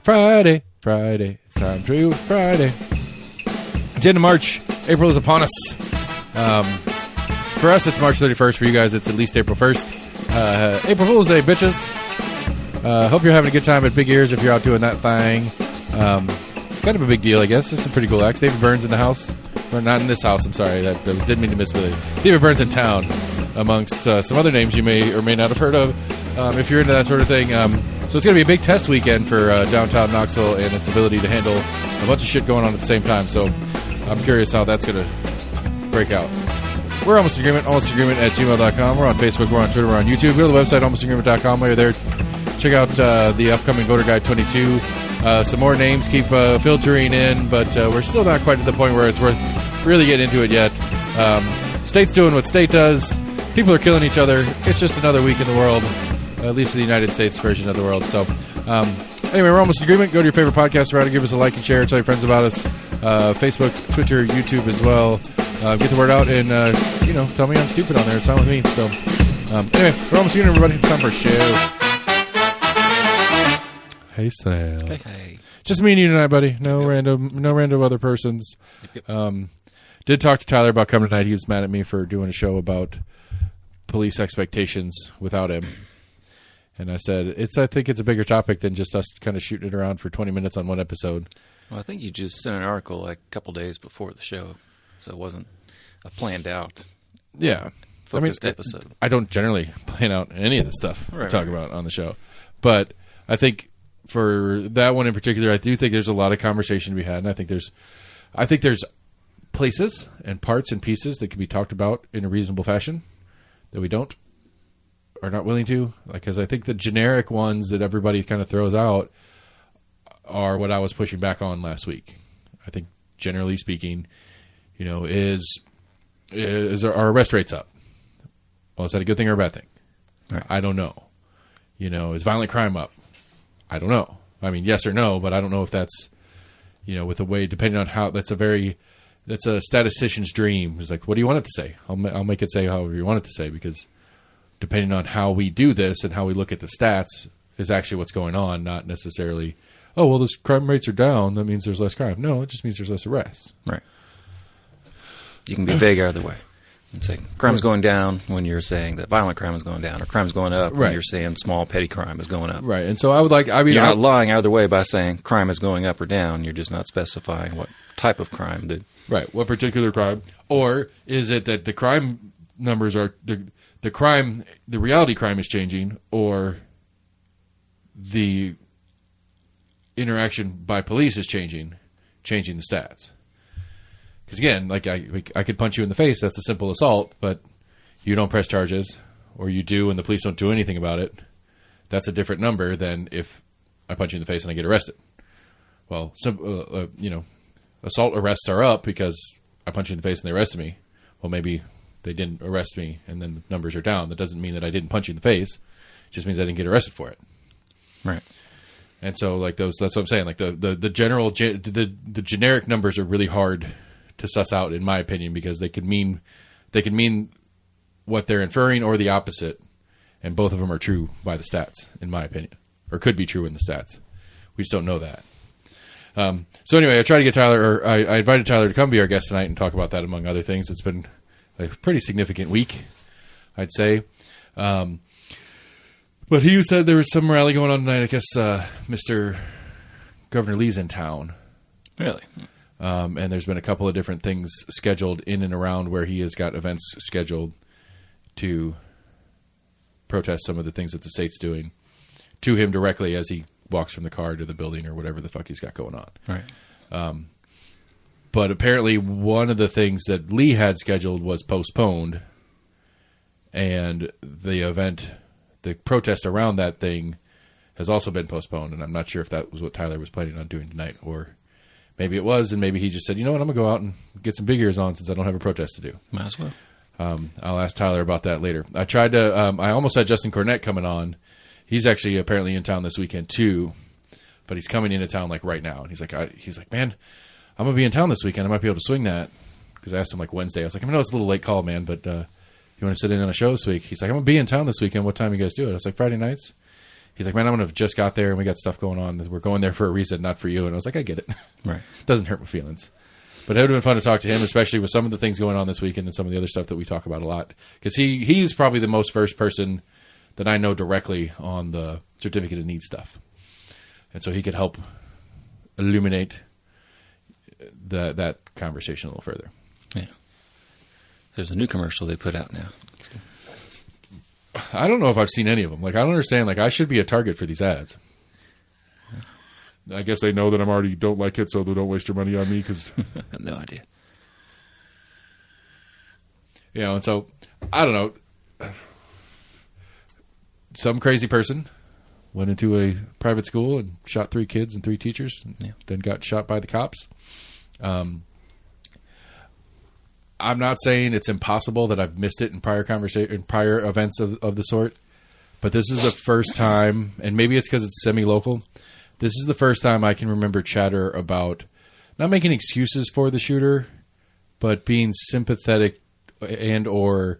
Friday. It's time to Friday. It's the end of March. April is upon us. For us, it's March 31st. For you guys, it's at least April 1st. April Fool's Day, bitches. Hope you're having a good time at Big Ears if you're out doing that thing. Kind of a big deal, I guess. It's some pretty cool acts. David Byrne's in the house. Or not in this house, I'm sorry. That didn't mean to miss Billy. David Byrne's in town, amongst some other names you may or may not have heard of, if you're into that sort of thing. So it's going to be a big test weekend for downtown Knoxville and its ability to handle a bunch of shit going on at the same time. So I'm curious how that's going to break out. We're Almost Agreement, almosagreement@gmail.com. We're on Facebook, we're on Twitter, we're on YouTube. Go to the website, almostagreement.com. While you're there, check out the upcoming Voter Guide 22. Some more names keep filtering in, but we're still not quite at the point where it's worth really getting into it yet. State's doing what state does. People are killing each other. It's just another week in the world, at least in the United States version of the world. So anyway, we're Almost Agreement. Go to your favorite podcast provider, give us a like and share, tell your friends about us. Facebook, Twitter, YouTube as well. Get the word out and, tell me I'm stupid on there. It's fine with me. So anyway, we're Almost Agreement, everybody. It's time for a show. Hey, Sam. Hey. Just me and you tonight, buddy. No random other persons. Yep. Did talk to Tyler about coming tonight. He was mad at me for doing a show about police expectations without him. And I said, I think it's a bigger topic than just us kind of shooting it around for 20 minutes on one episode. Well, I think you just sent an article like a couple days before the show, so it wasn't a planned out focused episode. I don't generally plan out any of the stuff we talk about on the show. But I think for that one in particular, I do think there's a lot of conversation to be had, and I think there's places and parts and pieces that can be talked about in a reasonable fashion that we are not willing to. Because I think the generic ones that everybody kind of throws out are what I was pushing back on last week. I think generally speaking, is our arrest rates up? Well, is that a good thing or a bad thing? Right. I don't know. Is violent crime up? I don't know. I mean, yes or no, but I don't know if that's, with the way, depending on how, that's a statistician's dream. It's like, what do you want it to say? I'll make it say however you want it to say, because depending on how we do this and how we look at the stats is actually what's going on, not necessarily, oh, well, those crime rates are down, that means there's less crime. No, it just means there's less arrests. Right. You can be vague either way. And say crime's going down when you're saying that violent crime is going down, or crime's going up when you're saying small petty crime is going up. Right. And so you're not lying either way by saying crime is going up or down. You're just not specifying what type of crime. Right. What particular crime? Or is it that the crime numbers are the reality crime is changing, or the interaction by police is changing the stats? Because again, like I could punch you in the face. That's a simple assault, but you don't press charges, or you do and the police don't do anything about it. That's a different number than if I punch you in the face and I get arrested. Well, assault arrests are up because I punch you in the face and they arrested me. Well, maybe they didn't arrest me and then the numbers are down. That doesn't mean that I didn't punch you in the face. It just means I didn't get arrested for it. Right. And so, that's what I'm saying. Like the generic numbers are really hard to suss out, in my opinion, because they could mean what they're inferring or the opposite, and both of them are true by the stats, in my opinion, or could be true in the stats. We just don't know that. So anyway, I tried to get Tyler, or I invited Tyler to come be our guest tonight and talk about that, among other things. It's been a pretty significant week, I'd say. But he said there was some rally going on tonight. I guess Mr. Governor Lee's in town. Really? And there's been a couple of different things scheduled in and around where he has got events scheduled to protest some of the things that the state's doing to him directly as he walks from the car to the building or whatever the fuck he's got going on. Right. But apparently one of the things that Lee had scheduled was postponed, and the protest around that thing has also been postponed, and I'm not sure if that was what Tyler was planning on doing tonight, or maybe it was, and maybe he just said, you know what, I'm going to go out and get some big ears on since I don't have a protest to do. Might as well. I'll ask Tyler about that later. I tried to, I almost had Justin Cornett coming on. He's actually apparently in town this weekend too, but he's coming into town like right now. And he's like, man, I'm going to be in town this weekend. I might be able to swing that. Because I asked him like Wednesday. I was like, I know it's a little late call, man, but you want to sit in on a show this week? He's like, I'm going to be in town this weekend. What time you guys do it? I was like, Friday nights. He's like, man, I'm going to just got there and we got stuff going on. We're going there for a reason, not for you. And I was like, I get it. Right. Doesn't hurt my feelings. But it would have been fun to talk to him, especially with some of the things going on this weekend and some of the other stuff that we talk about a lot. Because he's probably the most versed person that I know directly on the certificate of need stuff. And so he could help illuminate that conversation a little further. Yeah. There's a new commercial they put out now. I don't know if I've seen any of them. Like, I don't understand. Like, I should be a target for these ads. I guess they know that I'm already don't like it, so they don't waste your money on me. Because no idea. You know, and so I don't know. Some crazy person went into a private school and shot 3 kids and 3 teachers, and then got shot by the cops. I'm not saying it's impossible that I've missed it in prior events of the sort, but this is the first time, and maybe it's because it's semi-local. This is the first time I can remember chatter about not making excuses for the shooter, but being sympathetic and or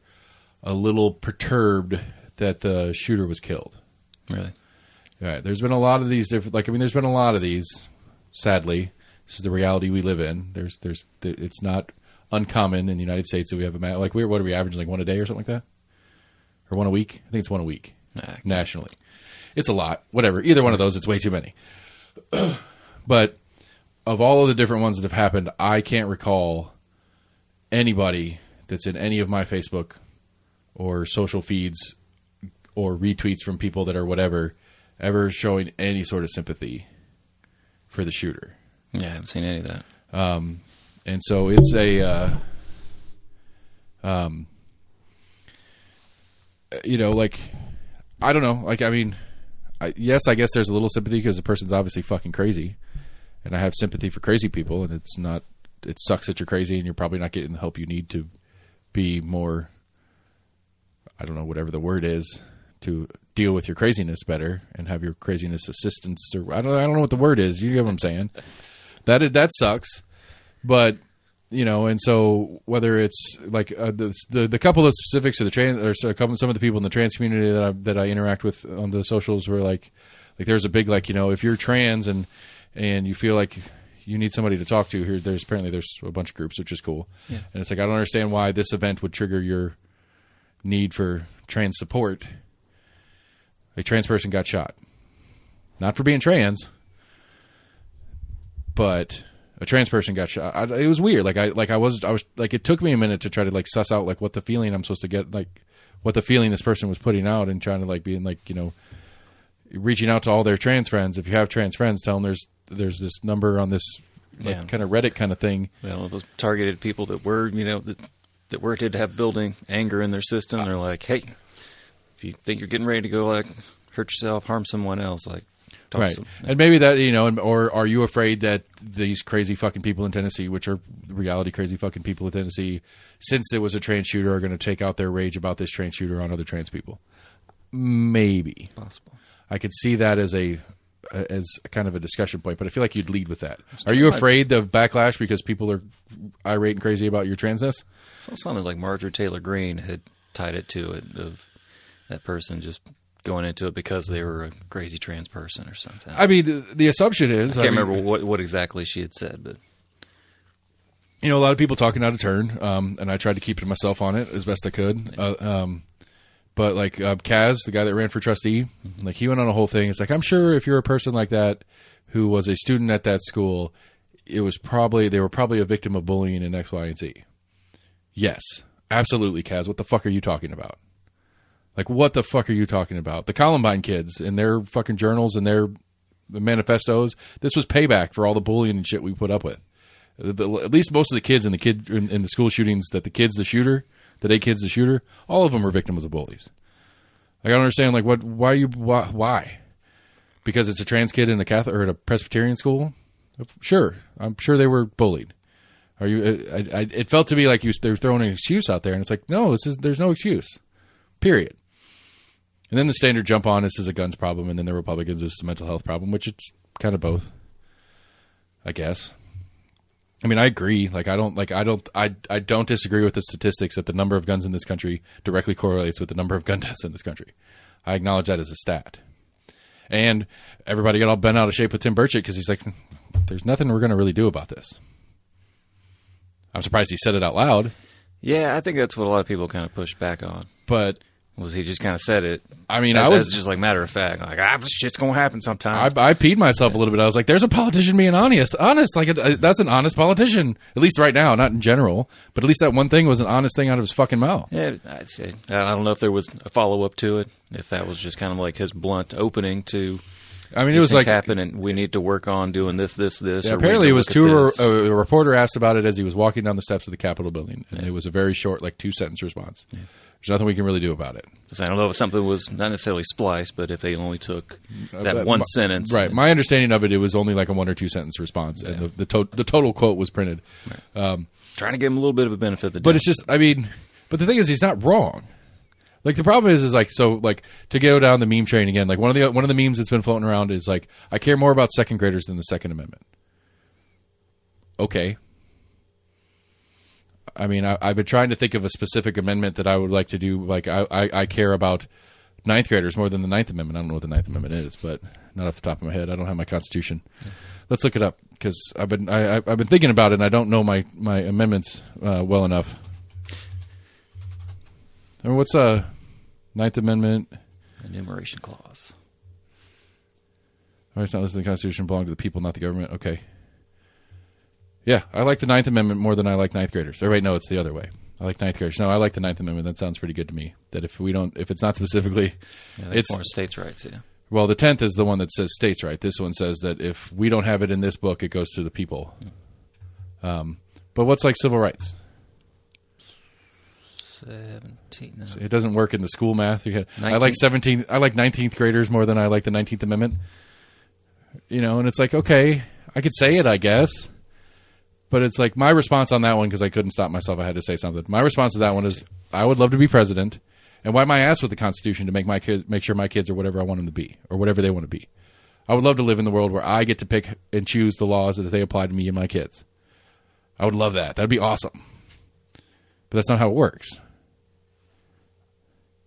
a little perturbed that the shooter was killed. Really? Yeah, there's been a lot of these different. There's been a lot of these. Sadly, this is the reality we live in. It's not uncommon in the United States that we have what are we averaging, like 1 a day or something like that, or 1 a week? I think it's 1 a week nationally. It's a lot. Whatever. Either one of those, it's way too many. But of all of the different ones that have happened, I can't recall anybody that's in any of my Facebook or social feeds or retweets from people that are whatever ever showing any sort of sympathy for the shooter. Yeah, I haven't seen any of that. And so it's I don't know. Yes, I guess there's a little sympathy because the person's obviously fucking crazy, and I have sympathy for crazy people. And it sucks that you're crazy and you're probably not getting the help you need to be more, I don't know, whatever the word is, to deal with your craziness better and have your craziness assistance. Or I don't know what the word is. You get what I'm saying? That sucks. But, you know, and so whether it's like the couple of specifics of the trans, or some of the people in the trans community that I interact with on the socials were like there's a big, like, you know, if you're trans and you feel like you need somebody to talk to, there's a bunch of groups, which is cool. Yeah. And it's like, I don't understand why this event would trigger your need for trans support. A trans person got shot, not for being trans, but a trans person got shot. It was weird. I was it took me a minute to try to suss out what the feeling I'm supposed to get, what the feeling this person was putting out, and trying to being you know, reaching out to all their trans friends. If you have trans friends, tell them there's this number on this kind of Reddit kind of thing. Well, those targeted people that were, you know, that were to have building anger in their system, they're like, hey, if you think you're getting ready to go hurt yourself, harm someone else, right. And maybe that, you know, or are you afraid that these crazy fucking people in Tennessee, which are reality crazy fucking people in Tennessee, since there was a trans shooter, are going to take out their rage about this trans shooter on other trans people? Maybe. Possible. I could see that as kind of a discussion point, but I feel like you'd lead with that. Are you afraid of backlash because people are irate and crazy about your transness? It sounded like Marjorie Taylor Greene had tied it to it, of that person just going into it because they were a crazy trans person or something. I mean, the assumption is... I can't remember what exactly she had said, but... You know, a lot of people talking out of turn, and I tried to keep to myself on it as best I could. But Kaz, the guy that ran for trustee, he went on a whole thing. It's like, I'm sure if you're a person like that who was a student at that school, they were probably a victim of bullying in X, Y, and Z. Yes, absolutely, Kaz. What the fuck are you talking about? What the fuck are you talking about? The Columbine kids and their fucking journals and the manifestos. This was payback for all the bullying and shit we put up with. At least most of the kids in the school shootings, that the kid's the shooter, that a kid's the shooter, all of them were victims of bullies. I don't understand. Why? Because it's a trans kid in a Catholic or at a Presbyterian school? Sure, I'm sure they were bullied. Are you? It felt to me like they were throwing an excuse out there, and it's like, no, there's no excuse. Period. And then the standard jump on this is a guns problem, and then the Republicans is a mental health problem, which it's kind of both, I guess. I mean, I agree. I don't disagree with the statistics that the number of guns in this country directly correlates with the number of gun deaths in this country. I acknowledge that as a stat. And everybody got all bent out of shape with Tim Burchett because he's like, there's nothing we're going to really do about this. I'm surprised he said it out loud. Yeah, I think that's what a lot of people kind of pushed back on. But was he just kind of said it? I mean, as just like matter of fact, like shit's gonna happen sometime. I peed myself a little bit. I was like, "There's a politician being honest. Like that's an honest politician. At least right now, not in general, but at least that one thing was an honest thing out of his fucking mouth." Yeah, I'd say I don't know if there was a follow up to it. If that was just kind of like his blunt opening to. I mean, it was like happen, and we need to work on doing this. Yeah, apparently, it was a reporter asked about it as he was walking down the steps of the Capitol building, and it was a very short, like 2-sentence response. Yeah. There's nothing we can really do about it. I don't know if something was not necessarily spliced, but if they only took that one sentence. Right. My understanding of it was only like a 1 or 2 sentence response, and the total quote was printed. Right. Trying to give him a little bit of a benefit of the doubt. But it's just, I mean, but the thing is, he's not wrong. Like the problem is like, so like to go down the meme train again, like one of the memes that's been floating around is like, I care more about second graders than the Second Amendment. Okay. I mean, I've been trying to think of a specific amendment that I would like to do. Like I care about ninth graders more than the Ninth Amendment. I don't know what the Ninth Amendment is, but not off the top of my head. I don't have my Constitution. Yeah. Let's look it up because I've been thinking about it and I don't know my amendments well enough. I mean, what's Ninth Amendment? Enumeration clause. All right, it's not listed in the Constitution, belong to the people, not the government. Okay. Yeah, I like the Ninth Amendment more than I like ninth graders. Or wait, no, it's the other way. I like ninth graders. No, I like the Ninth Amendment. That sounds pretty good to me. That if it's not specifically, it's more states' rights. Yeah. Well, the 10th is the one that says states' right. This one says that if we don't have it in this book, it goes to the people. But what's like civil rights? 17. No. It doesn't work in the school math. I like 17. I like 19th graders more than I like the 19th Amendment. You know, and it's like, okay, I could say it, I guess. But it's like my response on that one, because I couldn't stop myself, I had to say something. My response to that one is, I would love to be president, and wipe my ass with the Constitution to make sure my kids are whatever I want them to be, or whatever they want to be. I would love to live in the world where I get to pick and choose the laws that they apply to me and my kids. I would love that. That'd be awesome. But that's not how it works.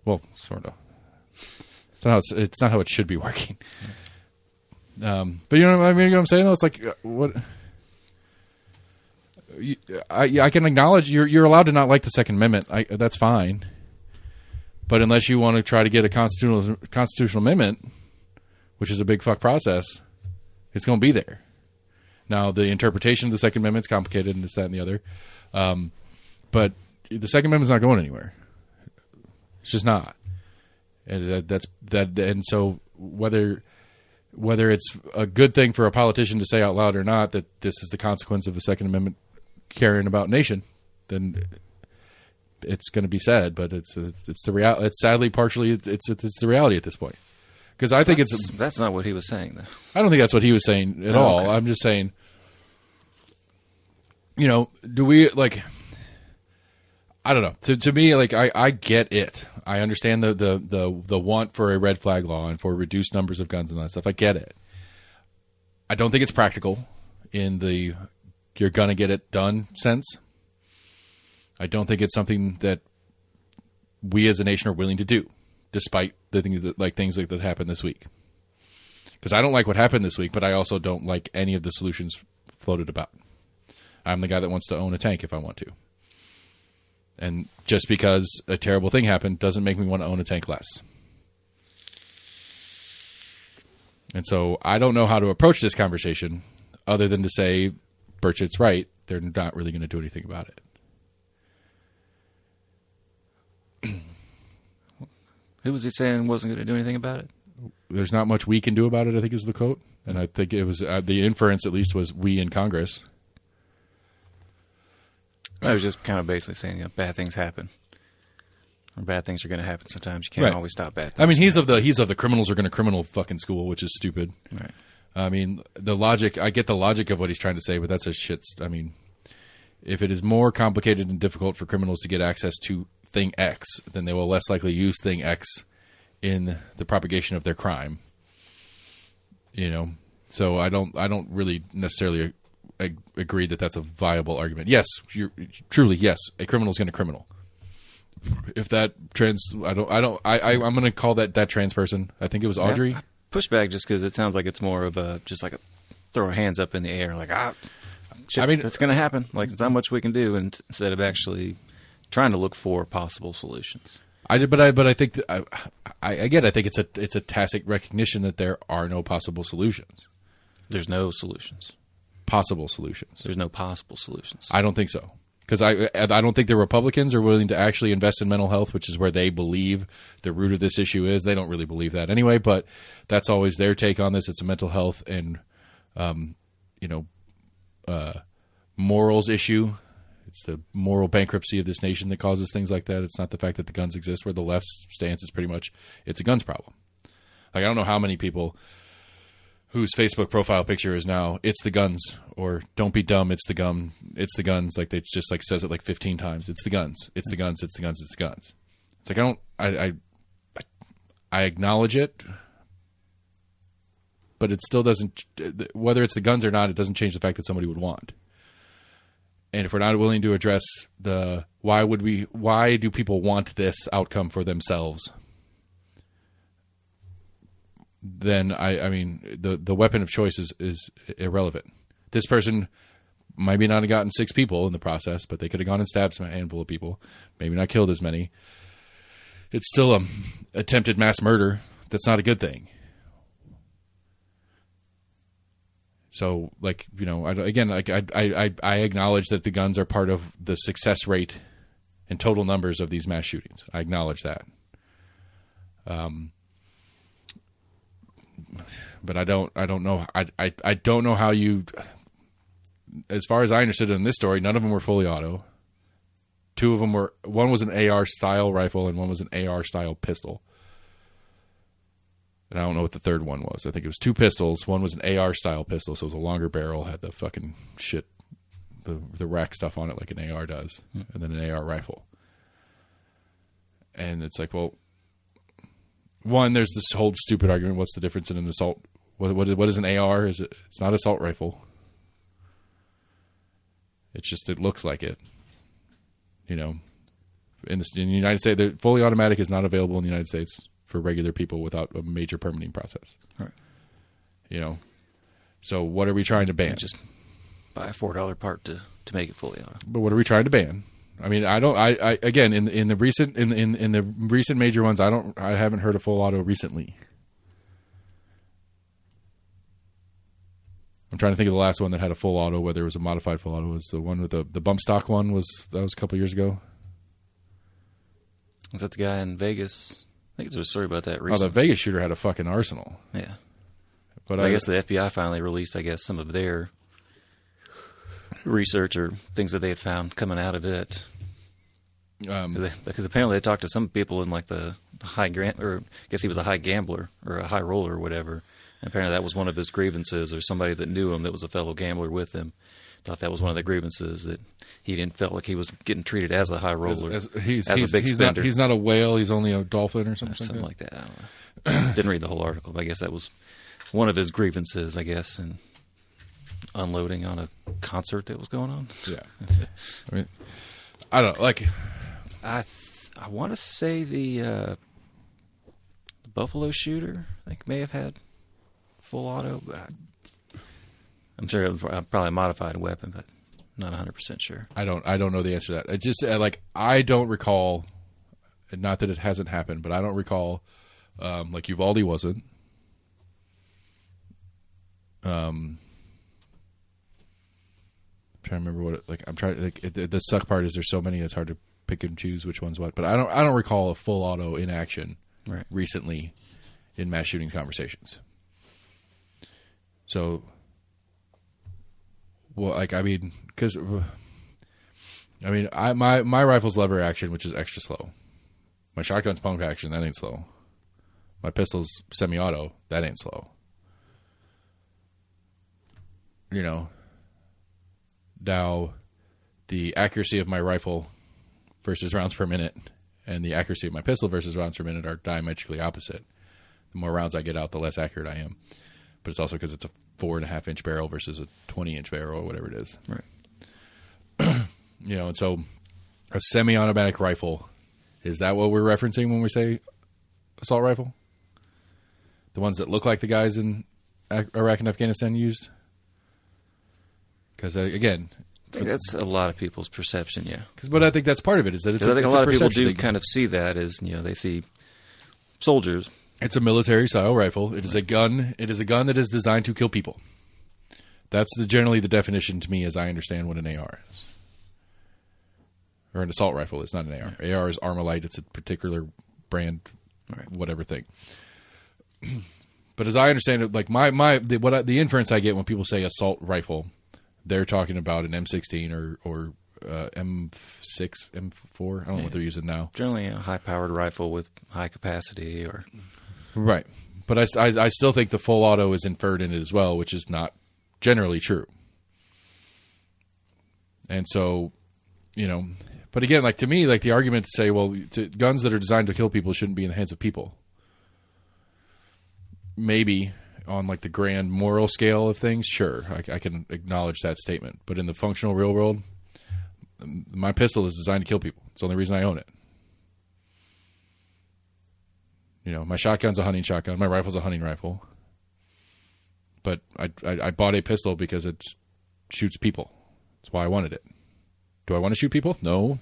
Well, sort of. It's not how it should be working. But you know what I'm saying? Though it's like what. I can acknowledge you're allowed to not like the Second Amendment. That's fine. But unless you want to try to get a constitutional amendment, which is a big fuck process, it's going to be there. Now, the interpretation of the Second Amendment is complicated and this, that, and the other. But the Second Amendment's not going anywhere. It's just not. And and so whether it's a good thing for a politician to say out loud or not that this is the consequence of the Second Amendment carrying about nation, then it's going to be said. But it's the reality. It's sadly partially it's the reality at this point. Because I think that's not what he was saying, though. I don't think that's what he was saying at all. Okay. I'm just saying, you know, do we like? I don't know. To me, like I get it. I understand the want for a red flag law and for reduced numbers of guns and that stuff. I get it. I don't think it's practical in the you're gonna get it done sense. I don't think it's something that we as a nation are willing to do, despite the things that happened this week. Because I don't like what happened this week, but I also don't like any of the solutions floated about. I'm the guy that wants to own a tank if I want to. And just because a terrible thing happened doesn't make me want to own a tank less. And so I don't know how to approach this conversation other than to say, Burchett's right. They're not really going to do anything about it. Who was he saying wasn't going to do anything about it? There's not much we can do about it, I think is the quote. And I think it was the inference, at least, was we in Congress. I was just kind of basically saying bad things happen. Or bad things are going to happen sometimes. You can't always stop bad things. I mean, he's of the criminals are going to criminal fucking school, which is stupid. Right. I mean, the logic, I get the logic of what he's trying to say, but that's a shit. I mean, if it is more complicated and difficult for criminals to get access to thing X, then they will less likely use thing X in the propagation of their crime. You know? So I don't really necessarily agree that that's a viable argument. Yes, yes, a criminal is going to criminal. If that I'm going to call that trans person. I think it was Audrey. I pushback just because it sounds like it's more of a just like a throw our hands up in the air, like shit, I mean, that's going to happen. Like there's not much we can do, and instead of actually trying to look for possible solutions. I think I think it's a tacit recognition that there are no possible solutions. There's no solutions. Possible solutions. There's no possible solutions. I don't think so. Because I don't think the Republicans are willing to actually invest in mental health, which is where they believe the root of this issue is. They don't really believe that anyway, but that's always their take on this. It's a mental health and, morals issue. It's the moral bankruptcy of this nation that causes things like that. It's not the fact that the guns exist, where the left's stance is pretty much it's a guns problem. Like, I don't know how many people whose Facebook profile picture is now "it's the guns" or "don't be dumb, it's the guns." Like, they just like says it like 15 times. It's the guns. It's the guns. It's the guns. It's the guns. It's like I acknowledge it, but it still doesn't. Whether it's the guns or not, it doesn't change the fact that somebody would want. And if we're not willing to address why do people want this outcome for themselves? Then I mean the weapon of choice is irrelevant. This person maybe not have gotten 6 people in the process, but they could have gone and stabbed a handful of people, maybe not killed as many. It's still attempted mass murder. That's not a good thing. So, like, I acknowledge that the guns are part of the success rate and total numbers of these mass shootings. I acknowledge that. But I don't know. I don't know how you. As far as I understood in this story, none of them were fully auto. 2 of them were. One was an AR style rifle, and one was an AR style pistol. And I don't know what the third one was. I think it was 2 pistols. One was an AR style pistol, so it was a longer barrel, had the fucking shit, the rack stuff on it like an AR does, and then an AR rifle. And it's like, well, one, there's this whole stupid argument. What's the difference in an assault? What is an AR? It's not an assault rifle. It's just, it looks like it. In the United States, the fully automatic is not available in the United States for regular people without a major permitting process. Right. So what are we trying to ban? Just buy a $4 part to make it fully auto. But what are we trying to ban? I mean, again, in the recent major ones, I haven't heard of full auto recently. I'm trying to think of the last one that had a full auto, whether it was a modified full auto. Was the one with the bump stock one was a couple years ago? Was that the guy in Vegas? I think there was a story about that recently. Oh, the Vegas shooter had a fucking arsenal. Yeah. But I guess the FBI finally released, some of their research or things that they had found coming out of it. Because apparently they talked to some people in like the high or I guess he was a high gambler or a high roller or whatever. And apparently that was one of his grievances, or somebody that knew him that was a fellow gambler with him thought that was one of the grievances, that he didn't felt like he was getting treated as a high roller, as a big spender. He's not a whale. He's only a dolphin or something like that. I don't know. Didn't read the whole article, but I guess that was one of his grievances, and unloading on a concert that was going on. Yeah. I mean, I don't know. Like, I want to say the Buffalo shooter, I think, may have had full auto, but I'm sure it was probably a modified weapon, but not 100% sure. I don't know the answer to that. I just I don't recall. Not that it hasn't happened, but I don't recall. Like Uvalde wasn't. I'm trying to remember what the suck part is. There's so many, it's hard to pick and choose which one's what. But I don't recall a full auto in action recently in mass shooting conversations. So, well, my rifle's lever action, which is extra slow. My shotgun's pump action, that ain't slow. My pistol's semi-auto, that ain't slow. Now, the accuracy of my rifle versus rounds per minute and the accuracy of my pistol versus rounds per minute are diametrically opposite. The more rounds I get out, the less accurate I am. But it's also because it's a 4.5-inch barrel versus a 20-inch barrel or whatever it is. Right. And so a semi-automatic rifle, is that what we're referencing when we say assault rifle? The ones that look like the guys in Iraq and Afghanistan used? Because, again... I think that's a lot of people's perception, yeah. But I think that's part of it, is that it's I think a lot of people do thing. kind of see that as, they see soldiers. It's a military-style rifle. It is a gun. It is a gun that is designed to kill people. That's generally the definition to me as I understand what an AR is. Or an assault rifle is, not an AR. Yeah. AR is Armalite. It's a particular brand, whatever thing. But as I understand it, like the inference I get when people say assault rifle, they're talking about an M16 or M6, M4. I don't know what they're using now. Generally a high-powered rifle with high capacity, or right. But I still think the full auto is inferred in it as well, which is not generally true. And so, but again, like to me, like the argument to say, well, guns that are designed to kill people shouldn't be in the hands of people. Maybe on like the grand moral scale of things, sure, I can acknowledge that statement. But in the functional real world, my pistol is designed to kill people. It's the only reason I own it. My shotgun's a hunting shotgun. My rifle's a hunting rifle. But I bought a pistol because it shoots people. That's why I wanted it. Do I want to shoot people? No.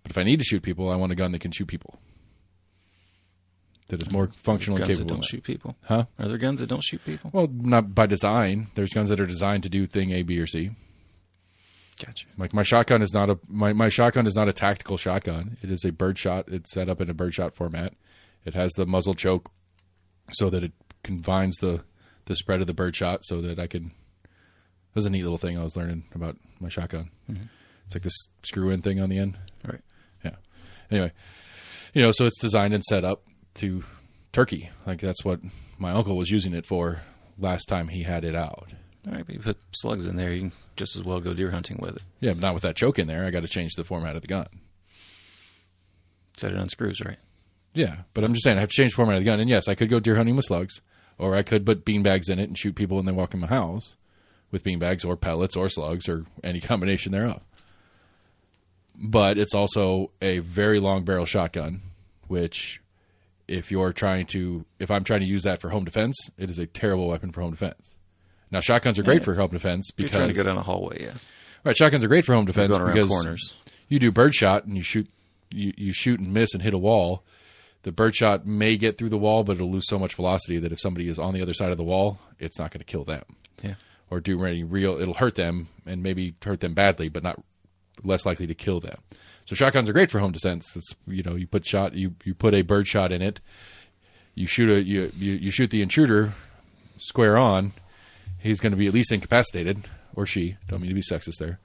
But if I need to shoot people, I want a gun that can shoot people. That is more functional and capable. Guns that don't shoot people? Huh? Are there guns that don't shoot people? Well, not by design. There's guns that are designed to do thing A, B, or C. Gotcha. Like my shotgun is not my shotgun is not a tactical shotgun. It is a birdshot. It's set up in a birdshot format. It has the muzzle choke so that it confines the spread of the birdshot so that I can... That was a neat little thing I was learning about my shotgun. Mm-hmm. It's like this screw-in thing on the end. Right. Yeah. Anyway, so it's designed and set up to turkey. Like that's what my uncle was using it for last time he had it out. All right, but you put slugs in there, you can just as well go deer hunting with it. Yeah, but not with that choke in there. I got to change the format of the gun. Set it on screws, right? Yeah, but I'm just saying I have to change the format of the gun. And yes, I could go deer hunting with slugs, or I could put beanbags in it and shoot people when they walk in my house with beanbags or pellets or slugs or any combination thereof. But it's also a very long barrel shotgun, which if I'm trying to use that for home defense, it is a terrible weapon for home defense. Now, shotguns are great for home defense because you're trying to go down a hallway, yeah. Right, shotguns are great for home defense going around because corners. You do birdshot and you shoot and miss and hit a wall. The birdshot may get through the wall, but it'll lose so much velocity that if somebody is on the other side of the wall, it's not going to kill them. Yeah. Or it'll hurt them and maybe hurt them badly, but not less likely to kill them. So shotguns are great for home defense. It's you put a birdshot in it. You shoot you shoot the intruder square on. He's going to be at least incapacitated, or she. Don't mean to be sexist there.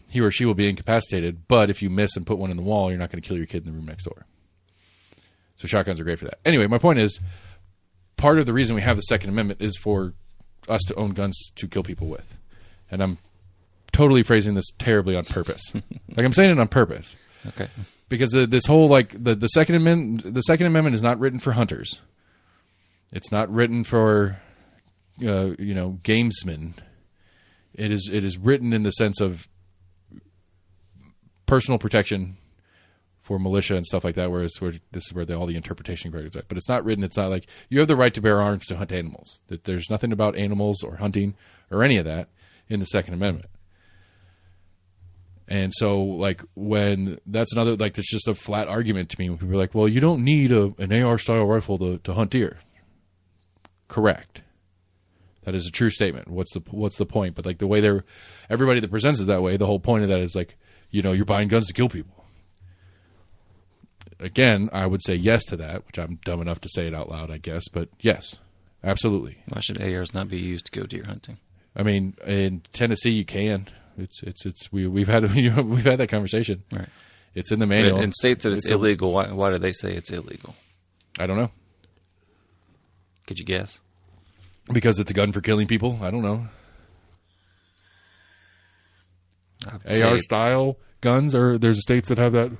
He or she will be incapacitated, but if you miss and put one in the wall, you're not going to kill your kid in the room next door. So shotguns are great for that. Anyway, my point is, part of the reason we have the Second Amendment is for us to own guns to kill people with. And I'm totally phrasing this terribly on purpose. Like I'm saying it on purpose. Okay. Because this whole the Second Amendment is not written for hunters. It's not written for gamesmen. It is written in the sense of personal protection for militia and stuff like that. Whereas this is where all the interpretation is at. But it's not written. It's not like you have the right to bear arms to hunt animals. That there's nothing about animals or hunting or any of that in the Second Amendment. And so, when that's another, there's just a flat argument to me when people are like, well, you don't need an AR-style rifle to hunt deer. Correct. That is a true statement. What's the point? But, the way everybody that presents it that way, the whole point of that is, you're buying guns to kill people. Again, I would say yes to that, which I'm dumb enough to say it out loud, I guess. But, yes, absolutely. Why should ARs not be used to go deer hunting? I mean, in Tennessee, you can. We've had that conversation. Right. It's in the manual. In states that it's illegal, why do they say it's illegal? I don't know. Could you guess? Because it's a gun for killing people. I don't know. AR style guns, or there's states that have that.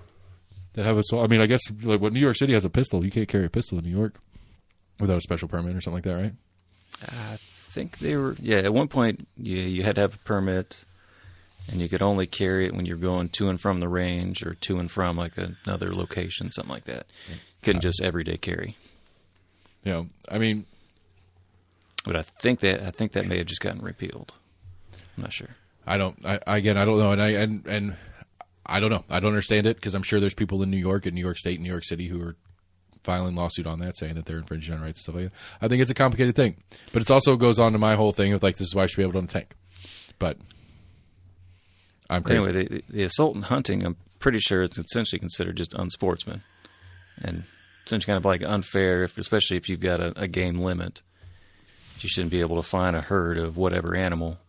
That have a. I mean, I guess when New York City has a pistol, you can't carry a pistol in New York without a special permit or something like that, right? I think they were. Yeah, at one point you had to have a permit. And you could only carry it when you're going to and from the range or to and from another location, something like that. You couldn't just everyday carry. I mean, but I think that may have just gotten repealed. I'm not sure. I don't know, and I don't know. I don't understand it because I'm sure there's people in New York and New York State and New York City who are filing lawsuit on that, saying that they're infringing on rights and stuff like that. I think it's a complicated thing, but it also goes on to my whole thing of like, this is why I should be able to own a tank. But I'm crazy. Anyway, the assault and hunting, I'm pretty sure it's essentially considered just unsportsman, and essentially kind of like unfair, especially if you've got a game limit. You shouldn't be able to find a herd of whatever animal,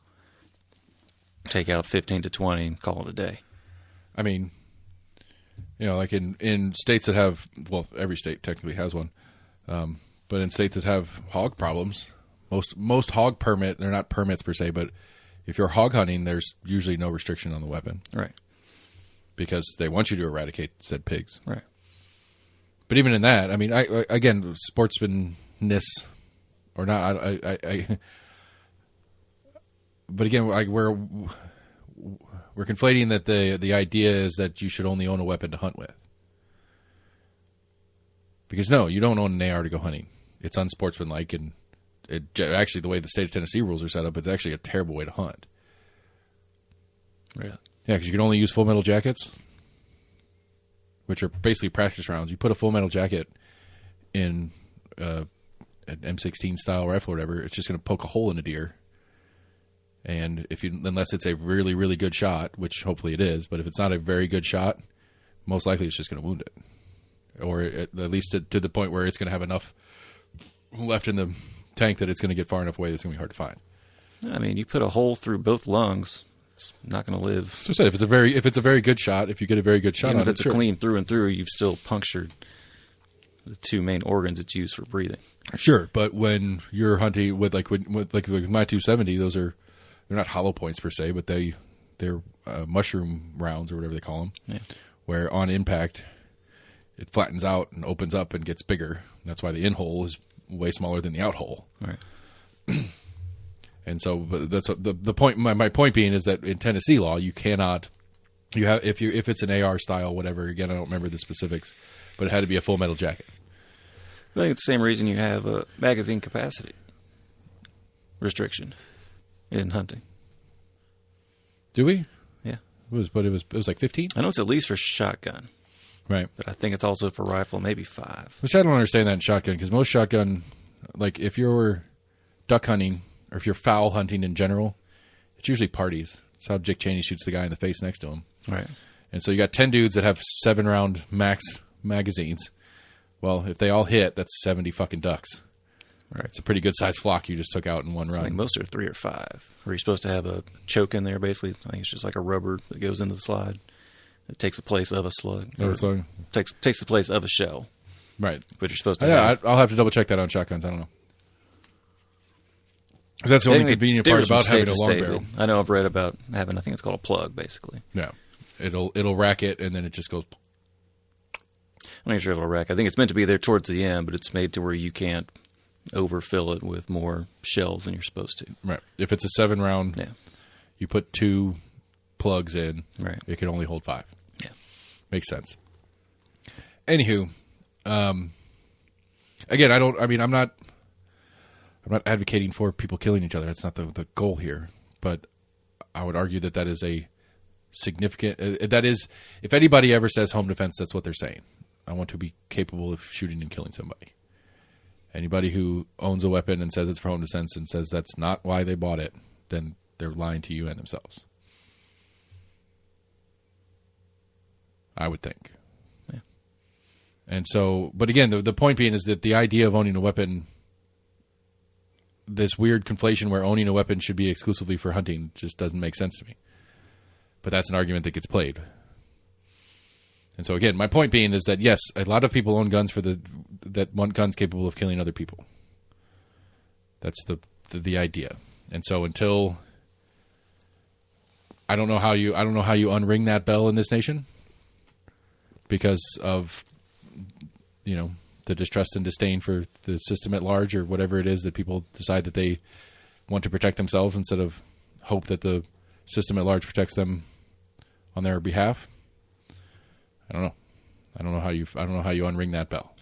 take out 15 to 20, and call it a day. I mean, like in states that have, well, every state technically has one, but in states that have hog problems, most hog permit, they're not permits per se, but if you're hog hunting, there's usually no restriction on the weapon. Right. Because they want you to eradicate said pigs. Right. But even in that, I mean, again, sportsmanness or not, but again, we're conflating that the idea is that you should only own a weapon to hunt with. Because no, you don't own an AR to go hunting. It's unsportsmanlike, and actually the way the state of Tennessee rules are set up, it's actually a terrible way to hunt. Right. Yeah, because you can only use full metal jackets, which are basically practice rounds. You put a full metal jacket in an M16 style rifle or whatever, it's just going to poke a hole in a deer. And unless it's a really, really good shot, which hopefully it is, but if it's not a very good shot, most likely it's just going to wound it. Or at least to the point where it's going to have enough left in the tank that it's going to get far enough away that it's going to be hard to find. I mean, you put a hole through both lungs, it's not going to live. So I said, if it's a very good shot, if you get a very good shot even on if it's it, a clean through and through, you've still punctured the two main organs it's used for breathing. Sure, but when you're hunting with my 270, they're not hollow points per se, but they're mushroom rounds or whatever they call them. Yeah. Where on impact, it flattens out and opens up and gets bigger. That's why the in hole is way smaller than the out hole. Right. And so that's what the point. My point being is that in Tennessee law, you cannot. You have if it's an AR style, whatever. Again, I don't remember the specifics, but it had to be a full metal jacket. I think it's the same reason you have a magazine capacity restriction in hunting. Do we? Yeah. It was like 15? I know it's at least for shotgun. Right. But I think it's also for rifle, maybe 5. Which I don't understand that in shotgun, because most shotgun, like if you're duck hunting or if you're fowl hunting in general, it's usually parties. It's how Dick Cheney shoots the guy in the face next to him. Right. And so you got 10 dudes that have 7-round max magazines. Well, if they all hit, that's 70 fucking ducks. Right. It's a pretty good sized flock you just took out in one run. I think most are 3 or 5. Or you're supposed to have a choke in there, basically. I think it's just like a rubber that goes into the slide. It takes the place of a slug. Takes the place of a shell. Right. But you're supposed to have. I'll have to double check that on shotguns. I don't know. Because that's the only convenient part about having a long barrel. I know I've read about having, I think it's called a plug, basically. Yeah. It'll rack it, and then it just goes. I'm not sure it'll rack. I think it's meant to be there towards the end, but it's made to where you can't overfill it with more shells than you're supposed to. Right. If it's a 7-round, you put 2 plugs in. Right. It can only hold 5. Yeah. Makes sense. Anywho, again, I'm not advocating for people killing each other. That's not the goal here. But I would argue that is a significant. That is, if anybody ever says home defense, that's what they're saying. I want to be capable of shooting and killing somebody. Anybody who owns a weapon and says it's for home defense and says that's not why they bought it, then they're lying to you and themselves. I would think. Yeah. And so, but again, the point being is that the idea of owning a weapon, this weird conflation where owning a weapon should be exclusively for hunting just doesn't make sense to me. But that's an argument that gets played. And so again, my point being is that yes, a lot of people own guns that want guns capable of killing other people. That's the idea. And so until I don't know how you unring that bell in this nation because of the distrust and disdain for the system at large or whatever it is that people decide that they want to protect themselves instead of hope that the system at large protects them on their behalf. I don't know how you unring that bell.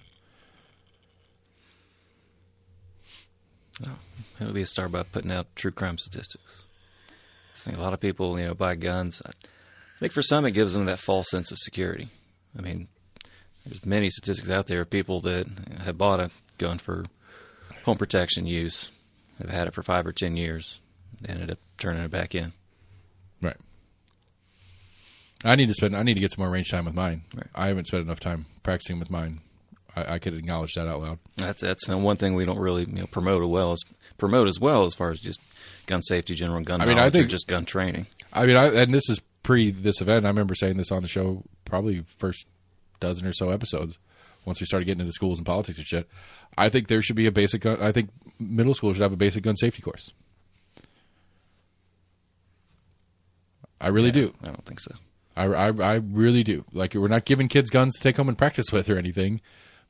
It would be a start by putting out true crime statistics. I think a lot of people, buy guns. I think for some it gives them that false sense of security. I mean, there's many statistics out there of people that have bought a gun for home protection use, have had it for 5 or 10 years, ended up turning it back in. Right. I need to get some more range time with mine. Right. I haven't spent enough time practicing with mine. I could acknowledge that out loud. That's one thing we don't really promote as well as far as just gun safety, general gun knowledge, or just gun training. I mean, and this is pre this event. I remember saying this on the show, probably first dozen or so episodes. Once we started getting into schools and politics and shit, I think there should be a basic gun. I think middle school should have a basic gun safety course. I really do. I don't think so. I really do. Like, we're not giving kids guns to take home and practice with or anything,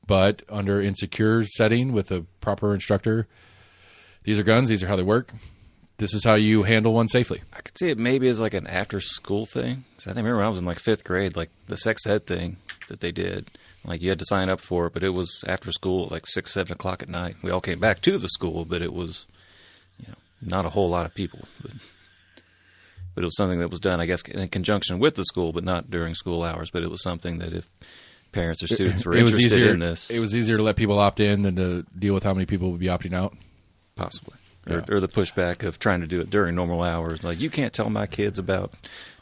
but under insecure setting with a proper instructor, these are guns. These are how they work. This is how you handle one safely. I could see it maybe as like an after-school thing. So I remember when I was in like 5th grade, like the sex ed thing that they did. Like, you had to sign up for it, but it was after school, like 6, 7 o'clock at night. We all came back to the school, but it was, not a whole lot of people. But it was something that was done, I guess, in conjunction with the school, but not during school hours. But it was something that if parents or students were interested in this, it was easier to let people opt in than to deal with how many people would be opting out. Possibly. Yeah. Or the pushback of trying to do it during normal hours. Like, you can't tell my kids about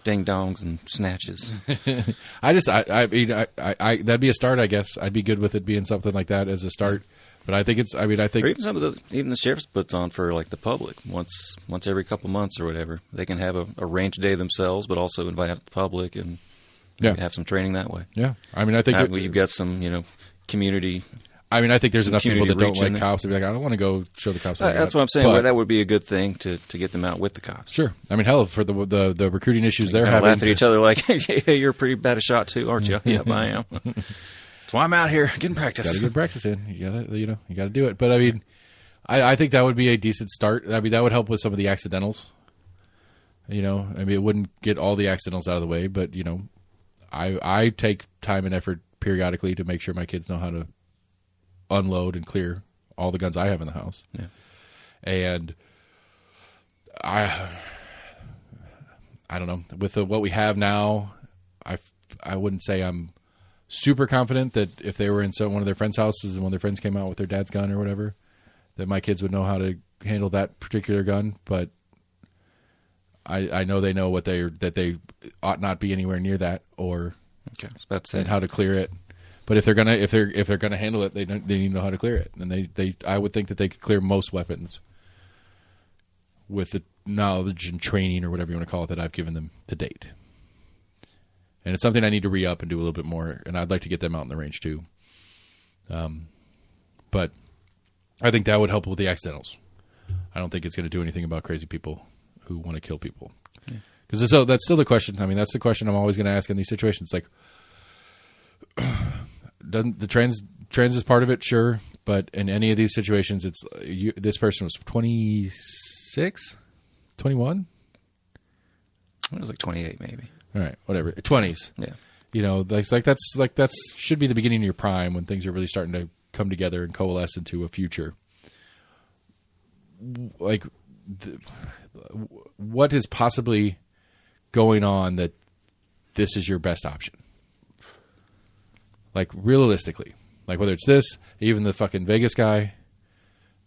ding-dongs and snatches. I mean, that'd be a start, I guess. I'd be good with it being something like that as a start. But I think or even some of even the sheriff's puts on for like the public once every couple months or whatever. They can have a range day themselves, but also invite the public and have some training that way. Yeah, I mean, I think you've got some community. I mean, I think there's enough people that don't like cops to be like, I don't want to go show the cops. That's what I'm saying. But that would be a good thing to get them out with the cops. Sure. I mean, hell, for the recruiting issues they're having. Laugh at each other like, hey, you're pretty bad a shot too, aren't you? Yep, I am. That's why I'm out here getting practice. Got to get practice in. You gotta do it. But I mean, I think that would be a decent start. I mean, that would help with some of the accidentals. I mean, it wouldn't get all the accidentals out of the way, but I take time and effort periodically to make sure my kids know how to unload and clear all the guns I have in the house. Yeah. And I don't know, with what we have now, I wouldn't say I'm super confident that if they were in one of their friends' houses and one of their friends came out with their dad's gun or whatever, that my kids would know how to handle that particular gun. But I know they know that they ought not be anywhere near that, or and how to clear it. But if they're gonna handle it, they need to know how to clear it. And I would think that they could clear most weapons with the knowledge and training or whatever you want to call it that I've given them to date. And it's something I need to re-up and do a little bit more, and I'd like to get them out in the range too. But I think that would help with the accidentals. I don't think it's going to do anything about crazy people who want to kill people. Because that's still the question. I mean, that's the question I'm always going to ask in these situations. Like, doesn't the trans is part of it? Sure. But in any of these situations, it's this person was 26, 21? It was like 28 maybe. All right, whatever. 20s. Yeah. That's should be the beginning of your prime when things are really starting to come together and coalesce into a future. Like, what is possibly going on that this is your best option? Like, realistically, like whether it's this, even the fucking Vegas guy,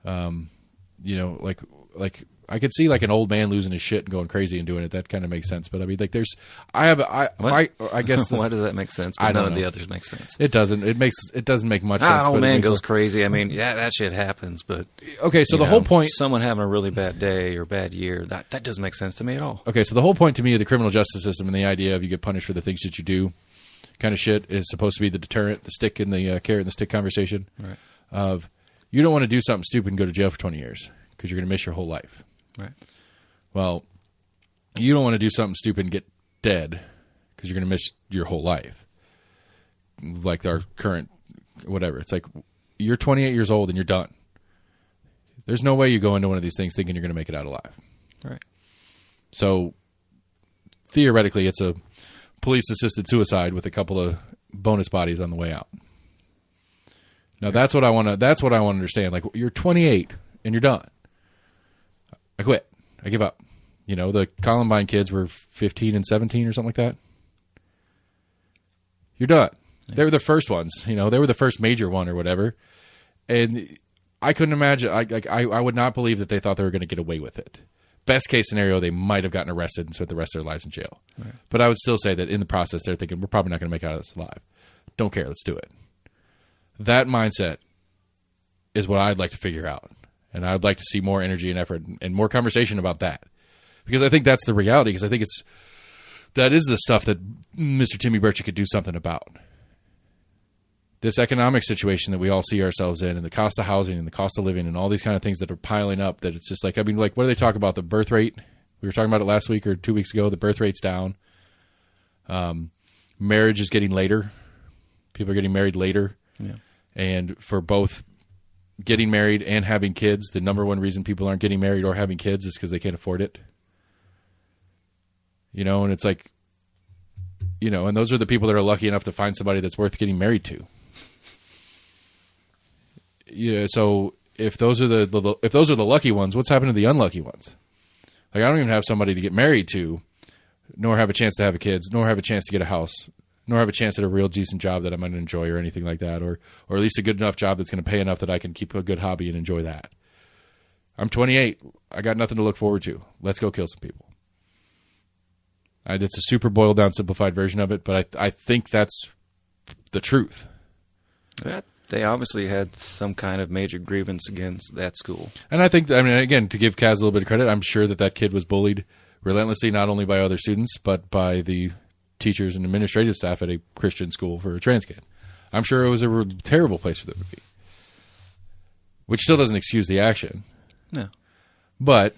like I could see like an old man losing his shit and going crazy and doing it. That kind of makes sense. But I mean, like, I guess why does that make sense? But none of the others make sense. It doesn't. It doesn't make much sense. Old man goes crazy. I mean, yeah, that shit happens. But okay, so the whole point, someone having a really bad day or bad year, that doesn't make sense to me at all. Okay, so the whole point to me of the criminal justice system and the idea of you get punished for the things that you do, kind of shit, is supposed to be the deterrent, the stick and the carrot and the stick conversation. Right. Of you don't want to do something stupid and go to jail for 20 years because you're going to miss your whole life. Right. Well, you don't want to do something stupid and get dead because you're going to miss your whole life. Like our current, whatever. It's like you're 28 years old and you're done. There's no way you go into one of these things thinking you're going to make it out alive. Right. So theoretically, it's a police-assisted suicide with a couple of bonus bodies on the way out. Now that's what I want to understand. Like, you're 28 and you're done. I quit. I give up. You know, the Columbine kids were 15 and 17 or something like that. You're done. Yeah. They were the first ones. You know, they were the first major one or whatever. And I couldn't imagine. I would not believe that they thought they were going to get away with it. Best case scenario, they might have gotten arrested and spent the rest of their lives in jail. Right. But I would still say that in the process, they're thinking, we're probably not going to make it out of this alive. Don't care. Let's do it. That mindset is what I'd like to figure out. And I'd like to see more energy and effort and more conversation about that. Because I think that's the reality. Because I think that is the stuff that Mr. Timmy Burchett could do something about. This economic situation that we all see ourselves in, and the cost of housing and the cost of living and all these kind of things that are piling up, that it's just like, I mean, like, what do they talk about? The birth rate? We were talking about it last week or 2 weeks ago. The birth rate's down. Marriage is getting later. People are getting married later. Yeah. And for both getting married and having kids, the number one reason people aren't getting married or having kids is because they can't afford it. You know, and it's like, you know, and those are the people that are lucky enough to find somebody that's worth getting married to. Yeah, so if those are the lucky ones, what's happened to the unlucky ones? Like, I don't even have somebody to get married to, nor have a chance to have kids, nor have a chance to get a house, nor have a chance at a real decent job that I'm going to enjoy or anything like that, or at least a good enough job that's going to pay enough that I can keep a good hobby and enjoy that. I'm 28. I got nothing to look forward to. Let's go kill some people. It's a super boiled down, simplified version of it, but I think that's the truth. Yeah, they obviously had some kind of major grievance against that school. And I think, I mean, again, to give Kaz a little bit of credit, I'm sure that kid was bullied relentlessly, not only by other students, but by the teachers and administrative staff at a Christian school for a trans kid. I'm sure it was a terrible place for them to be. Which still doesn't excuse the action. No. But,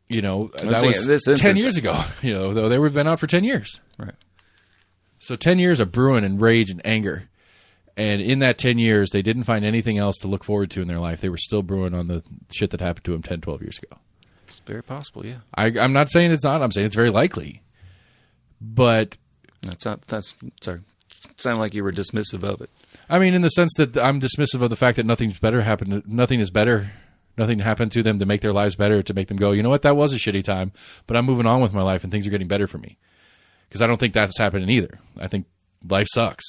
you know, that was 10 years ago. You know, though they were been out for 10 years. Right. So 10 years of brewing and rage and anger. And in that 10 years, they didn't find anything else to look forward to in their life. They were still brewing on the shit that happened to them 10, 12 years ago. It's very possible, yeah. I'm not saying it's not. I'm saying it's very likely. But that's sorry. Sounded like you were dismissive of it. I mean, in the sense that I'm dismissive of the fact that nothing is better. Nothing happened to them to make their lives better, to make them go, you know what, that was a shitty time, but I'm moving on with my life and things are getting better for me. Because I don't think that's happening either. I think life sucks.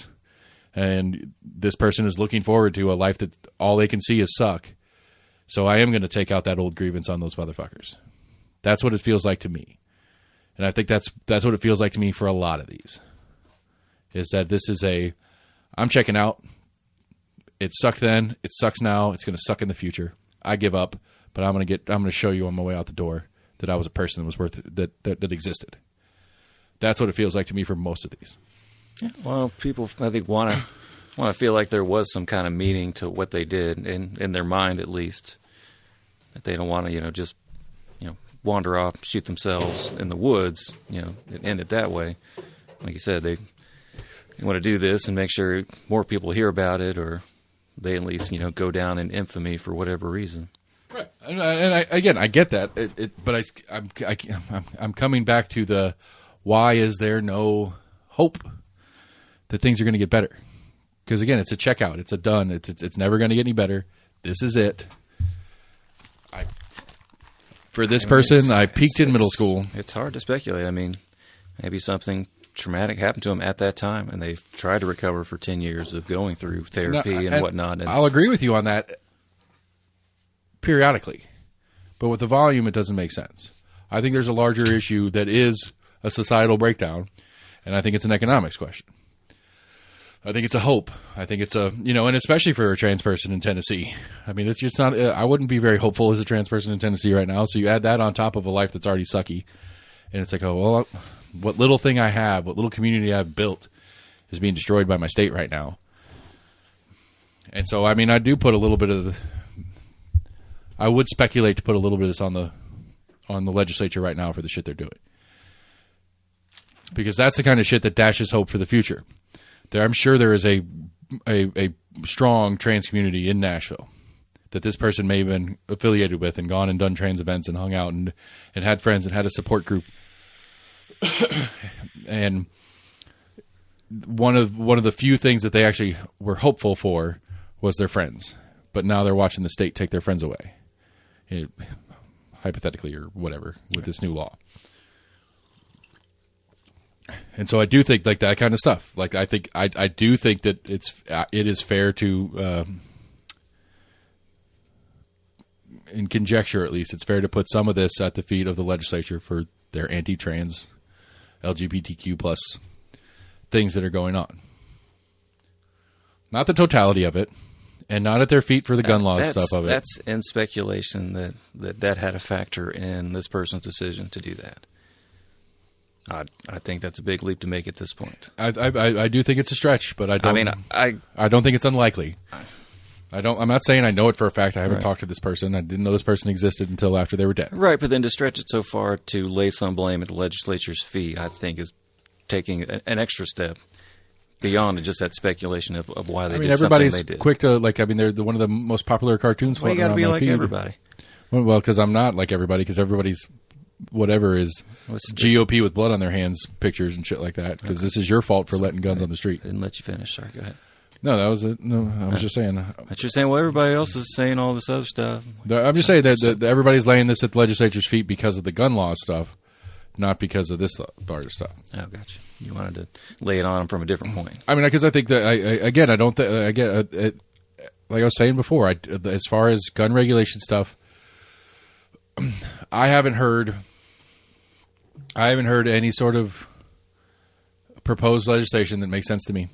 And this person is looking forward to a life that all they can see is suck. So I am going to take out that old grievance on those motherfuckers. That's what it feels like to me. And I think that's what it feels like to me for a lot of these. Is that this is I'm checking out. It sucked then. It sucks now. It's going to suck in the future. I give up, but I'm going to show you on my way out the door that I was a person that was worth that existed. That's what it feels like to me for most of these. Yeah. Well, people, I think, want to feel like there was some kind of meaning to what they did, in their mind at least. That they don't want to, just, wander off, shoot themselves in the woods, and end it that way. Like you said, they want to do this and make sure more people hear about it, or they at least, go down in infamy for whatever reason. Right, and I get that. But I'm coming back to the why is there no hope that things are going to get better? Because again, it's a checkout. It's a done. It's never going to get any better. This is it. For this person, I peaked in middle school. It's hard to speculate. I mean, maybe something traumatic happened to them at that time, and they've tried to recover for 10 years of going through therapy and whatnot. And I'll agree with you on that periodically. But with the volume, it doesn't make sense. I think there's a larger issue that is a societal breakdown, and I think it's an economics question. I think it's a hope. I think it's and especially for a trans person in Tennessee. I mean, it's just not, I wouldn't be very hopeful as a trans person in Tennessee right now. So you add that on top of a life that's already sucky. And it's like, oh, well, what little thing I have, what little community I've built is being destroyed by my state right now. And so, I mean, I do put a little bit of I would speculate to put a little bit of this on the legislature right now for the shit they're doing. Because that's the kind of shit that dashes hope for the future. I'm sure there is a strong trans community in Nashville that this person may have been affiliated with and gone and done trans events and hung out and had friends and had a support group. And one of the few things that they actually were hopeful for was their friends. but now they're watching the state take their friends away, hypothetically or whatever, with this new law. And so I do think like that kind of stuff. Like I do think that it is fair to, in conjecture at least, it's fair to put some of this at the feet of the legislature for their anti-trans, LGBTQ plus things that are going on. Not the totality of it, and not at their feet for the gun laws stuff of it. That's in speculation that had a factor in this person's decision to do that. I think that's a big leap to make at this point. I do think it's a stretch, but I don't think it's unlikely. I'm not saying I know it for a fact. I haven't talked to this person. I didn't know this person existed until after they were dead. Right, but then to stretch it so far to lay some blame at the legislature's feet, I think is taking an extra step beyond just that speculation of why they did something they did. Everybody's quick to, like, I mean, they're one of the most popular cartoons floating around my feed. Well, you got to be like everybody. Well, because I'm not like everybody, because everybody's whatever is GOP with blood on their hands pictures and shit like that, because this is your fault for letting guns on the street. I didn't let you finish. Sorry, go ahead. No, that was it. No, I was just saying. But you're saying, well, everybody else is saying all this other stuff. I'm just saying that everybody's laying this at the legislature's feet because of the gun law stuff, not because of this part of stuff. Oh, gotcha. You wanted to lay it on them from a different point. I mean, because I think that, I don't think, like I was saying before, as far as gun regulation stuff, I haven't heard any sort of proposed legislation that makes sense to me.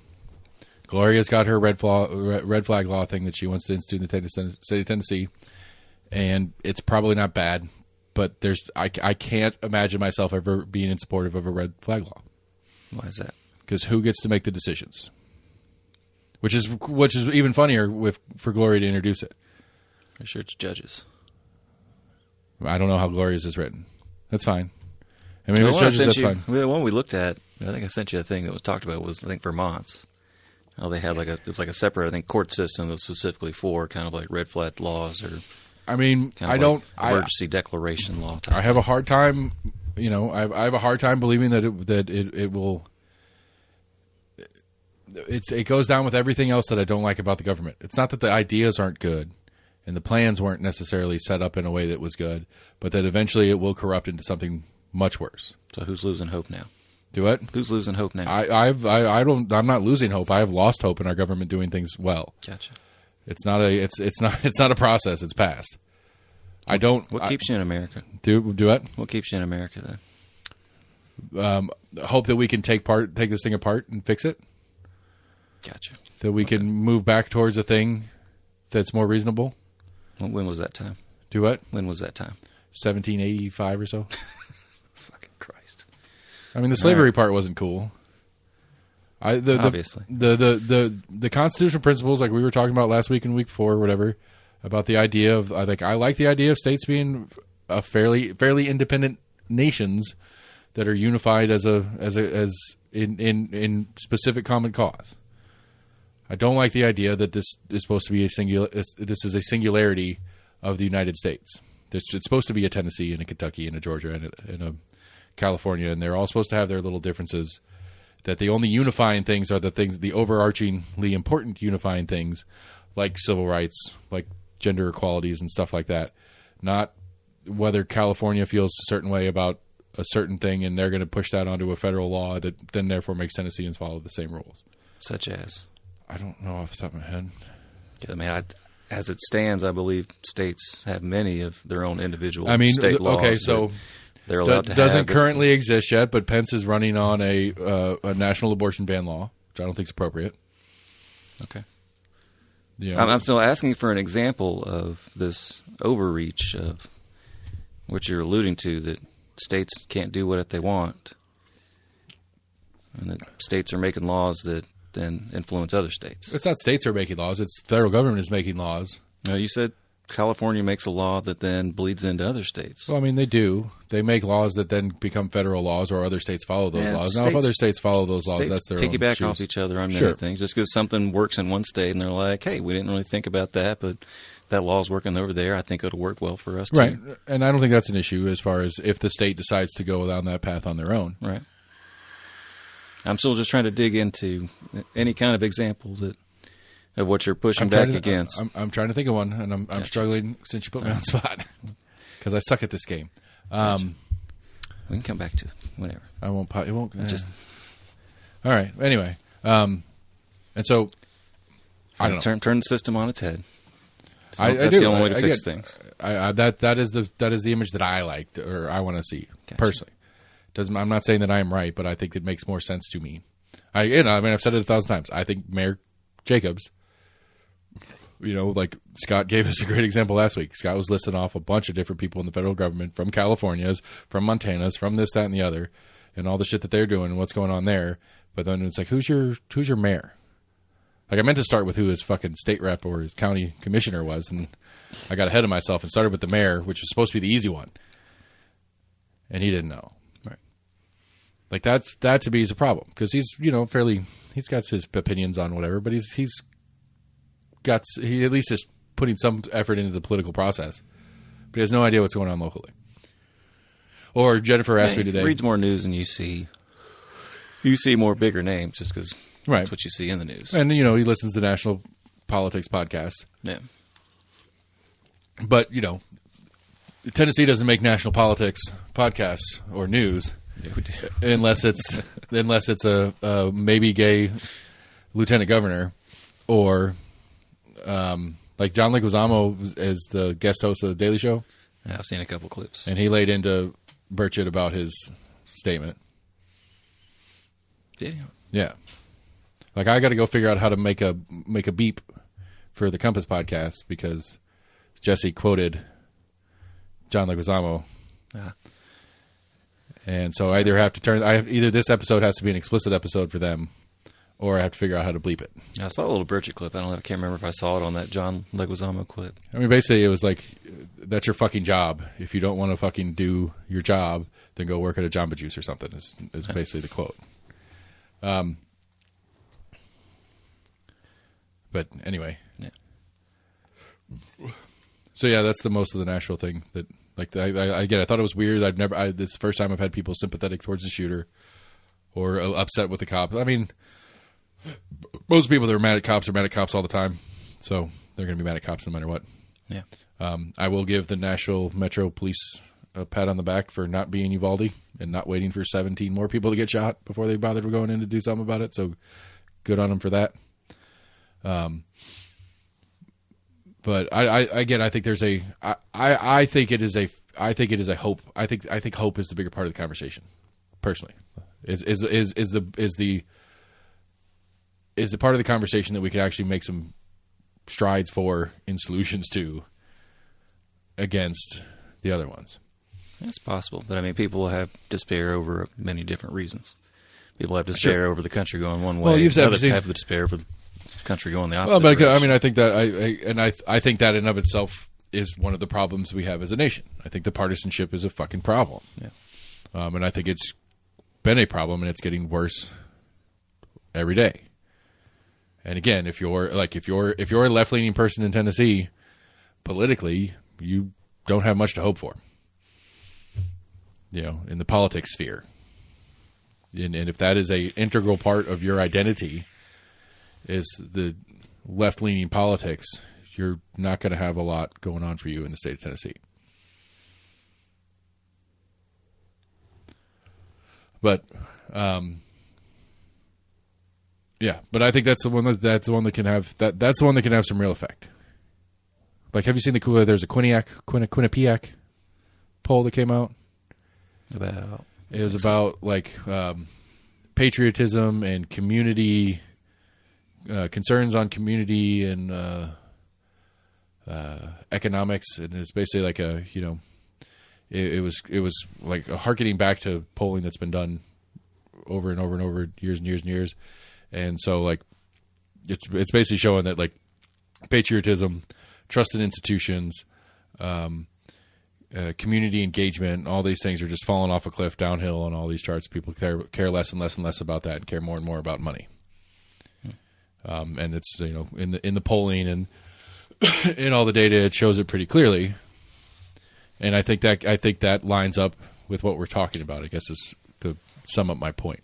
Gloria's got her red flag law thing that she wants to institute in the state of Tennessee, and it's probably not bad, but I can't imagine myself ever being in support of a red flag law. Why is that? Because who gets to make the decisions? Which is even funnier for Gloria to introduce it. I'm sure it's judges. I don't know how Gloria's is written. That's fine. I mean, if it's judges, that's fine. The one we looked at, I think I sent you a thing that was talked about was, I think, Vermont's. Oh, they had it was like a separate, I think, court system that was specifically for kind of like red flag laws or. I mean, emergency declaration law. I have a hard time, I have a hard time believing that it will. It goes down with everything else that I don't like about the government. It's not that the ideas aren't good, and the plans weren't necessarily set up in a way that was good, but that eventually it will corrupt into something much worse. So who's losing hope now? Do what? Who's losing hope now? I'm not losing hope. I have lost hope in our government doing things well. Gotcha. It's not a process. It's past. What keeps you in America? Do what? What keeps you in America then? Hope that we can take this thing apart and fix it. Gotcha. That we can move back towards a thing that's more reasonable. When was that time? Do what? When was that time? 1785 or so. Fucking Christ. I mean, the slavery part wasn't cool. Obviously. The constitutional principles, like we were talking about last week and week before, or whatever, about the idea of, I like the idea of states being a fairly independent nations that are unified as in specific common cause. I don't like the idea that this is supposed to be this is a singularity of the United States. It's supposed to be a Tennessee and a Kentucky and a Georgia and a California, and they're all supposed to have their little differences. That the only unifying things are the overarchingly important unifying things, like civil rights, like gender equalities and stuff like that. Not whether California feels a certain way about a certain thing and they're going to push that onto a federal law that then therefore makes Tennesseans follow the same rules. Such as? I don't know off the top of my head. I mean, as it stands, I believe states have many of their own individual state laws. Okay, so they're allowed to doesn't currently exist yet, but Pence is running on a national abortion ban law, which I don't think is appropriate. Okay. Yeah, I'm still asking for an example of this overreach of what you're alluding to, that states can't do what they want, and that states are making laws that then influence other states. It's not states are making laws; it's the federal government is making laws. No, you said California makes a law that then bleeds into other states. Well, I mean, they do. They make laws that then become federal laws, or other states follow those laws. Now, if other states follow those laws, that's their own piggyback off each other on many things. Just because something works in one state and they're like, hey, we didn't really think about that, but that law's working over there. I think it'll work well for us, too. Right. And I don't think that's an issue as far as if the state decides to go down that path on their own. Right. I'm still just trying to dig into any kind of example that of what you're pushing back against. I'm trying to think of one, and I'm struggling since you put me on the spot because I suck at this game. We can come back to it whenever. I won't. It won't. Just all right. Anyway, and so I don't know. Turn the system on its head. So I that's do. the only way to fix things. That is the image that I liked or I want to see personally. I'm not saying that I am right, but I think it makes more sense to me. I've said it 1,000 times. I think Mayor Jacobs, like Scott gave us a great example last week. Scott was listing off a bunch of different people in the federal government, from California's, from Montana's, from this, that, and the other, and all the shit that they're doing and what's going on there. But then it's like, who's your mayor? Like, I meant to start with who his fucking state rep or his county commissioner was, and I got ahead of myself and started with the mayor, which was supposed to be the easy one. And he didn't know. Right. Like, that to me is a problem, because he's, he's got his opinions on whatever, but he at least is putting some effort into the political process. But he has no idea what's going on locally. Or Jennifer asked me today. He reads more news than you see. You see more bigger names just because that's what you see in the news. And, he listens to national politics podcasts. Yeah. But, Tennessee doesn't make national politics podcasts or news. Yeah, we do. unless it's a maybe gay lieutenant governor, or like John Leguizamo is the guest host of the Daily Show. Yeah, I've seen a couple clips, and he laid into Burchett about his statement. Did he? Yeah. Like, I got to go figure out how to make a beep for the Compass podcast because Jesse quoted John Leguizamo. And so I either have to either this episode has to be an explicit episode for them, or I have to figure out how to bleep it. I saw a little Burchett clip. I can't remember if I saw it on that John Leguizamo clip. I mean, basically it was like, that's your fucking job. If you don't want to fucking do your job, then go work at a Jamba Juice or something, is basically the quote. But anyway. Yeah. So yeah, that's the most of the Nashville thing that, like, I thought it was weird. This is the first time I've had people sympathetic towards the shooter or upset with the cop. I mean, most people that are mad at cops are mad at cops all the time. So they're going to be mad at cops no matter what. Yeah. I will give the Nashville Metro Police a pat on the back for not being Uvalde and not waiting for 17 more people to get shot before they bothered going in to do something about it. So good on them for that. But I think there's I think it is a hope. I think hope is the bigger part of the conversation. Personally, is the part of the conversation that we could actually make some strides for in solutions to against the other ones. That's possible, but I mean, people have despair over many different reasons. People have despair over the country going one way. Well, others have the despair for the country going the opposite. Well, but direction. I mean, I think that I think that in and of itself is one of the problems we have as a nation. I think the partisanship is a fucking problem. Yeah. And I think it's been a problem, and it's getting worse every day. And again, if you're a left leaning person in Tennessee, politically, you don't have much to hope for. In the politics sphere. And if that is a integral part of your identity, is the left-leaning politics, you're not going to have a lot going on for you in the state of Tennessee. But, but I think that's the one that can have that's the one that can have some real effect. Like, have you seen there's a Quinnipiac poll that came out? It was about patriotism and community. Concerns on community and economics, and it's basically like it was like a harkening back to polling that's been done over and over and over years and years and years, and so like it's basically showing that like patriotism, trust in institutions, community engagement, all these things are just falling off a cliff downhill on all these charts. People care less and less and less about that, and care more and more about money. And it's in the polling and in all the data, it shows it pretty clearly. And I think that lines up with what we're talking about, I guess, is to sum up my point.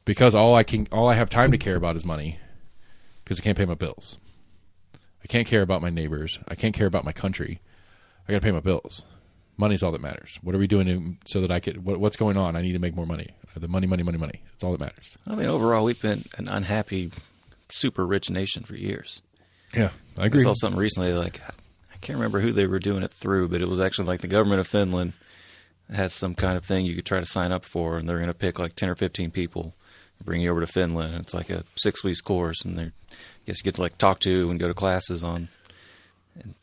Because all I have time to care about is money, because I can't pay my bills. I can't care about my neighbors. I can't care about my country. I got to pay my bills. Money's all that matters. What are we doing so that I could? What's going on? I need to make more money. The money. That's all that matters. I mean, overall, we've been an unhappy, super rich nation for years. Yeah, I agree. I saw something recently, like, I can't remember who they were doing it through, but it was actually like the government of Finland has some kind of thing you could try to sign up for, and they're going to pick like 10 or 15 people, bring you over to Finland. It's like a 6-week course, and I guess you get to like talk to and go to classes on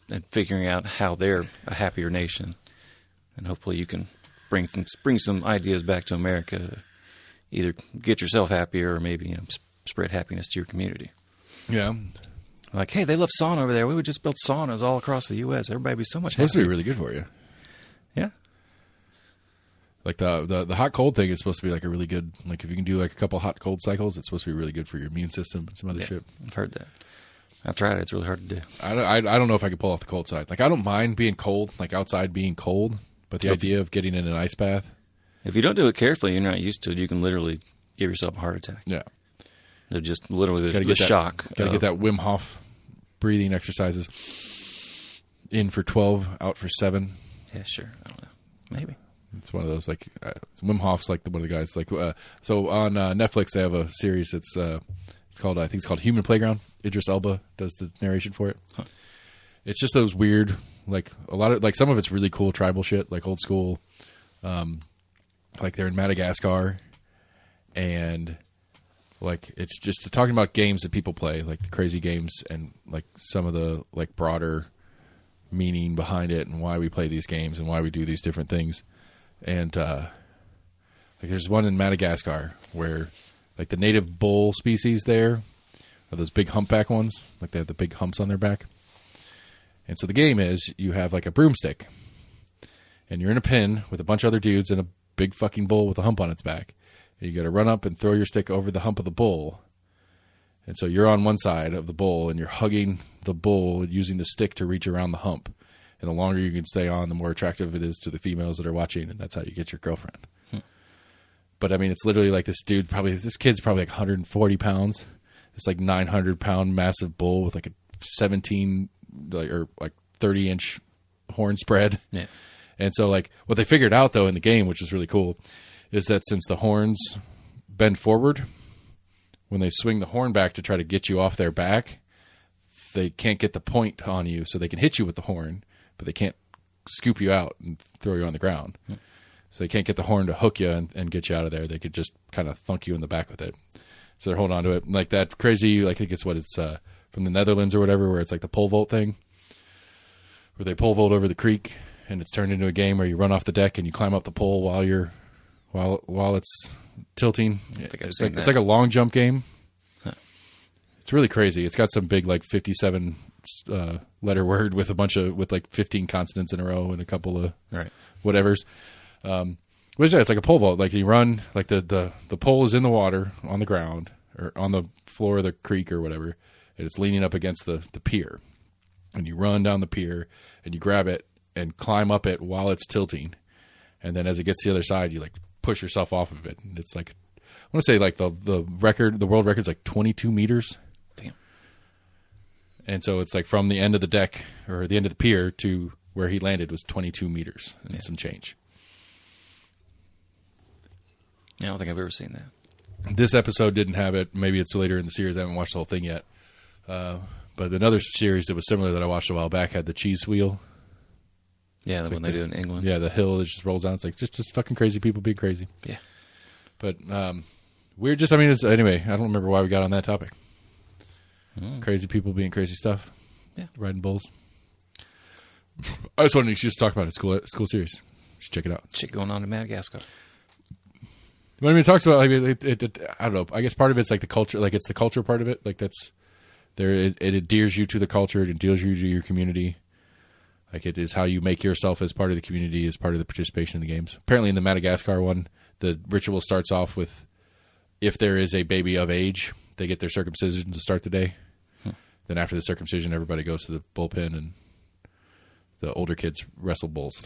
and figuring out how they're a happier nation. And hopefully you can bring some ideas back to America to either get yourself happier or maybe spread happiness to your community. Yeah. Like, hey, they love sauna over there. We would just build saunas all across the U.S. Everybody would be so much happier. It's supposed to be really good for you. Yeah. Like the hot cold thing is supposed to be like a really good, like if you can do like a couple hot cold cycles, it's supposed to be really good for your immune system and some other shit. I've heard that. I've tried it. It's really hard to do. I don't know if I could pull off the cold side. Like I don't mind being cold, like outside being cold, but the idea of getting in an ice bath. If you don't do it carefully, you're not used to it. You can literally give yourself a heart attack. Yeah. They're just literally the shock. Got to get that Wim Hof breathing exercises. In for 12, out for 7. Yeah, sure. I don't know. Maybe. It's one of those like Wim Hof's like one of the guys like so on Netflix they have a series. It's called I think it's called Human Playground. Idris Elba does the narration for it. Huh. It's just those weird like a lot of like some of it's really cool tribal shit like old school, like they're in Madagascar, and like it's just talking about games that people play like the crazy games and like some of the like broader meaning behind it and why we play these games and why we do these different things. And like there's one in Madagascar where like the native bull species there are those big humpback ones, like they have the big humps on their back. And so the game is you have like a broomstick and you're in a pen with a bunch of other dudes and a big fucking bull with a hump on its back. And you got to run up and throw your stick over the hump of the bull. And so you're on one side of the bull and you're hugging the bull using the stick to reach around the hump. And the longer you can stay on, the more attractive it is to the females that are watching, and that's how you get your girlfriend. But, I mean, it's literally like this kid's probably like 140 pounds. It's like 900-pound massive bull with like a 17 or 30-inch horn spread. Yeah. And so, like, what they figured out, though, in the game, which is really cool, is that since the horns bend forward, when they swing the horn back to try to get you off their back, they can't get the point on you, so they can hit you with the horn, but they can't scoop you out and throw you on the ground. So they can't get the horn to hook you and get you out of there. They could just kind of thunk you in the back with it. So they're holding on to it. Like that crazy, I think it's from the Netherlands or whatever, where it's like the pole vault thing, where they pole vault over the creek, and it's turned into a game where you run off the deck and you climb up the pole while it's tilting. It's like a long jump game. Huh. It's really crazy. It's got some big like 57 letter word with with like 15 consonants in a row and a couple of whatevers. It's like a pole vault. Like you run, like the pole is in the water on the ground or on the floor of the creek or whatever, and it's leaning up against the pier. And you run down the pier and you grab it and climb up it while it's tilting. And then as it gets to the other side, you like push yourself off of it. And it's like, I want to say like the world record's like 22 meters. Damn. And so it's like from the end of the deck or the end of the pier to where he landed was 22 meters and some change. I don't think I've ever seen that. This episode didn't have it. Maybe it's later in the series. I haven't watched the whole thing yet. But another series that was similar that I watched a while back had the cheese wheel. Yeah, the one they do in England. Yeah, the hill that just rolls down. It's like just fucking crazy people being crazy. Yeah. But we're just, anyway, I don't remember why we got on that topic. Crazy people being crazy stuff. Yeah. Riding bulls. I just wanted to talk about it. School series. You should check it out. Shit going on in Madagascar. But it talks about, I don't know. I guess part of it's like the culture, like it's the culture part of it. Like that's there. It endears you to the culture. It endears you to your community. Like it is how you make yourself as part of the community, as part of the participation in the games. Apparently in the Madagascar one, the ritual starts off with if there is a baby of age, they get their circumcision to start the day. Then after the circumcision, everybody goes to the bullpen and the older kids wrestle bulls.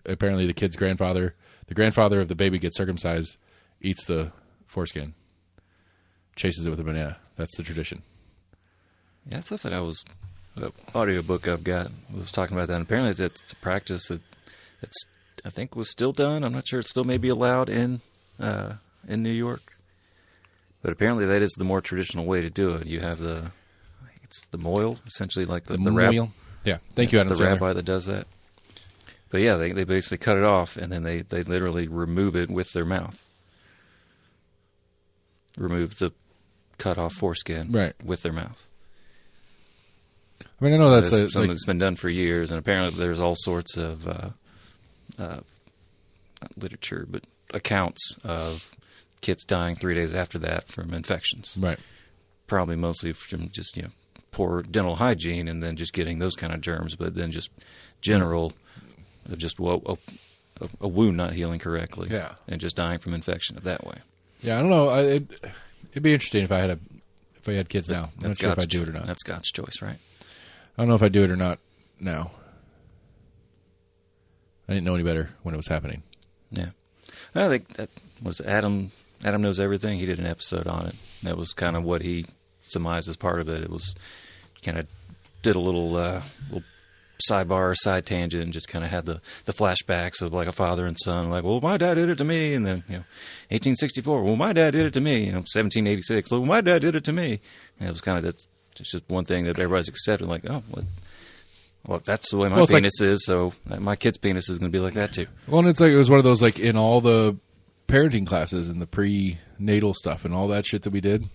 Apparently the grandfather of the baby gets circumcised, eats the foreskin, chases it with a banana. That's the tradition. Yeah, that's something the audiobook I've got was talking about that. And apparently it's a practice that's I think was still done. I'm not sure it still may be allowed in New York. But apparently that is the more traditional way to do it. You have it's the mohel, essentially like the mohel. Yeah, thank you, Adam the rabbi that does that. But yeah, they basically cut it off, and then they literally remove it with their mouth. Remove the cut off foreskin with their mouth. I mean, I know that's something that's been done for years, and apparently there's all sorts of not literature, but accounts of kids dying 3 days after that from infections. Right. Probably mostly from just poor dental hygiene, and then just getting those kind of germs, but then just general, just a wound not healing correctly, and just dying from infection that way. Yeah, I don't know. It'd be interesting if I had kids now. I'm not sure if I'd do it or not. That's God's choice, right? I don't know if I'd do it or not now. I didn't know any better when it was happening. Yeah. I think that was Adam Knows Everything. He did an episode on it. That was kind of what he surmised as part of it. It was kind of did a little sidebar, side tangent, and just kind of had the flashbacks of like a father and son, like, well, my dad did it to me, and then 1864, well, my dad did it to me, 1786, well, my dad did it to me. And it was kind of it's just one thing that everybody's accepted, like, oh, well, that's the way my penis is, so my kid's penis is going to be like that too. Well, and it's like it was one of those like in all the parenting classes and the prenatal stuff and all that shit that we did.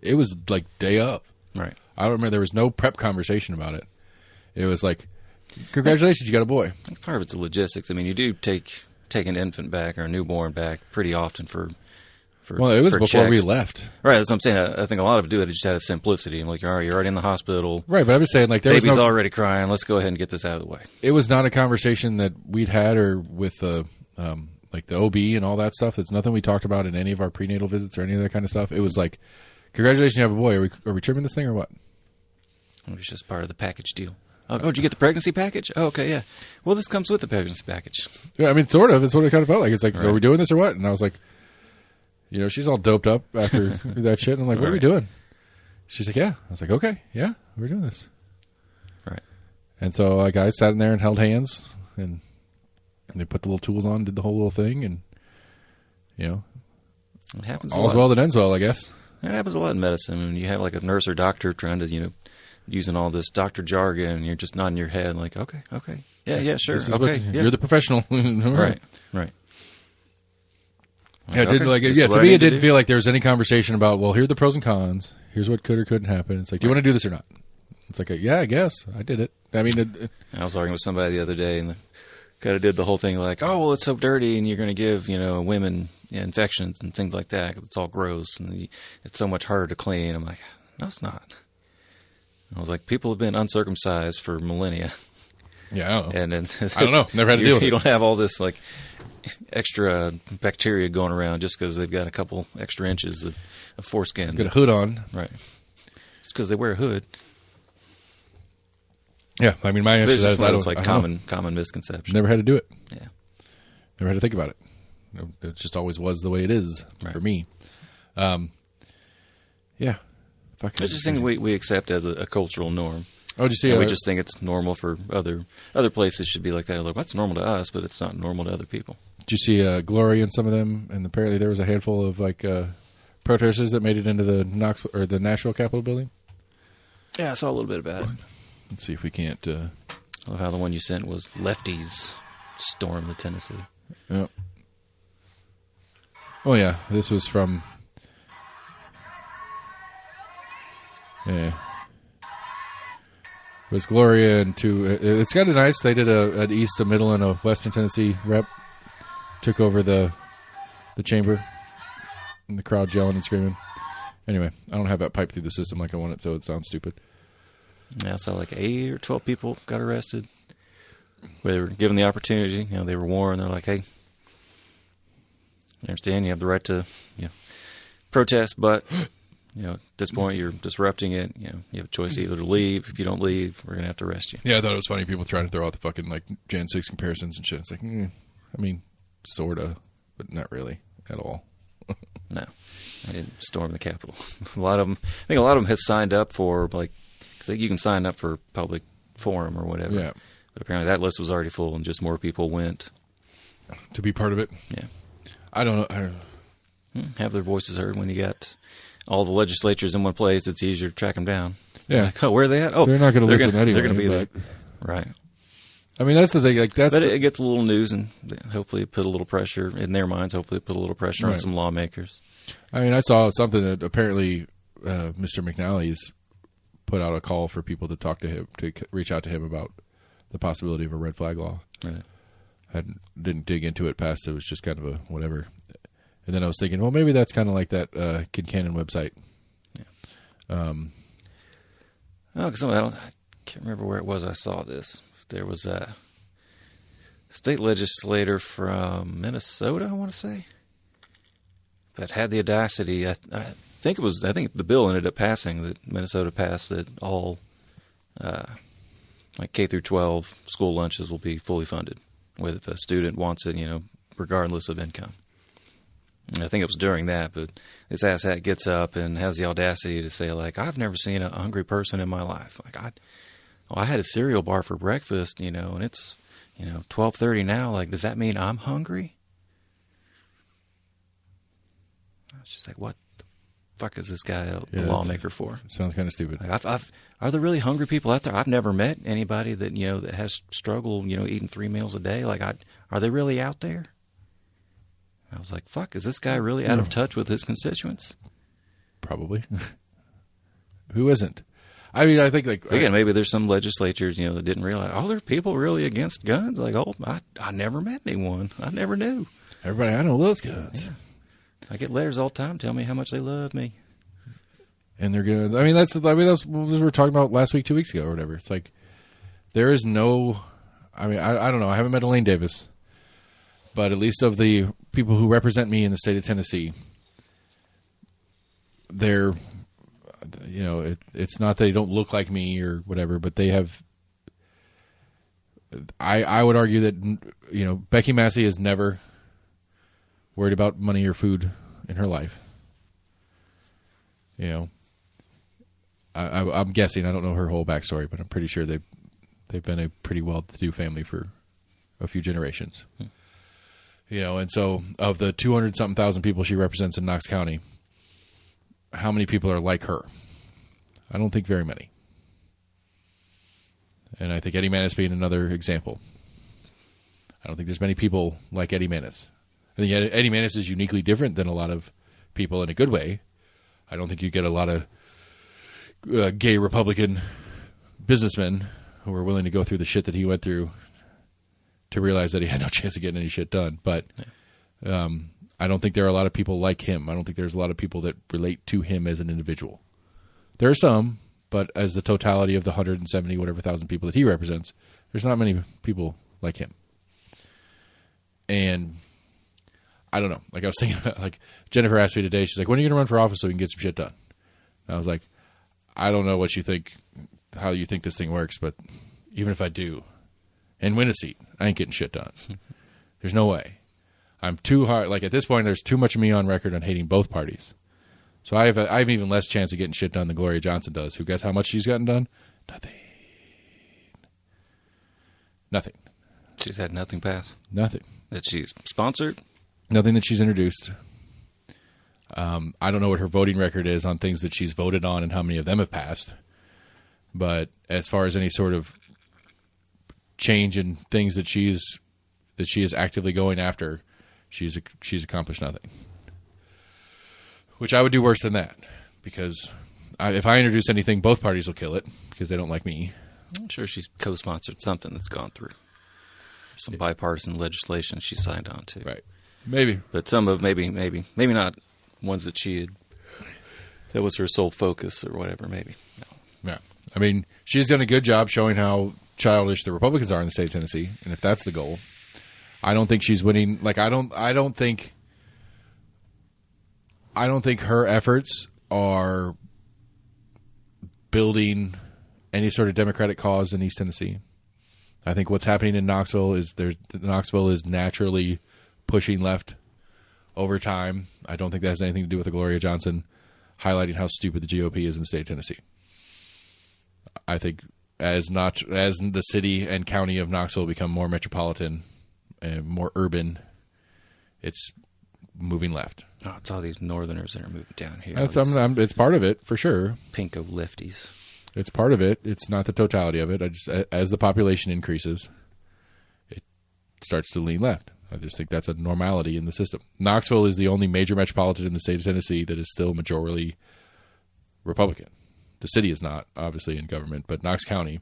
It was like day up. Right. I don't remember. There was no prep conversation about it. It was like, congratulations, you got a boy. Part of it's the logistics. I mean, you do take an infant back or a newborn back pretty often for well, it was before checks. We left. Right, that's what I'm saying. I think a lot of it do it just out of simplicity. I'm like, you're already in the hospital. Right, but I was saying, like, baby's already crying. Let's go ahead and get this out of the way. It was not a conversation that we'd had or with like the OB and all that stuff. It's nothing we talked about in any of our prenatal visits or any of that kind of stuff. It was like, congratulations, you have a boy. Are we trimming this thing or what? It was just part of the package deal. Oh, did you get the pregnancy package? Oh, okay, yeah. Well, this comes with the pregnancy package. Yeah, I mean, sort of. It's what it kind of felt like. It's like, so are we doing this or what? And I was like, she's all doped up after that shit. And I'm like, what are we doing? She's like, yeah. I was like, okay, yeah, we're doing this. Right. And so I sat in there and held hands, and they put the little tools on, did the whole little thing, and, it happens all's well that ends well, I guess. It happens a lot in medicine. When you have like a nurse or doctor trying to, using all this doctor jargon, and you're just nodding your head like, okay, yeah, sure, okay, yeah. You're the professional. Right. Yeah, it didn't to me, it didn't feel like there was any conversation about, well, here are the pros and cons. Here's what could or couldn't happen. It's like, do you want to do this or not? It's like, yeah, I guess. I did it. I mean, I was arguing with somebody the other day, and kind of did the whole thing like, oh, well, it's so dirty, and you're going to give, women infections and things like that, 'cause it's all gross, and it's so much harder to clean. I'm like, no, it's not. I was like, people have been uncircumcised for millennia. Yeah, I don't know. And I don't know. Never had to deal with it. You don't have all this, like, extra bacteria going around just because they've got a couple extra inches of foreskin. It's got a hood on. Right. It's because they wear a hood. Yeah, I mean, my answer to that is I don't. It's like common misconception. Never had to do it. Yeah. Never had to think about it. It just always was the way it is for me. Yeah. It's just something we accept as a cultural norm. Oh, did you see? We just think it's normal for other places should be like that. Like, that's normal to us, but it's not normal to other people. Did you see Glory and some of them? And apparently there was a handful of like protesters that made it into the the Nashville Capitol building. Yeah, I saw a little bit about it. Let's see if we can't. I love how the one you sent was lefties storm the Tennessee. Yep. Oh yeah, this was from. Yeah. It was Gloria and it's kind of nice. They did an East, a Middle, and a Western Tennessee rep. Took over the chamber. And the crowd yelling and screaming. Anyway, I don't have that pipe through the system like I want it, so it sounds stupid. Yeah, I saw like 8 or 12 people got arrested. Where they were given the opportunity. They were warned. They're like, hey, you understand you have the right to protest, but... at this point, you're disrupting it. You have a choice either to leave. If you don't leave, we're going to have to arrest you. Yeah, I thought it was funny. People trying to throw out the fucking like Jan 6 comparisons and shit. It's like, I mean, sort of, but not really at all. No, they didn't storm the Capitol. I think a lot of them have signed up for, like, because you can sign up for public forum or whatever. Yeah. But apparently that list was already full, and just more people went to be part of it. Yeah. I don't know. Have their voices heard. When you got all the legislatures in one place, it's easier to track them down. Yeah. Like, oh, where are they at? Oh, they're not going to listen anyway. They're going to be there. Right. I mean, that's the thing. Like, but it gets a little news, and hopefully it put a little pressure in their minds. Hopefully it put a little pressure on some lawmakers. I mean, I saw something that apparently Mr. McNally's put out a call for people to talk to him, to reach out to him about the possibility of a red flag law. Right. I didn't dig into it past it. Was just kind of a whatever. And then I was thinking, well, maybe that's kind of like that Kincannon website. Yeah. Because I can't remember where it was I saw this. There was a state legislator from Minnesota, I want to say, that had the audacity. I think the bill ended up passing, that Minnesota passed, that all like K through 12 school lunches will be fully funded, whether if a student wants it, regardless of income. And I think it was during that, but this asshat gets up and has the audacity to say, like, I've never seen a hungry person in my life. Like, I had a cereal bar for breakfast, and it's, 12:30 now. Like, does that mean I'm hungry? I was just like, what the fuck is this guy a lawmaker for? Sounds kind of stupid. Like, are there really hungry people out there? I've never met anybody that, that has struggled, eating 3 meals a day. Like, are they really out there? I was like, fuck, is this guy really out of touch with his constituents? Probably. Who isn't? I mean, I think, like... Again, maybe there's some legislatures, that didn't realize, there are people really against guns? Like, I never met anyone. I never knew. Everybody I know loves guns. Yeah. I get letters all the time telling me how much they love me. And their guns. I mean, that's what we were talking about last week, 2 weeks ago, or whatever. It's like, there is no... I mean, I don't know. I haven't met Elaine Davis. But at least of the people who represent me in the state of Tennessee, they're, it's not that they don't look like me or whatever, but they have, I would argue that, Becky Massey has never worried about money or food in her life. I'm guessing, I don't know her whole backstory, but I'm pretty sure they've been a pretty well-to-do family for a few generations. And so of the 200-something thousand people she represents in Knox County, how many people are like her? I don't think very many. And I think Eddie Manis being another example. I don't think there's many people like Eddie Manis. I think Eddie Manis is uniquely different than a lot of people in a good way. I don't think you get a lot of gay Republican businessmen who are willing to go through the shit that he went through to realize that he had no chance of getting any shit done. But I don't think there are a lot of people like him. I don't think there's a lot of people that relate to him as an individual. There are some, but as the totality of the 170 whatever thousand people that he represents, there's not many people like him. And I don't know. Like, I was thinking about, like, Jennifer asked me today, she's like, when are you going to run for office so we can get some shit done? And I was like, I don't know what you think, how you think this thing works, but even if I do and win a seat, I ain't getting shit done. There's no way. I'm too hard. Like, at this point, there's too much of me on record on hating both parties. So I have even less chance of getting shit done than Gloria Johnson does. Who guess how much she's gotten done? Nothing. She's had nothing pass? Nothing. That she's sponsored? Nothing that she's introduced. I don't know what her voting record is on things that she's voted on and how many of them have passed. But as far as any sort of change in things that she is actively going after, she's accomplished nothing. Which I would do worse than that, because if I introduce anything, both parties will kill it because they don't like me. I'm sure she's co-sponsored something that's gone through. Some bipartisan legislation she signed on to. Right. Maybe. But some of maybe not ones that that was her sole focus or whatever, maybe. No. Yeah. I mean, she's done a good job showing how childish the Republicans are in the state of Tennessee, and if that's the goal, I don't think she's winning. Like, I don't think her efforts are building any sort of Democratic cause in East Tennessee. I think what's happening in Knoxville is Knoxville is naturally pushing left over time. I don't think that has anything to do with the Gloria Johnson highlighting how stupid the GOP is in the state of Tennessee. I think as the city and county of Knoxville become more metropolitan and more urban, it's moving left. Oh, it's all these Northerners that are moving down here. It's part of it, for sure. Pinko lefties. It's part of it. It's not the totality of it. As the population increases, it starts to lean left. I just think that's a normality in the system. Knoxville is the only major metropolitan in the state of Tennessee that is still majorly Republican. The city is not, obviously, in government, but Knox County,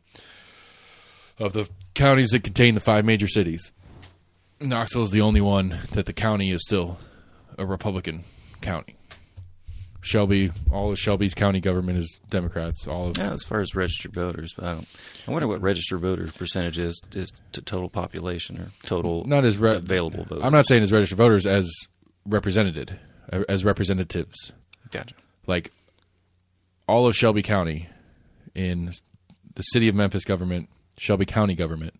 of the counties that contain the 5 major cities, Knoxville is the only one that the county is still a Republican county. All of Shelby's county government is Democrats. As far as registered voters, but I wonder what registered voter percentage is to total population or total available voters. I'm not saying as registered voters, as representatives. Gotcha. Like all of Shelby County in the city of Memphis government, Shelby County government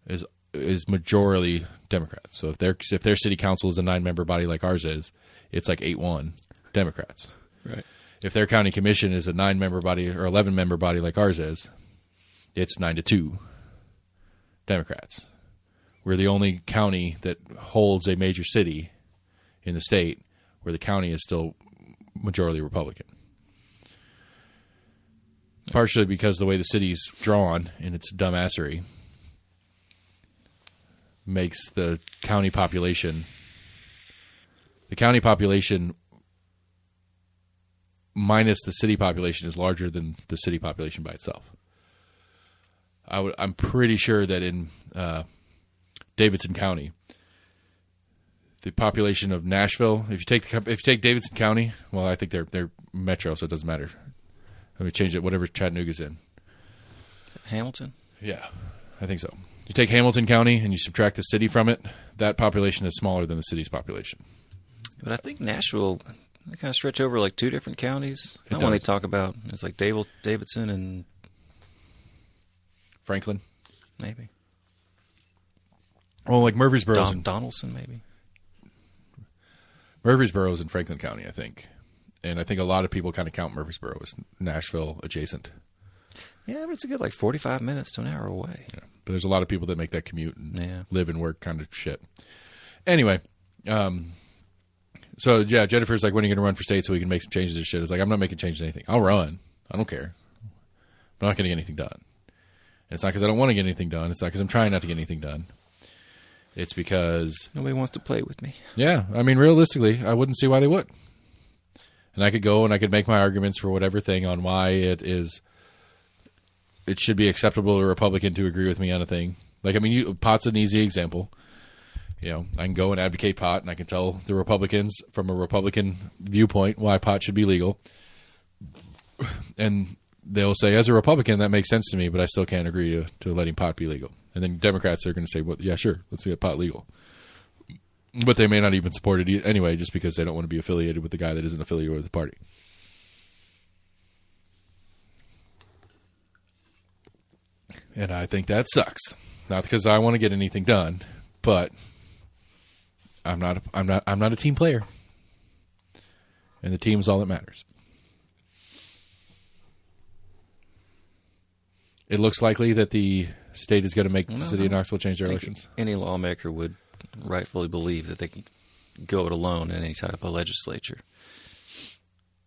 is majorly Democrats. So if their city council is a 9-member body like ours is, it's like 8-1 Democrats. Right. If their county commission is a 9-member body or 11-member body like ours is, it's 9-2 Democrats. We're the only county that holds a major city in the state where the county is still majorly Republican. Partially because the way the city's drawn in its dumbassery makes the county population minus the city population is larger than the city population by itself. I'm pretty sure that in Davidson County, the population of Nashville, if you take Davidson County, well, I think they're metro, so it doesn't matter. Let me change it. Whatever Chattanooga's in. Hamilton? Yeah, I think so. You take Hamilton County and you subtract the city from it, that population is smaller than the city's population. But I think Nashville, they kind of stretch over like 2 different counties. That one they talk about, it's like Davidson and Franklin, maybe. Well, like Murfreesboro, Donaldson, maybe. Murfreesboro is in Franklin County, I think, and I think a lot of people kind of count Murfreesboro as Nashville adjacent. Yeah, but it's a good like 45 minutes to an hour away. Yeah, but there's a lot of people that make that commute and live and work kind of shit. Anyway, so yeah, Jennifer's like, when are you going to run for state so we can make some changes and shit? It's like, I'm not making changes to anything. I'll run. I don't care. I'm not going to get anything done. And it's not because I don't want to get anything done. It's not because I'm trying not to get anything done. It's because nobody wants to play with me. Yeah, I mean, realistically, I wouldn't see why they would. And I could go and I could make my arguments for whatever thing on why it should be acceptable to a Republican to agree with me on a thing. Like, I mean, pot's an easy example. You know, I can go and advocate pot, and I can tell the Republicans from a Republican viewpoint why pot should be legal. And they'll say, as a Republican, that makes sense to me, but I still can't agree to letting pot be legal. And then Democrats are going to say, well, yeah, sure, let's get pot legal. But they may not even support it anyway, just because they don't want to be affiliated with the guy that isn't affiliated with the party. And I think that sucks. Not because I want to get anything done, but I'm not a team player. And the team is all that matters. It looks likely that the state is going to make the city of Knoxville change their elections. Any lawmaker would rightfully believe that they can go it alone in any type of legislature.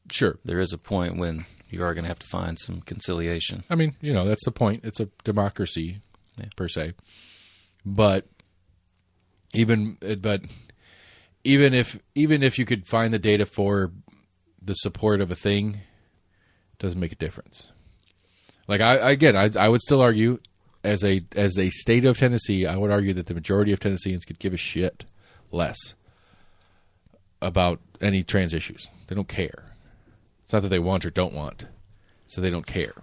Sure. There is a point when you are going to have to find some conciliation. I mean, you know, that's the point. It's a democracy, per se. But even if you could find the data for the support of a thing, it doesn't make a difference. Like I would still argue as a state of Tennessee, I would argue that the majority of Tennesseans could give a shit less about any trans issues. They don't care. It's not that they want or don't want. So they don't care.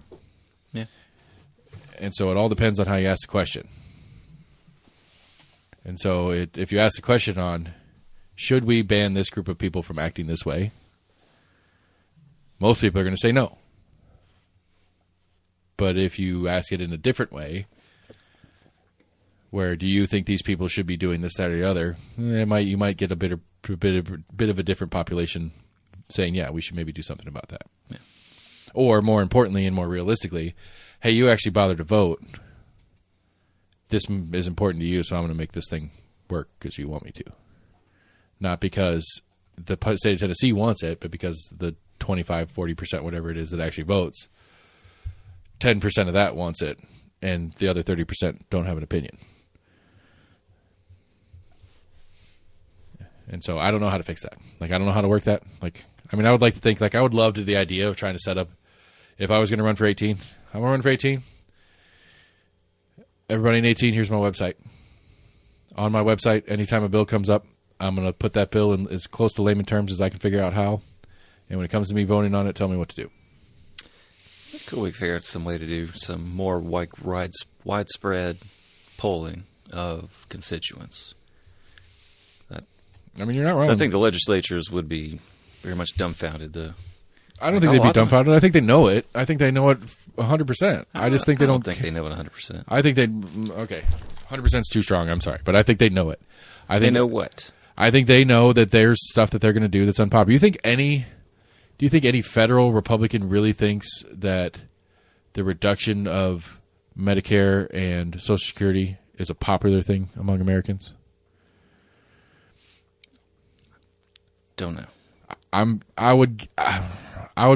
Yeah. And so it all depends on how you ask the question. And so if you ask the question on, should we ban this group of people from acting this way? Most people are going to say no. But if you ask it in a different way, where do you think these people should be doing this, that, or the other, you might get a bigger to a bit of a different population saying, yeah, we should maybe do something about that. Yeah. Or more importantly and more realistically, hey, you actually bothered to vote. This is important to you, so I'm going to make this thing work because you want me to. Not because the state of Tennessee wants it, but because the 25, 40%, whatever it is that actually votes, 10% of that wants it, and the other 30% don't have an opinion. And so I don't know how to fix that. Like, I don't know how to work that. Like, I mean, I would like to think, like, I would love to the idea of trying to set up, if I was going to run for 18, I want to run for 18. Everybody in 18, here's my website. On my website, anytime a bill comes up, I'm going to put that bill in as close to layman terms as I can figure out how. And when it comes to me voting on it, tell me what to do. Could we figure out some way to do some more widespread polling of constituents? I mean, you're not wrong. So I think the legislatures would be very much dumbfounded. I don't think they'd be dumbfounded. I think they know it. I think they know it 100%. I just think they don't think they know it 100%. I think okay, 100% is too strong. I'm sorry, but I think they know it. They know what? I think they know that there's stuff that they're going to do that's unpopular. Do you think any federal Republican really thinks that the reduction of Medicare and Social Security is a popular thing among Americans? Don't know. I would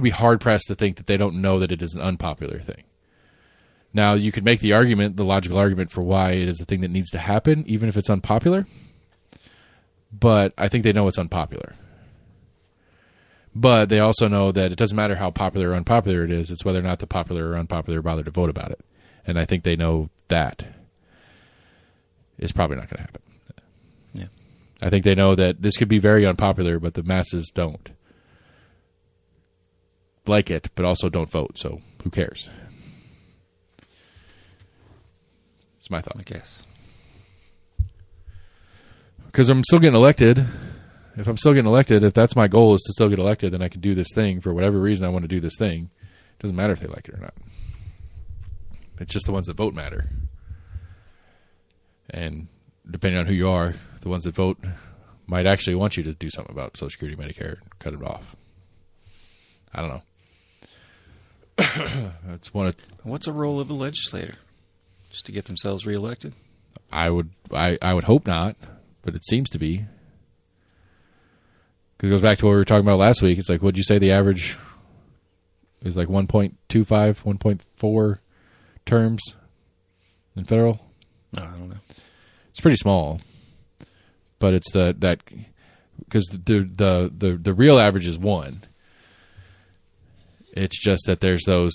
be hard pressed to think that they don't know that it is an unpopular thing. Now, you could make the logical argument for why it is a thing that needs to happen, even if it's unpopular. But I think they know it's unpopular. But they also know that it doesn't matter how popular or unpopular it is. It's whether or not the popular or unpopular bother to vote about it. And I think they know that is probably not going to happen. Yeah. I think they know that this could be very unpopular, but the masses don't like it, but also don't vote. So who cares? It's my thought. I guess. Because I'm still getting elected. If I'm still getting elected, if that's my goal is to still get elected, then I can do this thing for whatever reason I want to do this thing. It doesn't matter if they like it or not. It's just the ones that vote matter. And depending on who you are, the ones that vote might actually want you to do something about Social Security, Medicare, and cut it off. I don't know. That's one. What's the role of a legislator? Just to get themselves reelected? I would hope not, but it seems to be. Because it goes back to what we were talking about last week. It's like, what'd you say the average is, like 1.25, 1.4 terms in federal? No, I don't know. It's pretty small, but it's because the real average is 1. It's just that there's those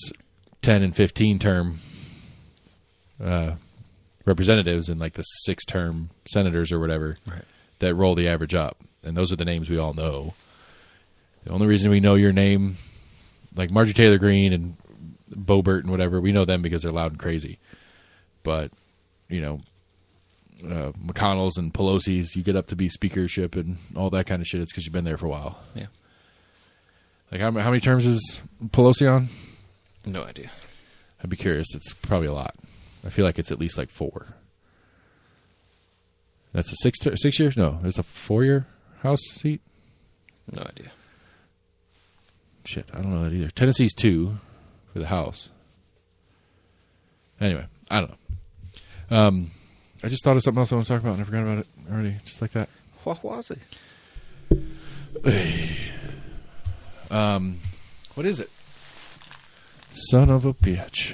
10 and 15 term representatives and like the 6-term senators or whatever that roll the average up. And those are the names we all know. The only reason we know your name, like Marjorie Taylor Greene and Boebert and whatever, we know them because they're loud and crazy. But, you know, McConnell's and Pelosi's, you get up to be speakership and all that kind of shit, it's because you've been there for a while. Yeah. Like, how many terms is Pelosi on? No idea. I'd be curious. It's probably a lot. I feel like it's at least like 4. That's a 6 years? No, there's a 4-year House seat. No idea. Shit, I don't know that either. Tennessee's 2 for the House. Anyway, I don't know. I just thought of something else I want to talk about and I forgot about it already. Just like that. What was it? What is it? Son of a bitch.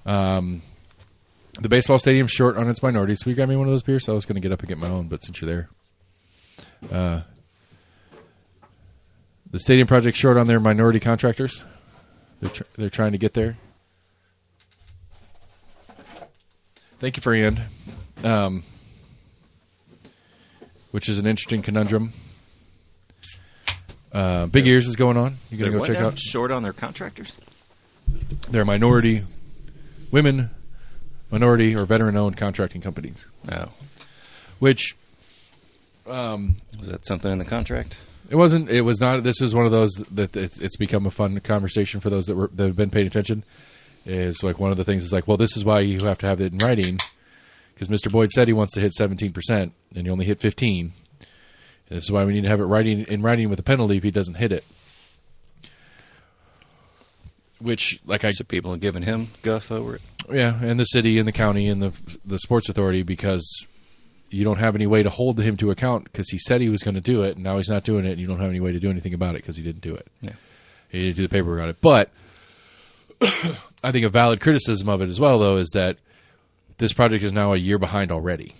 The baseball stadium's short on its minorities. So you got me one of those beers? So I was going to get up and get my own, but since you're there. The stadium project's short on their minority contractors. They're trying to get there. Thank you, friend. Which is an interesting conundrum. Big Ears is going on. You gonna go check out? Short on their contractors? They're women, minority or veteran-owned contracting companies. Oh, which was that something in the contract? It wasn't. It was not. This is one of those that it's become a fun conversation for those that have been paying attention. Is like one of the things is like, well, this is why you have to have it in writing, because Mr. Boyd said he wants to hit 17% and you only hit 15%. This is why we need to have it in writing with a penalty if he doesn't hit it. Which, so people are giving him guff over it. Yeah, and the city and the county and the sports authority, because you don't have any way to hold him to account because he said he was going to do it, and now he's not doing it, and you don't have any way to do anything about it because he didn't do it. Yeah. He didn't do the paperwork on it. But I think a valid criticism of it as well, though, is that this project is now a year behind already.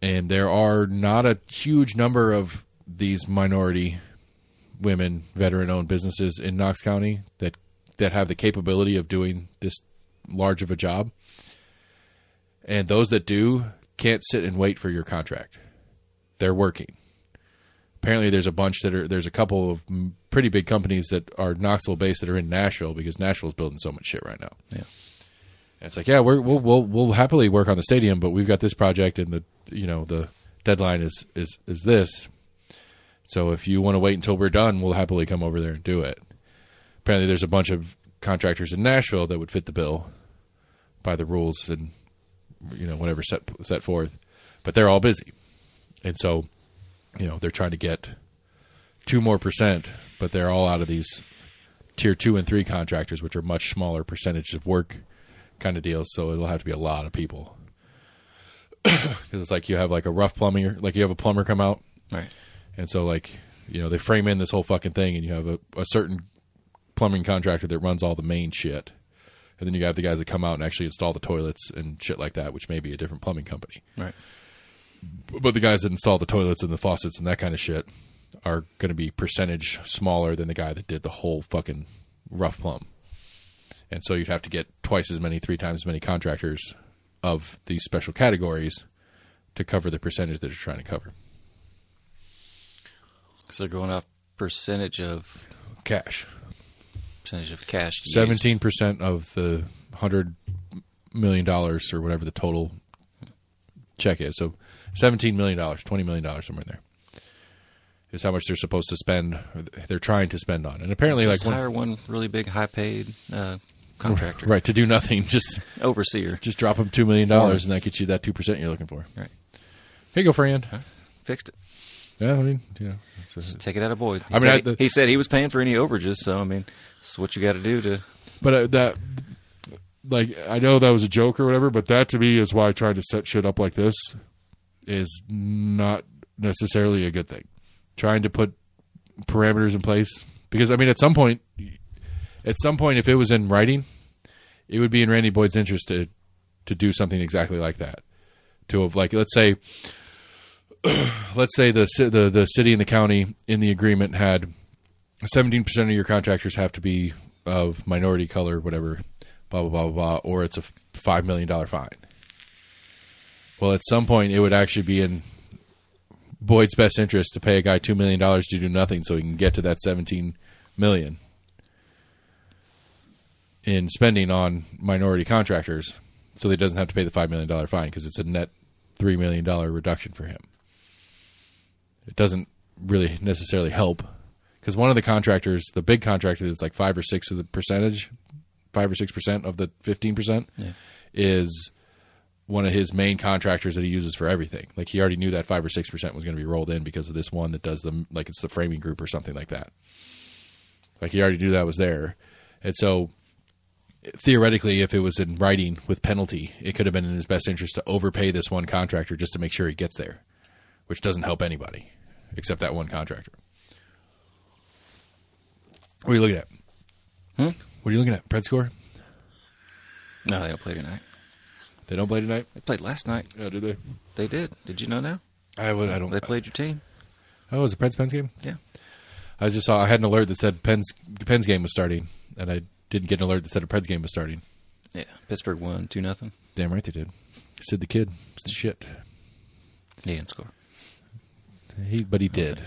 And there are not a huge number of these minority women, veteran-owned businesses in Knox County that have the capability of doing this large of a job. And those that do can't sit and wait for your contract. They're working. Apparently there's a couple of pretty big companies that are Knoxville-based that are in Nashville because Nashville's building so much shit right now. Yeah. And it's like, yeah, we'll happily work on the stadium, but we've got this project and the deadline is this. So if you want to wait until we're done, we'll happily come over there and do it. Apparently there's a bunch of contractors in Nashville that would fit the bill by the rules and whatever set forth, but they're all busy. And so, they're trying to get 2% more, but they're all out of these tier 2 and 3 contractors, which are much smaller percentage of work kind of deals. So it'll have to be a lot of people. Because it's like you have like a rough plumbing, like you have a plumber come out. Right. And so they frame in this whole fucking thing and you have a certain plumbing contractor that runs all the main shit. And then you have the guys that come out and actually install the toilets and shit like that, which may be a different plumbing company. Right. But the guys that install the toilets and the faucets and that kind of shit are going to be percentage smaller than the guy that did the whole fucking rough plumb. And so you'd have to get twice as many, 3 times as many contractors of these special categories to cover the percentage that you're trying to cover. So they're going off percentage of cash. Percentage of cash. 17% of the $100 million or whatever the total check is. So $17 million, $20 million, somewhere in there is how much they're supposed to spend, or they're trying to spend on. And apparently, just hire one really big, high-paid contractor, right, to do nothing, just overseer, just drop them $2 million, and that gets you that 2% you're looking for. Right. Here you go, friend. Fixed it. Yeah, I mean, just take it out of Boyd. He said he was paying for any overages, so I mean, it's what you got to do to. But I know that was a joke or whatever, but that to me is why trying to set shit up like this is not necessarily a good thing. Trying to put parameters in place, because I mean, at some point, if it was in writing, it would be in Randy Boyd's interest to do something exactly like that. To have, like, let's say the city and the county in the agreement had 17% of your contractors have to be of minority color, whatever, blah blah blah blah blah, or it's a $5 million fine. Well, at some point, it would actually be in Boyd's best interest to pay a guy $2 million to do nothing, so he can get to that $17 million in spending on minority contractors, so that he doesn't have to pay the $5 million fine, because it's a net $3 million reduction for him. It doesn't really necessarily help, because one of the contractors, the big contractor that's like 5 or 6% of the 15%, is one of his main contractors that he uses for everything. Like, he already knew that 5 or 6% was going to be rolled in because of this one that does them, like it's the framing group or something like that. Like, he already knew that was there. And so theoretically, if it was in writing with penalty, it could have been in his best interest to overpay this one contractor just to make sure he gets there, which doesn't help anybody except that one contractor. What are you looking at? What are you looking at? Pred score? No, they don't play tonight. They don't play tonight? They played last night. Oh, did they? They did. Did you know that? I don't. They played your team. Oh, was it Pens game? Yeah. I had an alert that said Pens game was starting, and I didn't get an alert that said a Preds game was starting. Yeah. Pittsburgh won 2-0. Damn right they did. Sid the Kid. It's the shit. He didn't score. But he did.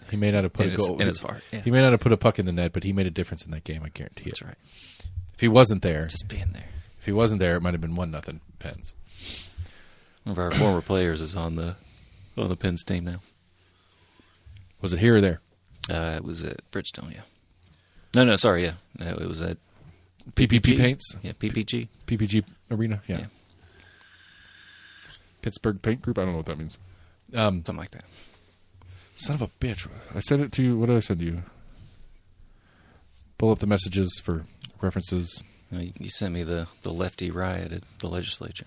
He may not have put a goal in his heart. Yeah. He may not have put a puck in the net, but he made a difference in that game. I guarantee it. That's right. If he wasn't there, just being there. If he wasn't there, it might have been 1-0 Pens. One of our former players is on the Pens team now. Was it here or there? It was at Bridgestone. Yeah. No, sorry. Yeah, no, it was at PPG Paints. Yeah, PPG Arena. Yeah. Pittsburgh Paint Group. I don't know what that means. Something like that. Son of a bitch. I sent it to you. What did I send you? Pull up the messages for references. You sent me the lefty riot at the legislature.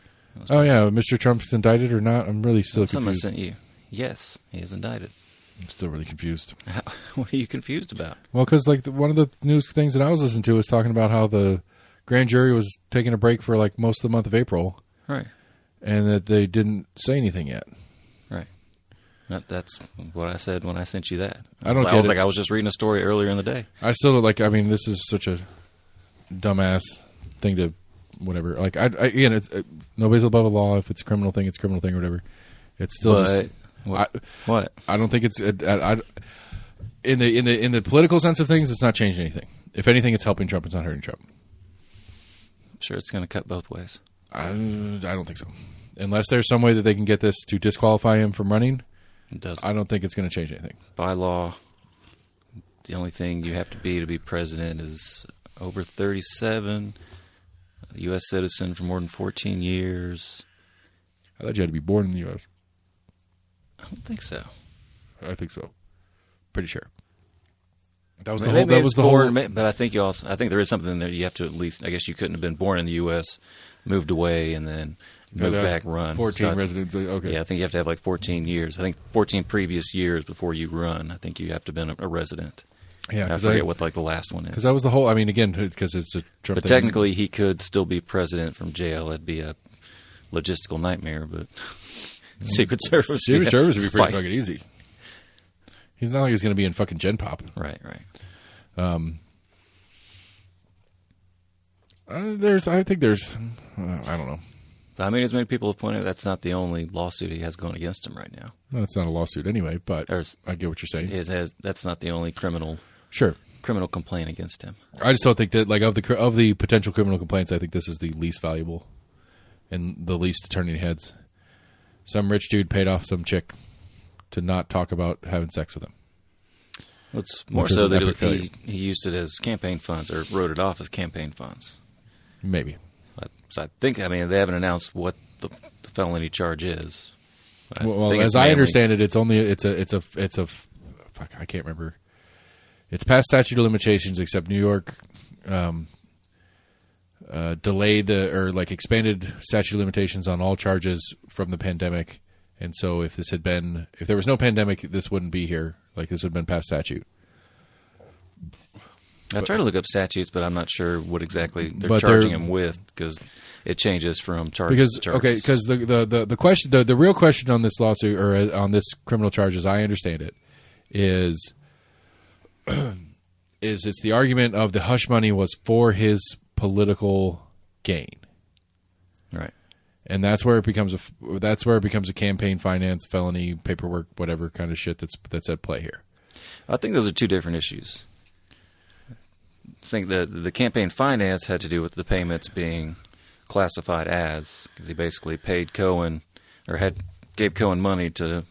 Oh, yeah. Mr. Trump's indicted or not? I'm really still Someone confused. sent you. Yes, he is indicted. I'm still really confused. What are you confused about? Well, because like one of the news things that I was listening to was talking about how the grand jury was taking a break for like most of the month of April. Right. And that they didn't say anything yet. Right. That's what I said when I sent you that. I was just reading a story earlier in the day. I still don't like. I mean, this is such a dumbass thing to whatever. Like, again, it's nobody's above the law. If it's a criminal thing, it's a criminal thing or whatever. It's still. What? I don't think it's. In the political sense of things, it's not changing anything. If anything, it's helping Trump. It's not hurting Trump. I'm sure it's going to cut both ways. I don't think so. Unless there's some way that they can get this to disqualify him from running. It doesn't. I don't think it's going to change anything. By law, the only thing you have to be president is over 37, a U.S. citizen for more than 14 years. I thought you had to be born in the U.S. I don't think so. I think so. Pretty sure. That was the whole. But I think there is something there. You have to at least. I guess you couldn't have been born in the U.S., moved away, and then moved back, run. 14 residents. Okay. Yeah, I think you have to have like 14 years. I think 14 previous years before you run. I think you have to have been a resident. Yeah, I forget what like the last one is. Because that was the whole. I mean, again, because it's a Trump. But technically, he could still be president from jail. It'd be a logistical nightmare, but Secret Service would be pretty fucking easy. He's not like he's going to be in fucking Gen Pop. Right. I think there's, I don't know. I mean, as many people have pointed out, that's not the only lawsuit he has going against him right now. Well, it's not a lawsuit anyway, but I get what you're saying. That's not the only criminal complaint against him. I just don't think that, like, of the potential criminal complaints, I think this is the least valuable and the least turning heads. Some rich dude paid off some chick to not talk about having sex with him. It's more so that he used it as campaign funds, or wrote it off as campaign funds. Maybe. So I think, I mean, they haven't announced what the felony charge is. Well, as I understand it, it's a fuck, I can't remember. It's past statute of limitations, except New York delayed expanded statute of limitations on all charges from the pandemic. And so if there was no pandemic, this wouldn't be here. Like, this would have been past statute. I tried to look up statutes, but I'm not sure what exactly they're charging him with, because it changes from charges to charges. Okay, because the question, the real question on this lawsuit, or on this criminal charge, as I understand it, is it's the argument of the hush money was for his political gain. Right. And that's where it becomes a campaign finance felony, paperwork, whatever kind of shit that's at play here. I think those are two different issues. I think the campaign finance had to do with the payments being classified as, because he basically paid Cohen, or gave Cohen money to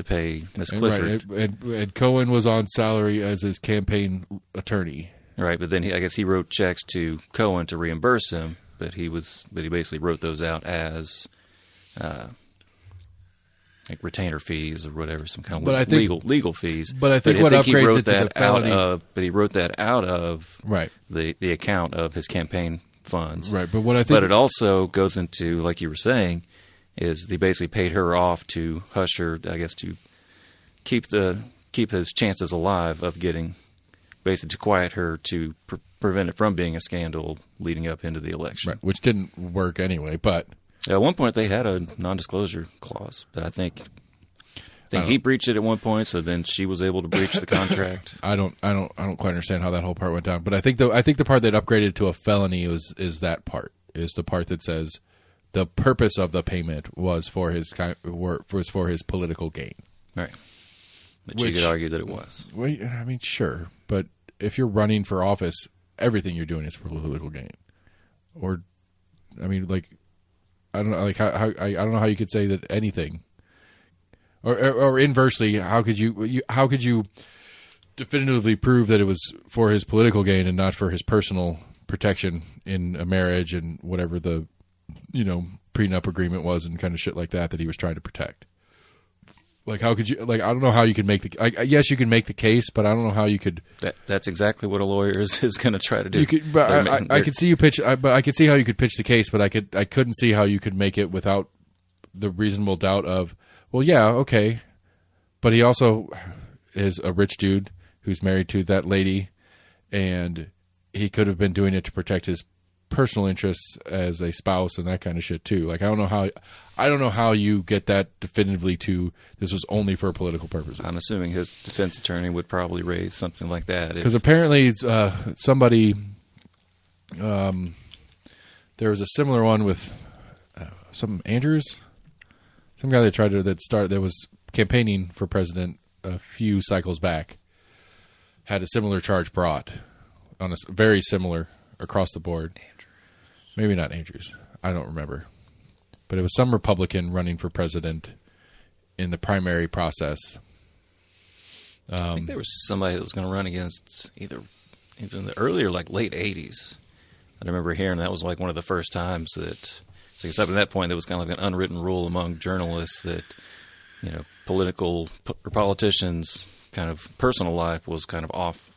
pay Miss Clifford. Right. And Cohen was on salary as his campaign attorney. Right, but then I guess he wrote checks to Cohen to reimburse him. But he basically wrote those out as like retainer fees or whatever, some kind of legal fees. But I think what upgrades it to the felony. But he wrote that out of right. the account of his campaign funds. Right. But it also goes into, like you were saying, is they basically paid her off to hush her, I guess, to keep his chances alive of getting, basically to quiet her, to prevent it from being a scandal leading up into the election. Right, which didn't work anyway, but at one point they had a non-disclosure clause, but I think he breached it at one point, so then she was able to breach the contract. I don't quite understand how that whole part went down, but I think the part that upgraded to a felony is that part, is the part that says the purpose of the payment was for his political gain. Right. But you could argue that it was. Well, I mean, sure, but if you're running for office, everything you're doing is for political gain. Or, I mean, like, I don't know, like how I don't know how you could say that anything, or inversely, how could you definitively prove that it was for his political gain and not for his personal protection in a marriage and whatever the prenup agreement was and kind of shit like that he was trying to protect. Like, how could you? Like, I don't know how you could make the. Yes, you can make the case, but I don't know how you could. That's exactly what a lawyer is going to try to do. You could, but I could see you pitch. But I could see how you could pitch the case, but I couldn't see how you could make it without the reasonable doubt of, well, yeah, okay, but he also is a rich dude who's married to that lady, and he could have been doing it to protect his personal interests as a spouse and that kind of shit too. Like, I don't know how you get that definitively to this was only for political purposes. I'm assuming his defense attorney would probably raise something like that. Because apparently somebody, there was a similar one with some Andrews, some guy that was campaigning for president a few cycles back, had a similar charge brought on a very similar across the board. Maybe not Andrews. I don't remember. But it was some Republican running for president in the primary process. I think there was somebody that was going to run against either in the earlier, like late 80s. I remember hearing that was like one of the first times that, except at that point, there was kind of like an unwritten rule among journalists that, political or politicians' kind of personal life was kind of off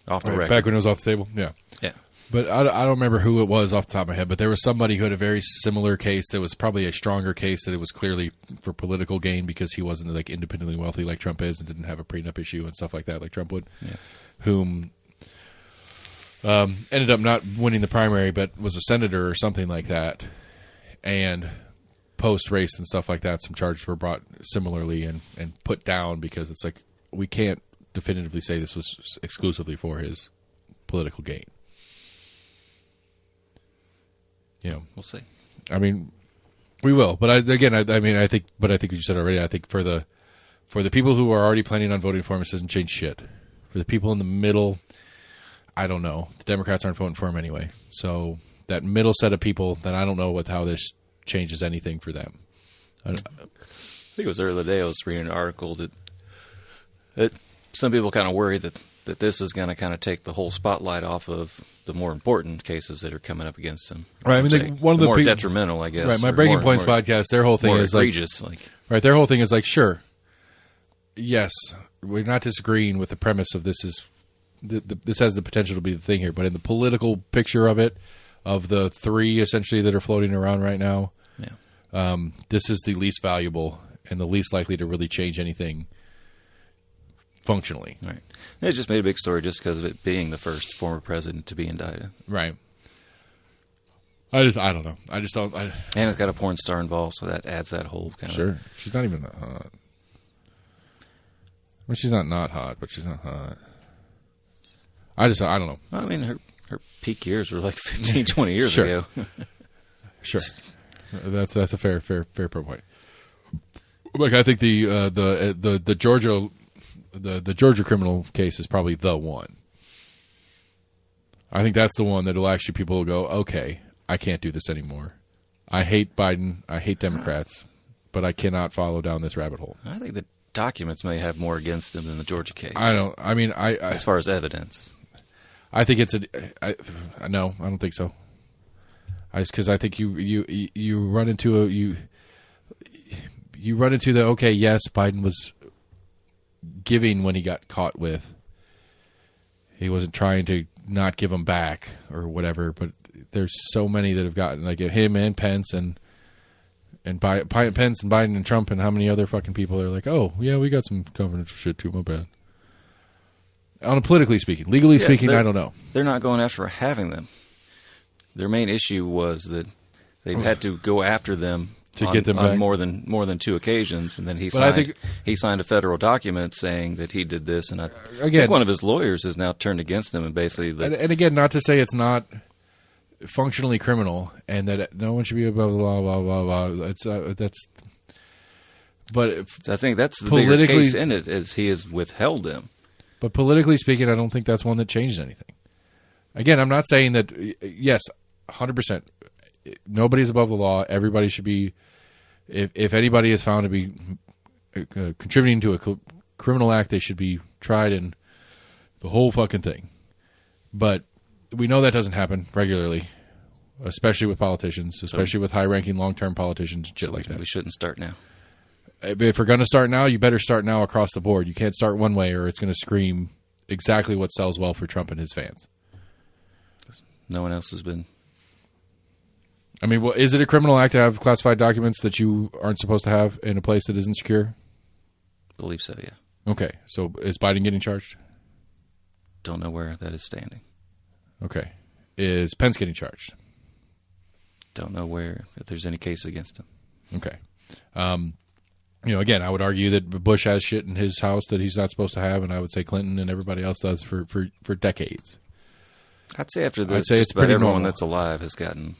the record. Back when it was off the table? Yeah. Yeah. But I don't remember who it was off the top of my head, but there was somebody who had a very similar case that was probably a stronger case, that it was clearly for political gain because he wasn't like independently wealthy like Trump is and didn't have a prenup issue and stuff like that like Trump would, whom ended up not winning the primary but was a senator or something like that. And post-race and stuff like that, some charges were brought similarly and put down because it's like we can't definitively say this was exclusively for his political gain. We'll see. I mean, we will, but I think you said already. I think for the people who are already planning on voting for him, it doesn't change shit. For the people in the middle, I don't know. The Democrats aren't voting for him anyway, so that middle set of people, then I don't know how this changes anything for them. I think it was earlier today I was reading an article that some people kind of worry that this is going to kind of take the whole spotlight off of the more important cases that are coming up against him. Right. I mean, one of the more detrimental, I guess. Right. My Breaking Points podcast, their whole thing is egregious, right. Their whole thing is like, sure, yes, we're not disagreeing with the premise of this is this has the potential to be the thing here, but in the political picture of it, of the three essentially that are floating around right now, this is the least valuable and the least likely to really change anything functionally. Right. It just made a big story just because of it being the first former president to be indicted. Right. I don't know. I just don't. And it's got a porn star involved, so that adds that whole kind of... Sure. She's not even that hot. Well, she's not hot, but she's not hot. I don't know. Well, I mean, her peak years were like 15, 20 years ago. Sure. That's a fair point. Like, I think the Georgia... The Georgia criminal case is probably the one. I think that's the one that'll actually people will go, okay, I can't do this anymore. I hate Biden. I hate Democrats, but I cannot follow down this rabbit hole. I think the documents may have more against him than the Georgia case. As far as evidence, I think it's no, I don't think so. Because I think you run into you run into the okay, yes, Biden was giving when he got caught with. He wasn't trying to not give them back or whatever, but there's so many that have gotten like him and Pence and Pence and Biden and Trump and how many other fucking people are like, oh yeah, we got some confidential shit too, my bad. On a politically speaking, legally speaking, I don't know. They're not going after having them. Their main issue was that they've had to go after them to get them back on more than two occasions, and then he signed a federal document saying that he did this, and I think one of his lawyers has now turned against him, and basically and again, not to say it's not functionally criminal and that no one should be above the law, blah blah blah. That's. But I think that's the bigger case in it, is he has withheld them. But politically speaking, I don't think that's one that changed anything. Again, I'm not saying that. Yes, 100%. Nobody's above the law. Everybody should be. If anybody is found to be contributing to a criminal act, they should be tried and the whole fucking thing. But we know that doesn't happen regularly, especially with politicians, especially with high-ranking, long-term politicians, shit like that. We shouldn't start now. if we're going to start now, you better start now across the board. You can't start one way or it's going to scream exactly what sells well for Trump and his fans. No one else has been. I mean, well, is it a criminal act to have classified documents that you aren't supposed to have in a place that isn't secure? Believe so, yeah. Okay, so is Biden getting charged? Don't know where that is standing. Okay. Is Pence getting charged? Don't know if there's any case against him. Okay. Again, I would argue that Bush has shit in his house that he's not supposed to have, and I would say Clinton and everybody else does for decades. I'd say after this, I'd say just it's about pretty everyone normal. that's alive has gotten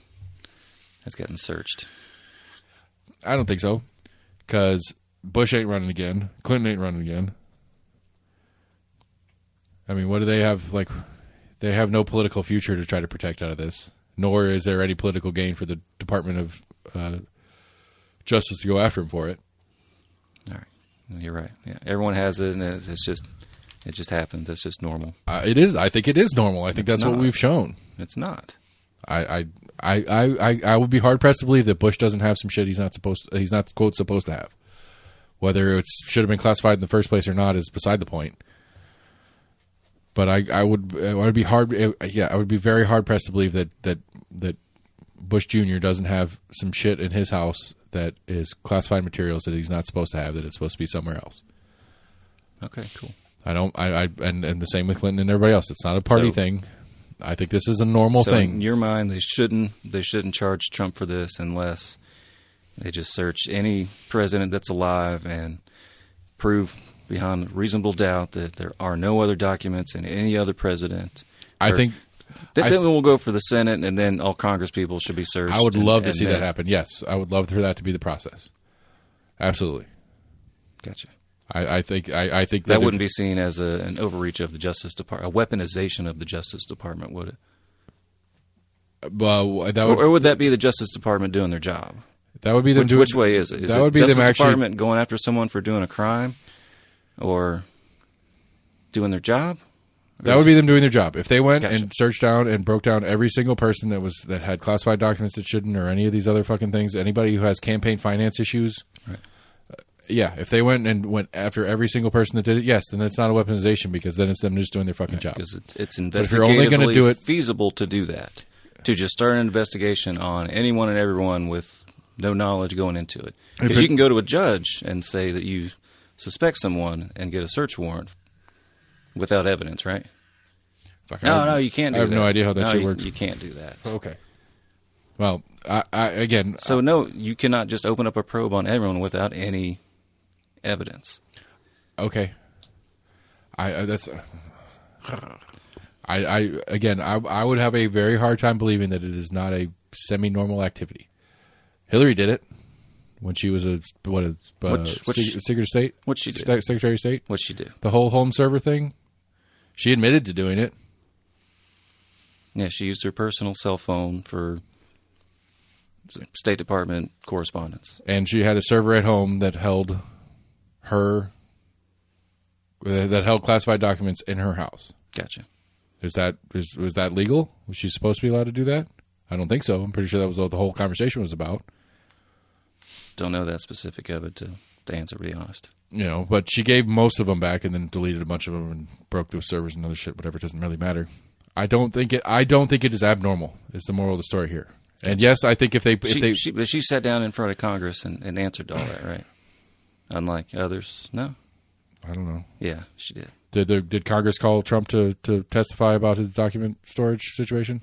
searched. I don't think so, because Bush ain't running again. Clinton ain't running again. I mean, what do they have? Like, they have no political future to try to protect out of this, nor is there any political gain for the Department of Justice to go after him for it. All right, you're right. Yeah, everyone has it, and it just happens. It's just normal. It is. I think it is normal. I think that's what we've shown. It's not. I would be hard pressed to believe that Bush doesn't have some shit he's not quote supposed to have. Whether it should have been classified in the first place or not is beside the point. But I would be very hard pressed to believe that Bush Jr. doesn't have some shit in his house that is classified materials that he's not supposed to have, that it's supposed to be somewhere else. Okay, cool. And the same with Clinton and everybody else. It's not a party thing. I think this is a normal thing. In your mind, they shouldn't charge Trump for this unless they just search any president that's alive and prove beyond reasonable doubt that there are no other documents in any other president. Then we'll go for the Senate, and then all Congress people should be searched. I would love to see that happen. Yes, I would love for that to be the process. Absolutely. Gotcha. I think that wouldn't be seen as an overreach of the Justice Department, a weaponization of the Justice Department, would it? Or would that be the Justice Department doing their job? That would be them. Which way is it? Is it Justice Department going after someone for doing a crime, or doing their job? That would be them doing their job. If they went and searched down and broke down every single person that had classified documents that shouldn't, or any of these other fucking things, anybody who has campaign finance issues. Right. If they went after every single person that did it, yes, then it's not a weaponization, because then it's them just doing their fucking job. Because it's investigatively feasible to do that, to just start an investigation on anyone and everyone with no knowledge going into it. Because you can go to a judge and say that you suspect someone and get a search warrant without evidence, right? No, you can't do that. I have no idea how that shit works. You can't do that. Okay. Well, again... So, no, you cannot just open up a probe on everyone without any evidence. Okay. I would have a very hard time believing that it is not a semi-normal activity. Hillary did it when she was Secretary of State. What'd she do? Secretary of State. What'd she do? The whole home server thing. She admitted to doing it. Yeah, she used her personal cell phone for State Department correspondence, and she had a server at home that held classified documents in her house. Gotcha. Was that legal? Was she supposed to be allowed to do that? I don't think so. I'm pretty sure that was what the whole conversation was about. Don't know that specific of it to answer, to be honest. But she gave most of them back and then deleted a bunch of them and broke those servers and other shit. Whatever, it doesn't really matter. I don't think it is abnormal. Is the moral of the story here? And yes, I think but she sat down in front of Congress and answered all that, right? Unlike others, no. I don't know. Yeah, she did. Did Congress call Trump to testify about his document storage situation?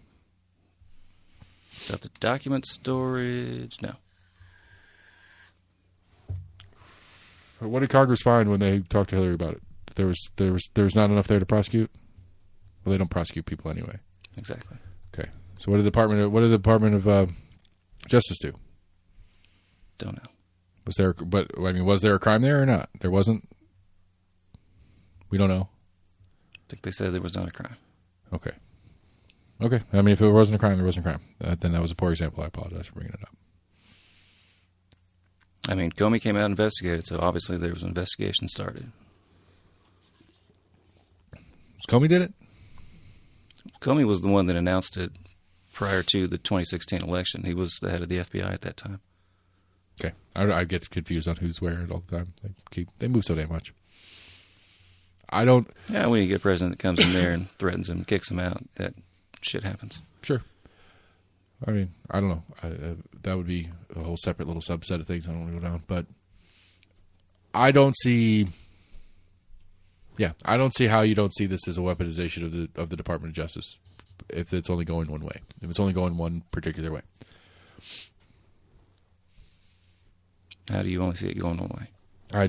About the document storage, no. What did Congress find when they talked to Hillary about it? There was not enough there to prosecute. Well, they don't prosecute people anyway. Exactly. Okay. So what did the Department of Justice do? Don't know. Was there a crime there or not? There wasn't. We don't know. I think they said there was not a crime. Okay. I mean, if it wasn't a crime, there wasn't a crime. Then that was a poor example. I apologize for bringing it up. I mean, Comey came out and investigated, so obviously there was an investigation started. Comey did it? Comey was the one that announced it prior to the 2016 election. He was the head of the FBI at that time. Okay. I get confused on who's where all the time. They move so damn much. I don't... Yeah, when you get a president that comes in there and threatens him, kicks him out, that shit happens. Sure. I mean, I don't know. That would be a whole separate little subset of things I don't want to go down. But I don't see... Yeah, I don't see how you don't see this as a weaponization of the Department of Justice if it's only going one way. If it's only going one particular way. How do you only see it going one way? I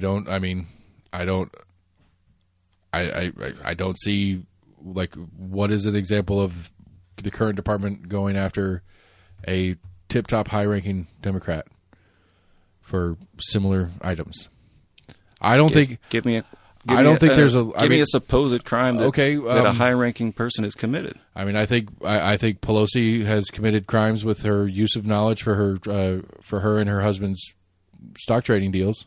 don't see, like, what is an example of the current department going after a tip-top high-ranking Democrat for similar items. I don't think... Give me a supposed crime that, that a high-ranking person has committed. I mean, I think Pelosi has committed crimes with her use of knowledge for her and her husband's stock trading deals.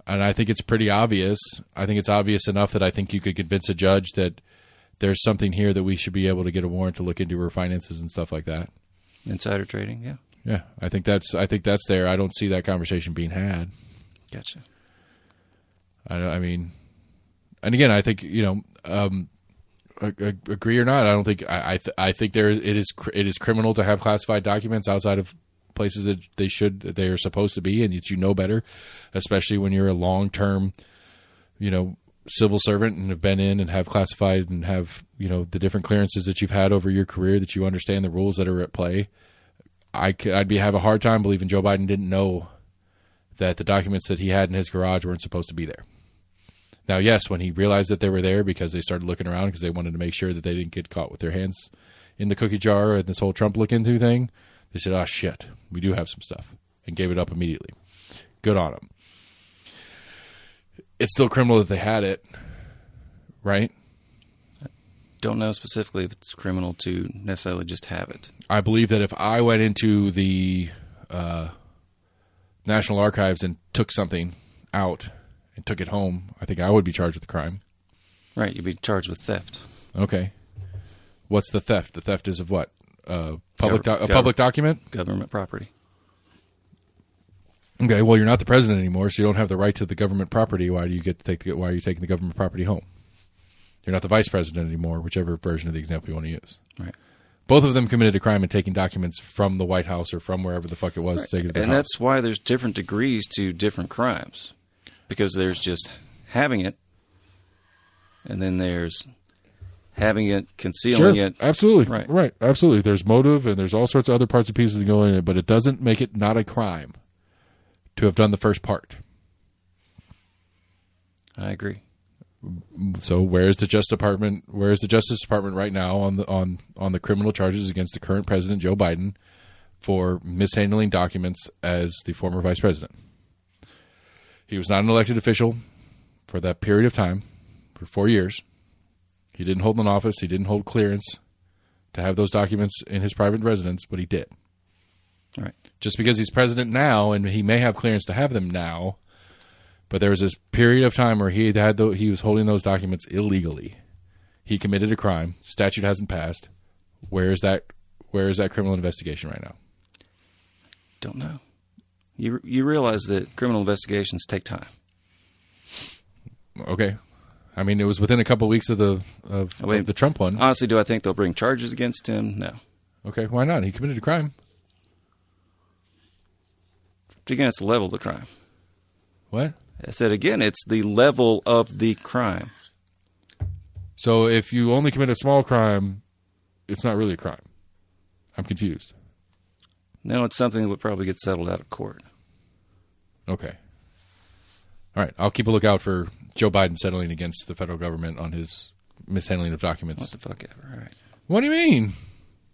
And I think it's pretty obvious. I think it's obvious enough that I think you could convince a judge that there's something here that we should be able to get a warrant to look into her finances and stuff like that. Insider trading, yeah. Yeah, I think that's there. I don't see that conversation being had. Gotcha. I mean, and again, I think, agree or not, I don't think I think it is criminal to have classified documents outside of places that they are supposed to be, and that better, especially when you're a long-term, civil servant and have been in and have classified and have, the different clearances that you've had over your career, that you understand the rules that are at play. I'd have a hard time believing Joe Biden didn't know that the documents that he had in his garage weren't supposed to be there. Now, yes, when he realized that they were there because they started looking around because they wanted to make sure that they didn't get caught with their hands in the cookie jar and this whole Trump look into thing, they said, oh, shit, we do have some stuff, and gave it up immediately. Good on them. It's still criminal that they had it, right? Don't know specifically if it's criminal to necessarily just have it. I believe that if I went into the National Archives and took something out and took it home, I think I would be charged with a crime. Right, you'd be charged with theft. Okay. What's the theft? The theft is of what? A public document? Government property. Okay, well, you're not the president anymore, so you don't have the right to the government property. Why are you taking the government property home? You're not the vice president anymore, whichever version of the example you want to use. Right. Both of them committed a crime in taking documents from the White House or from wherever the fuck it was. Right. To take it to the and house. That's why there's different degrees to different crimes. Because there's just having it, and then there's having it, concealing it. Absolutely. Right. Absolutely. There's motive, and there's all sorts of other parts and pieces that go in it, but it doesn't make it not a crime to have done the first part. I agree. So where's the Justice Department right now on the criminal charges against the current president, Joe Biden, for mishandling documents as the former vice president? He was not an elected official for that period of time, for 4 years. He didn't hold an office. He didn't hold clearance to have those documents in his private residence, but he did. Right. Just because he's president now, and he may have clearance to have them now, but there was this period of time where he was holding those documents illegally. He committed a crime. Statute hasn't passed. Where is that criminal investigation right now? Don't know. You realize that criminal investigations take time. Okay. I mean, it was within a couple of weeks of the Trump one. Honestly, do I think they'll bring charges against him? No. Okay, why not? He committed a crime. Again, it's the level of the crime. What? I said again, it's the level of the crime. So if you only commit a small crime, it's not really a crime. I'm confused. No, it's something that would probably get settled out of court. Okay. All right. I'll keep a lookout for Joe Biden settling against the federal government on his mishandling of documents. What the fuck ever? All right. What do you mean?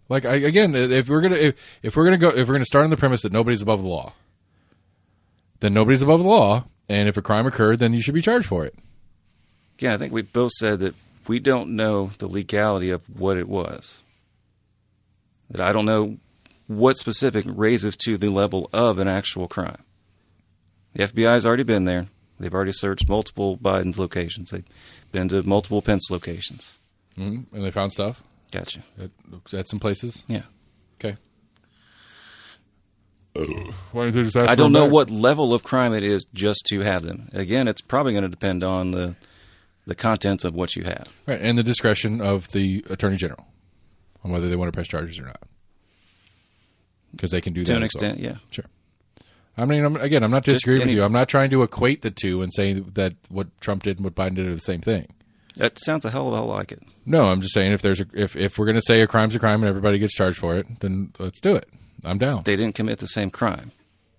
Like, if we're gonna start on the premise that nobody's above the law, then nobody's above the law, and if a crime occurred, then you should be charged for it. Yeah, I think we both said that we don't know the legality of what it was. That I don't know what specific raises to the level of an actual crime. The FBI's already been there. They've already searched multiple Biden's locations. They've been to multiple Pence locations. Mm-hmm. And they found stuff? Gotcha. At some places? Yeah. Okay. Why don't they just ask I for don't them know back? what level of crime it is just to have them. Again, it's probably going to depend on the contents of what you have. Right, and the discretion of the Attorney General on whether they want to press charges or not. Because they can do that To an as extent, well. yeah. Sure. I mean, I'm not disagreeing with you. I'm not trying to equate the two and say that what Trump did and what Biden did are the same thing. That sounds a hell of a lot like it. No, I'm just saying if we're going to say a crime's a crime and everybody gets charged for it, then let's do it. I'm down. They didn't commit the same crime,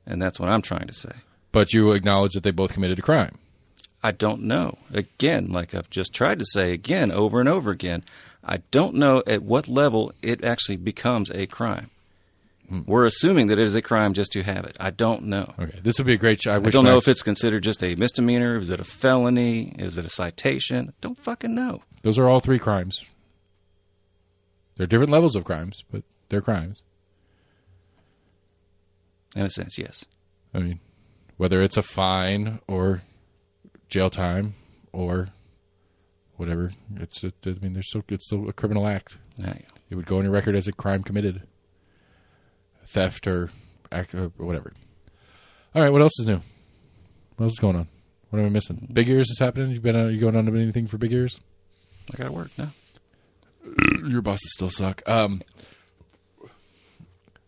and that's what I'm trying to say. But you acknowledge that they both committed a crime. I don't know. Again, like I've just tried to say again over and over again, I don't know at what level it actually becomes a crime. We're assuming that it is a crime just to have it. I don't know. Okay, this would be a great. I don't know if it's considered just a misdemeanor. Is it a felony? Is it a citation? Don't fucking know. Those are all three crimes. They're different levels of crimes, but they're crimes. In a sense, yes. I mean, whether it's a fine or jail time or whatever, it's still a criminal act. Yeah. It would go on your record as a crime committed, theft or act or whatever. All right, what else is new? What else is going on? What am I missing? Big Ears is happening. You going on to anything for Big Ears? I got to work now. Your bosses still suck.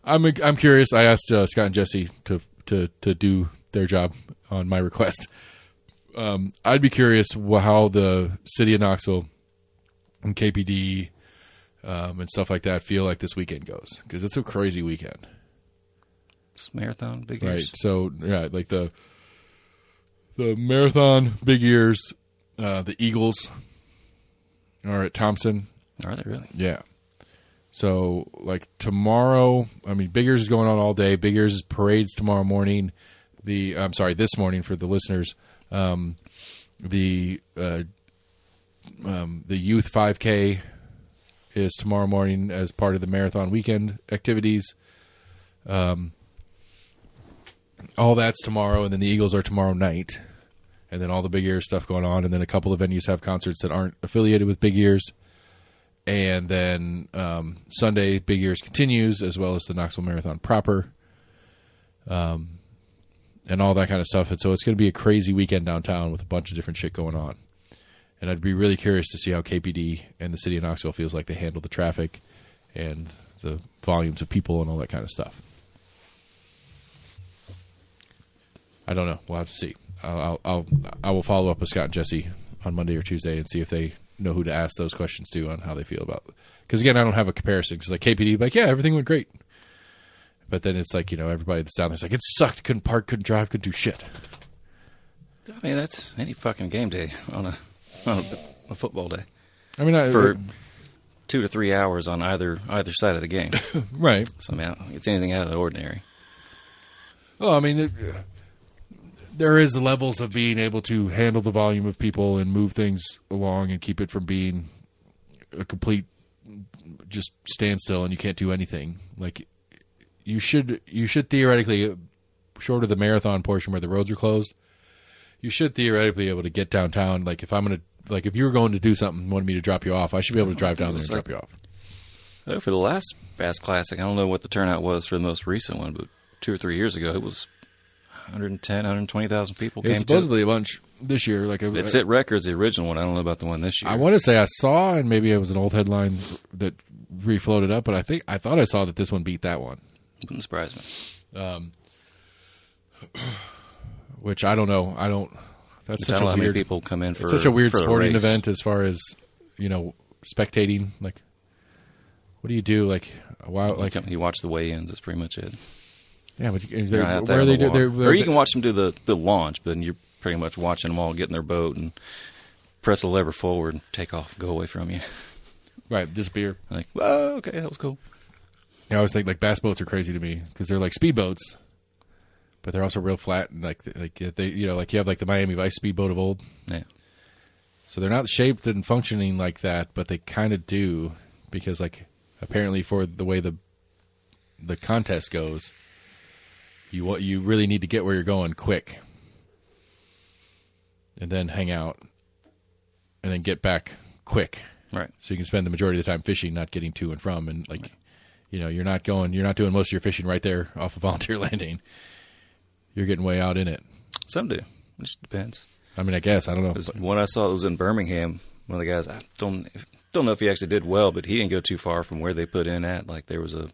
I'm curious. I asked Scott and Jesse to do their job on my request. I'd be curious how the city of Knoxville and KPD and stuff like that feel like this weekend goes, because it's a crazy weekend. It's marathon, Big Right. Ears. So yeah, like the marathon, Big Ears, the Eagles are at Thompson. Are they really? Yeah. So, like, tomorrow, I mean, Big Ears is going on all day. Big Ears is parades tomorrow morning. This morning for the listeners. The Youth 5K is tomorrow morning as part of the marathon weekend activities. All that's tomorrow, and then the Eagles are tomorrow night. And then all the Big Ears stuff going on, and then a couple of venues have concerts that aren't affiliated with Big Ears. And then Sunday, Big Ears continues, as well as the Knoxville Marathon proper, and all that kind of stuff. And so it's going to be a crazy weekend downtown with a bunch of different shit going on. And I'd be really curious to see how KPD and the city of Knoxville feels like they handle the traffic and the volumes of people and all that kind of stuff. I don't know. We'll have to see. I will follow up with Scott and Jesse on Monday or Tuesday and see if they know who to ask those questions to on how they feel about it. Because again, I don't have a comparison. Because like KPD, like, yeah, everything went great, but then it's like, everybody that's down there's like, it sucked, couldn't park, couldn't drive, couldn't do shit. I mean, that's any fucking game day on a football day. I mean, for 2 to 3 hours on either side of the game, right? So I mean, it's anything out of the ordinary. Well, I mean, there is levels of being able to handle the volume of people and move things along and keep it from being a complete just standstill and you can't do anything. Like you should theoretically, short of the marathon portion where the roads are closed, you should theoretically be able to get downtown. Like if you were going to do something and wanted me to drop you off, I should be able to drive down there and drop you off. For the last Bass Classic, I don't know what the turnout was for the most recent one, but 2 or 3 years ago, it was 110, 120,000 people came to it. Supposedly a bunch this year. Like it's at records, the original one. I don't know about the one this year. I want to say I saw, and maybe it was an old headline that refloated up, but I thought I saw that this one beat that one. Wouldn't surprise me. Which I don't know. That's such a weird. How many people come in for such a weird for sporting event as far as spectating. Like, what do you do? Like, wow, like you watch the weigh-ins. That's pretty much it. Yeah, but where they do, or you can watch them do the launch, but then you're pretty much watching them all get in their boat and press a lever forward and take off, go away from you. Right, disappear. Like, oh, okay, that was cool. Yeah, I always think like bass boats are crazy to me because they're like speedboats, but they're also real flat and like they you have like the Miami Vice speedboat of old. Yeah. So they're not shaped and functioning like that, but they kind of do because like apparently for the way the contest goes. You really need to get where you're going quick, and then hang out, and then get back quick. Right. So you can spend the majority of the time fishing, not getting to and from, and like you're not doing most of your fishing right there off of Volunteer Landing. You're getting way out in it. Some do. It just depends. I mean, I guess. I don't know. One I saw was in Birmingham. One of the guys, I don't know if he actually did well, but he didn't go too far from where they put in at. Like there was a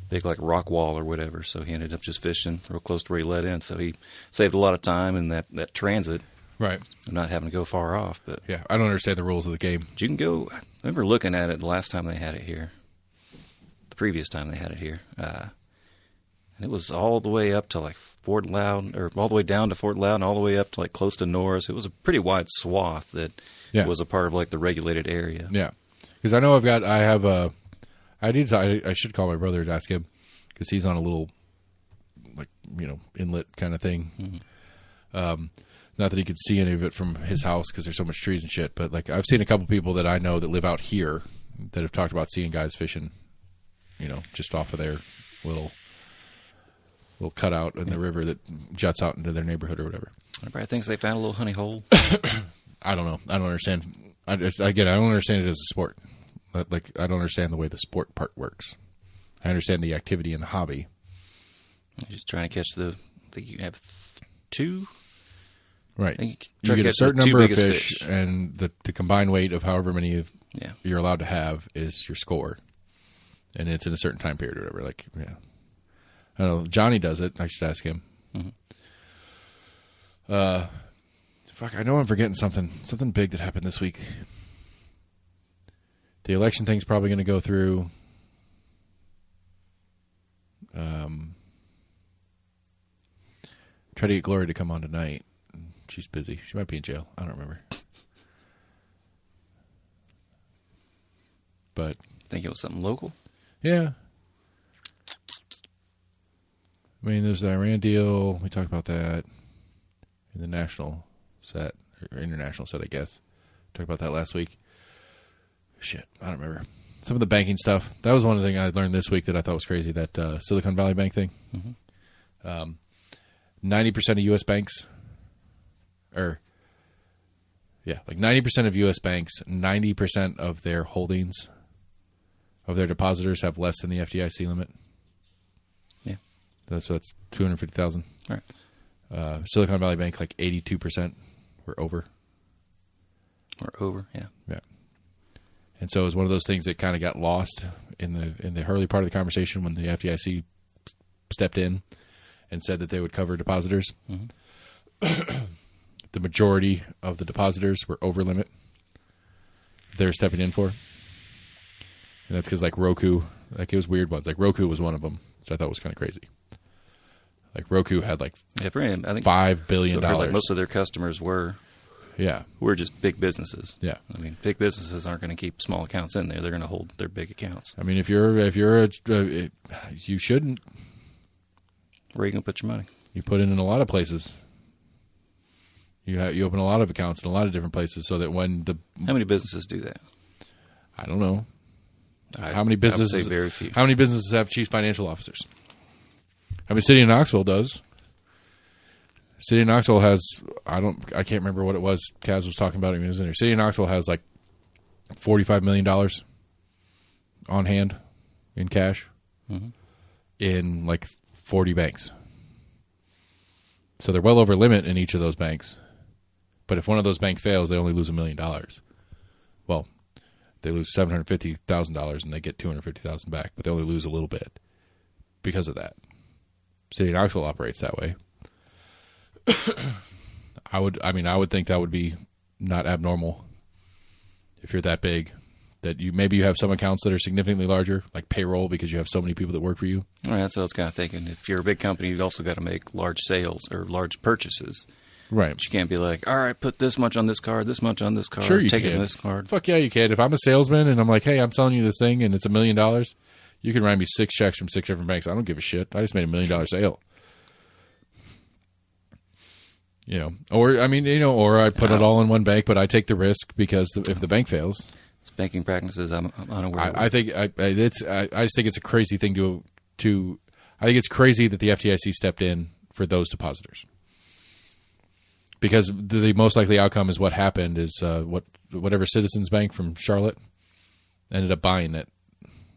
big like rock wall or whatever, so he ended up just fishing real close to where he let in. So he saved a lot of time in that transit. Right. Not having to go far off. But yeah, I don't understand the rules of the game. But you can go, I remember looking at it the last time they had it here. The previous time they had it here. And it was all the way up to like Fort Loud, or all the way down to Fort Loud and all the way up to like close to Norris. It was a pretty wide swath that was a part of like the regulated area. Yeah. Because I know I should call my brother to ask him, because he's on a little, like, inlet kind of thing. Mm-hmm. Not that he could see any of it from his house because there's so much trees and shit, but like I've seen a couple people that I know that live out here that have talked about seeing guys fishing, just off of their little cutout in the river that juts out into their neighborhood or whatever. Everybody thinks they found a little honey hole. I don't know. I don't understand. I don't understand it as a sport. Like, I don't understand the way the sport part works. I understand the activity and the hobby. You're just trying to catch you have two. Right. You get a certain number of fish, and the combined weight of however many you're allowed to have is your score. And it's in a certain time period or whatever. Like, yeah. I don't know. Johnny does it. I should ask him. Mm-hmm. Fuck, I know I'm forgetting something big that happened this week. The election thing's probably going to go through. Try to get Glory to come on tonight. She's busy. She might be in jail. I don't remember. But think it was something local? Yeah. I mean, there's the Iran deal. We talked about that in the national set, or international set, I guess. Talked about that last week. Shit, I don't remember. Some of the banking stuff. That was one of the things I learned this week that I thought was crazy, that Silicon Valley Bank thing. Mm-hmm. 90% of U.S. banks, like 90% of U.S. banks, 90% of their holdings, of their depositors have less than the FDIC limit. Yeah. So that's $250,000. All right. Silicon Valley Bank, like 82% were over. Yeah. Yeah. And so it was one of those things that kind of got lost in the early part of the conversation when the FDIC stepped in and said that they would cover depositors. Mm-hmm. The majority of the depositors were over limit. They're stepping in for. And that's because, like, Roku, like, it was weird ones. Like, Roku was one of them, which I thought was kind of crazy. Like, Roku had, like, I think $5 billion. Like most of their customers were just big businesses. Yeah. I mean, big businesses aren't going to keep small accounts in there. They're going to hold their big accounts. I mean, if you're you shouldn't. Where are you going to put your money? You put it in a lot of places. You open a lot of accounts in a lot of different places so that when How many businesses do that? I don't know. How many businesses? I would say very few. How many businesses have chief financial officers? I mean, City of Knoxville does. City of Knoxville has, I can't remember what it was. Kaz was talking about it when he was in there. City of Knoxville has like $45 million on hand in cash in like 40 banks. So they're well over limit in each of those banks. But if one of those banks fails, they only lose $1 million. Well, they lose $750,000 and they get $250,000 back, but they only lose a little bit because of that. City of Knoxville operates that way. I would think that would be not abnormal if you're that big, that maybe you have some accounts that are significantly larger, like payroll, because you have so many people that work for you. All right, that's what I was kind of thinking. If you're a big company, you've also got to make large sales or large purchases. Right. But you can't be like, all right, put this much on this card, this much on this card, sure you take can. it on this card. Fuck yeah, you can. If I'm a salesman and I'm like, hey, I'm selling you this thing and it's $1 million, you can write me 6 checks from 6 different banks. I don't give a shit. I just made $1 million sale. Or I put it all in one bank, but I take the risk because if the bank fails, it's banking practices I'm unaware of. I just think it's a crazy thing to. I think it's crazy that the FDIC stepped in for those depositors, because the most likely outcome is what happened is whatever Citizens Bank from Charlotte ended up buying it,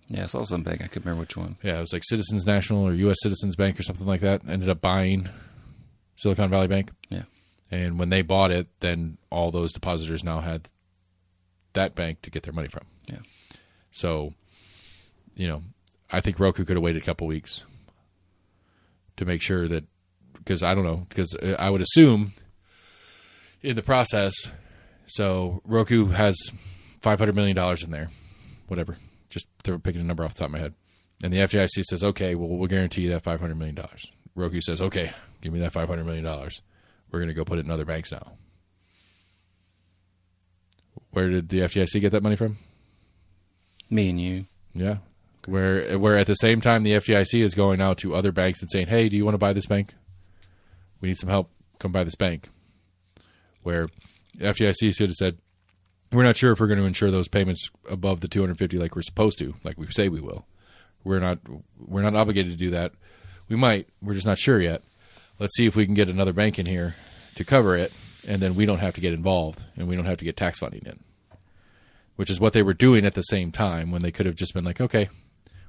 Yeah, I saw some bank. I couldn't remember which one. Yeah, it was like Citizens National or U.S. Citizens Bank or something like that. Ended up buying Silicon Valley Bank. Yeah. And when they bought it, then all those depositors now had that bank to get their money from. Yeah. So, I think Roku could have waited a couple weeks to make sure that, because I don't know, because I would assume in the process, so Roku has $500 million in there, whatever. Just they're picking a number off the top of my head. And the FDIC says, okay, well, we'll guarantee you that $500 million. Roku says, okay, give me that $500 million. We're going to go put it in other banks now. Where did the FDIC get that money from? Me and you. Yeah. Where at the same time the FDIC is going out to other banks and saying, hey, do you want to buy this bank? We need some help. Come buy this bank. Where the FDIC should have said, we're not sure if we're going to insure those payments above the $250 like we're supposed to, like we say we will. We're not obligated to do that. We might. We're just not sure yet. Let's see if we can get another bank in here to cover it, and then we don't have to get involved, and we don't have to get tax funding in, which is what they were doing at the same time when they could have just been like, okay,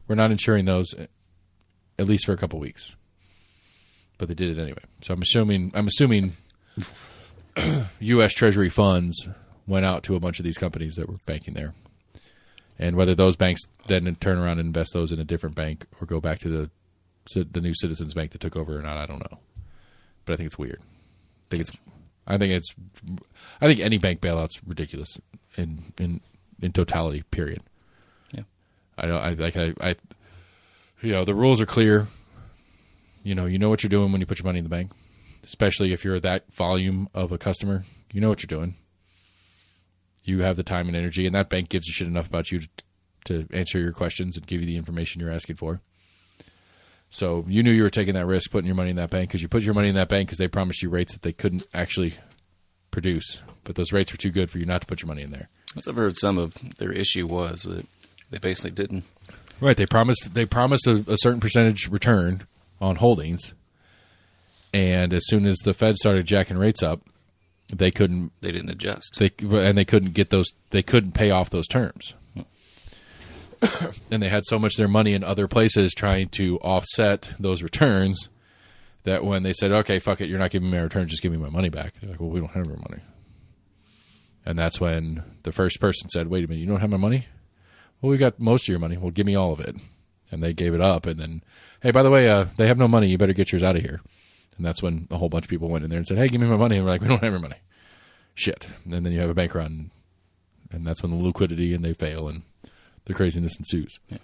we're not insuring those at least for a couple weeks. But they did it anyway. So I'm assuming U.S. Treasury funds went out to a bunch of these companies that were banking there. And whether those banks then turn around and invest those in a different bank or go back to the new Citizens Bank that took over or not, I don't know. But I think it's weird. I think any bank bailout's ridiculous in totality, period. Yeah. The rules are clear. You know what you're doing when you put your money in the bank, especially if you're that volume of a customer. You know what you're doing. You have the time and energy, and that bank gives a shit enough about you to answer your questions and give you the information you're asking for. So you knew you were taking that risk putting your money in that bank because you put your money in that bank because they promised you rates that they couldn't actually produce. But those rates were too good for you not to put your money in there. I've heard some of their issue was that they basically didn't. Right. They promised a certain percentage return on holdings, and as soon as the Fed started jacking rates up, they didn't adjust. They couldn't pay off those terms. And they had so much of their money in other places trying to offset those returns that when they said, okay, fuck it, you're not giving me a return, just give me my money back. They're like, well, we don't have your money. And that's when the first person said, wait a minute, you don't have my money? Well, we got most of your money. Well, give me all of it. And they gave it up. And then, hey, by the way, they have no money. You better get yours out of here. And that's when a whole bunch of people went in there and said, hey, give me my money. And we're like, we don't have your money. Shit. And then you have a bank run. And that's when the liquidity and they fail and the craziness ensues. Yeah.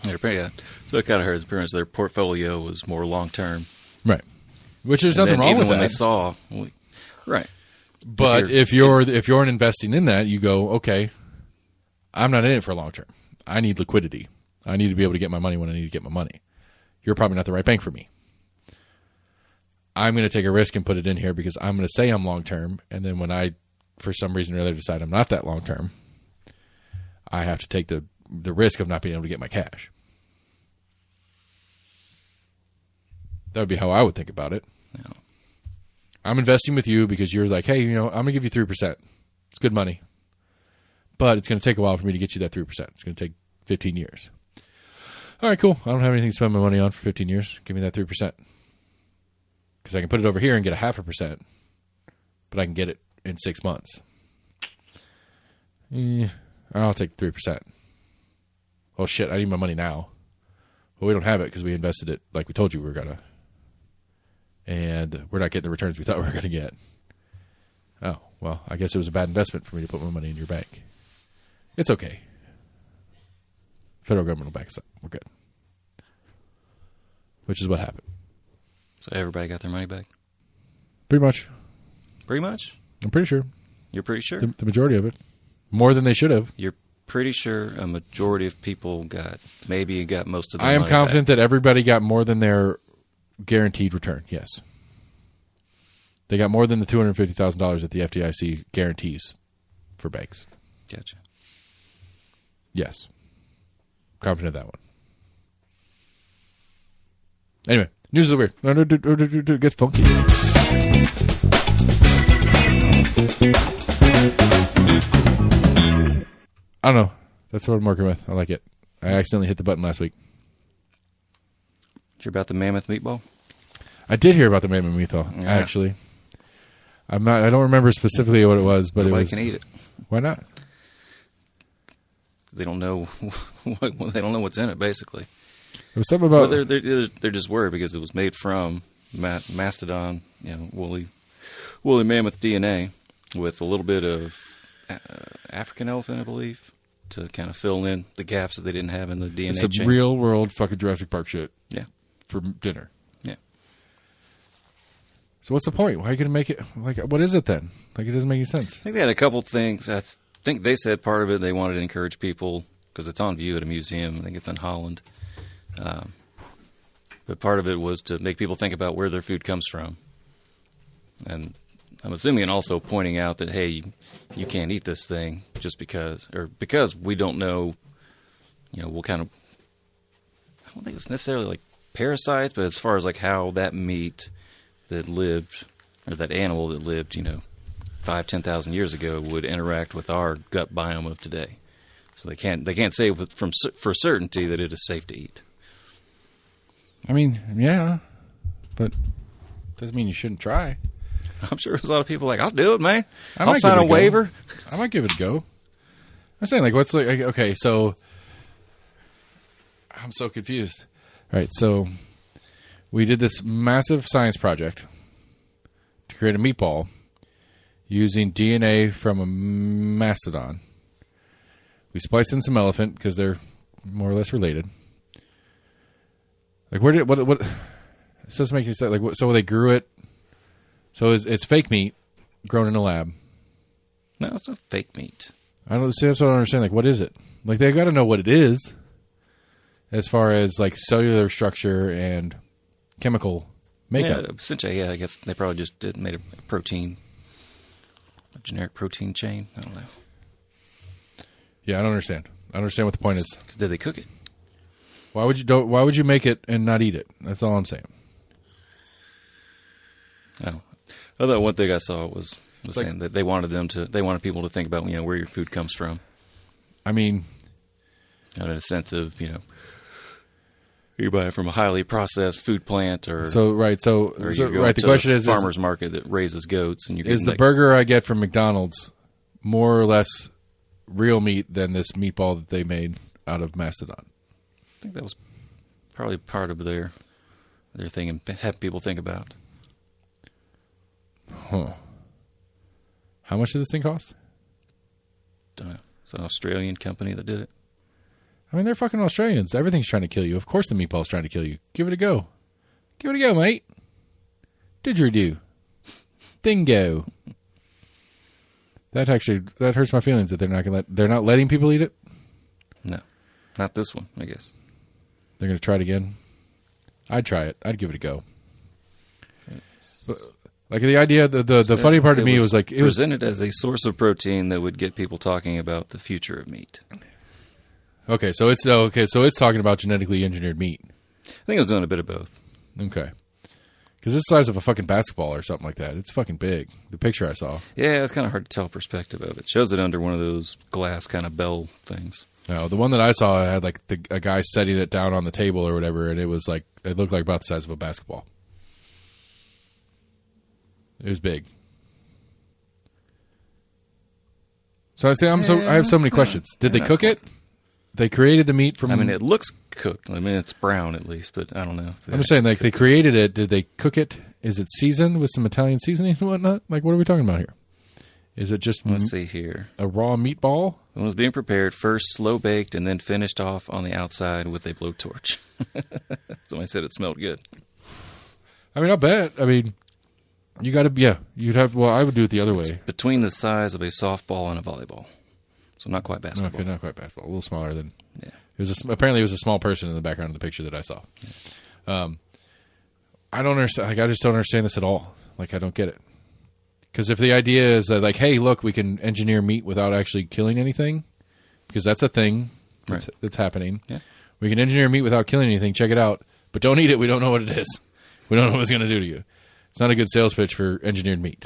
So I kind of heard the appearance their portfolio was more long-term. Right. Which there's nothing wrong with that. Even when they saw. Right. But if you're investing in that, you go, okay, I'm not in it for long term. I need liquidity. I need to be able to get my money when I need to get my money. You're probably not the right bank for me. I'm going to take a risk and put it in here because I'm going to say I'm long term, and then when I, for some reason or other, decide I'm not that long term, I have to take the risk of not being able to get my cash. That would be how I would think about it. Yeah. I'm investing with you because you're like, hey, I'm going to give you 3%. It's good money. But it's going to take a while for me to get you that 3%. It's going to take 15 years. All right, cool. I don't have anything to spend my money on for 15 years. Give me that 3%. Because I can put it over here and get 0.5%. But I can get it in 6 months. I'll take 3%. Oh, shit, I need my money now. Well, we don't have it because we invested it like we told you we were going to. And we're not getting the returns we thought we were going to get. Oh, well, I guess it was a bad investment for me to put my money in your bank. It's okay. Federal government will back us up. We're good. Which is what happened. So everybody got their money back? Pretty much. Pretty much? I'm pretty sure. You're pretty sure? The majority of it. More than they should have. You're pretty sure a majority of people got most of their money back. I am confident that everybody got more than their guaranteed return, yes. They got more than the $250,000 that the FDIC guarantees for banks. Gotcha. Yes. Confident of that one. Anyway, news of the weird. It gets funky. I don't know. That's what I'm working with. I like it. I accidentally hit the button last week. Did you hear about the mammoth meatball? I did hear about the mammoth meatball, actually. I don't remember specifically what it was, but Nobody can eat it. Why not? They don't know. They don't know what's in it. Basically, it was something about. Well, they're just worried because it was made from mastodon, woolly mammoth DNA with a little bit of African elephant, I believe, to kind of fill in the gaps that they didn't have in the DNA chain. It's a real world fucking Jurassic Park shit. Yeah. For dinner. Yeah. So what's the point? Why are you going to make it? Like, what is it then? Like, it doesn't make any sense. I think they had a couple things. I think they said part of it they wanted to encourage people because it's on view at a museum. I think it's in Holland. But part of it was to make people think about where their food comes from. And I'm assuming and also pointing out that, hey, you can't eat this thing just because we don't know, what kind of, I don't think it's necessarily like parasites, but as far as like how that meat that lived, or that animal that lived, 5,000-10,000 years ago would interact with our gut biome of today. So they can't say for certainty that it is safe to eat. I mean, yeah, but doesn't mean you shouldn't try. I'm sure there's a lot of people like, I'll do it, man. I'll sign a waiver. I might give it a go. I'm saying, like, what's like, okay, so I'm so confused. All right, so we did this massive science project to create a meatball using DNA from a mastodon. We spliced in some elephant because they're more or less related. Like, where did what? It doesn't make any sense. Like, so they grew it. So it's fake meat grown in a lab. No, it's not fake meat. I don't see. That's what I don't understand. Like, what is it? Like, they got to know what it is, as far as like cellular structure and chemical makeup. Yeah, essentially, I guess they probably just made a protein, a generic protein chain. I don't know. Yeah, I don't understand. I don't understand what the point is. Did they cook it? Why would you make it and not eat it? That's all I'm saying. Oh, although one thing I saw was saying that they wanted people to think about where your food comes from. I mean, in a sense of you buy it from a highly processed food plant or the question is farmer's market that raises goats and is the burger I get from McDonald's more or less real meat than this meatball that they made out of mastodon? I think that was probably part of their thing and have people think about. Huh. How much did this thing cost? Don't know. It's an Australian company that did it. I mean, they're fucking Australians. Everything's trying to kill you. Of course the meatball's trying to kill you. Give it a go. Give it a go, mate. Didgeridoo. Dingo. That hurts my feelings that they're not letting people eat it. No. Not this one, I guess. They're going to try it again. I'd try it. I'd give it a go. But, like, the idea, the funny part to me was like... It was presented as a source of protein that would get people talking about the future of meat. Okay, so it's talking about genetically engineered meat. I think it was doing a bit of both. Okay. Because it's the size of a fucking basketball or something like that. It's fucking big. The picture I saw. Yeah, it's kind of hard to tell perspective of it. It shows it under one of those glass kind of bell things. No, the one that I saw had like a guy setting it down on the table or whatever, and it looked like about the size of a basketball. It was big. So I have so many questions. Did they cook it? They created the meat from... I mean, it looks cooked. I mean, it's brown at least, but I don't know. I'm just saying, like, they created it. Did they cook it? Is it seasoned with some Italian seasoning and whatnot? Like, what are we talking about here? Is it just... Let's see here. A raw meatball? It was being prepared, first slow-baked, and then finished off on the outside with a blowtorch. Somebody said it smelled good. I mean, I'll bet. I mean, you got to... Yeah, you'd have... Well, I would do it the other way. Between the size of a softball and a volleyball. So not quite basketball. Okay, not quite basketball. A little smaller than... Yeah. Apparently it was a small person in the background of the picture that I saw. Yeah. I don't understand. Like, I just don't understand this at all. Like, I don't get it. Because if the idea is that, like, hey, look, we can engineer meat without actually killing anything, because that's a thing that's happening. Yeah. We can engineer meat without killing anything. Check it out. But don't eat it. We don't know what it is. We don't know what it's going to do to you. It's not a good sales pitch for engineered meat.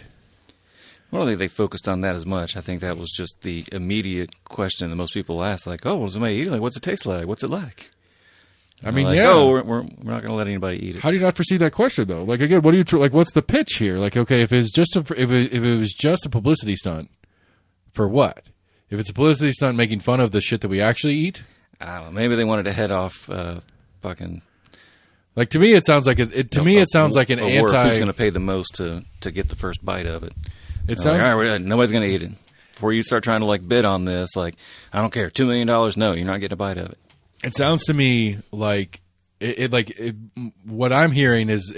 I don't think they focused on that as much. I think that was just the immediate question that most people ask, like, "Oh, what does somebody eat? Like, what's it taste like? What's it like?" I mean, like, yeah. Oh, we're not going to let anybody eat it. How do you not foresee that question though? Like, again, what do you like? What's the pitch here? Like, okay, if it's just if it was just a publicity stunt, for what? If it's a publicity stunt making fun of the shit that we actually eat, I don't know. Maybe they wanted to head off fucking. Like, to me, it sounds like it sounds like an war. anti. Who's going to pay the most to get the first bite of it? It sounds like, all right, nobody's going to eat it. Before you start trying to like bid on this, like, I don't care, $2 million. No, you're not getting a bite of it. It sounds to me like what I'm hearing is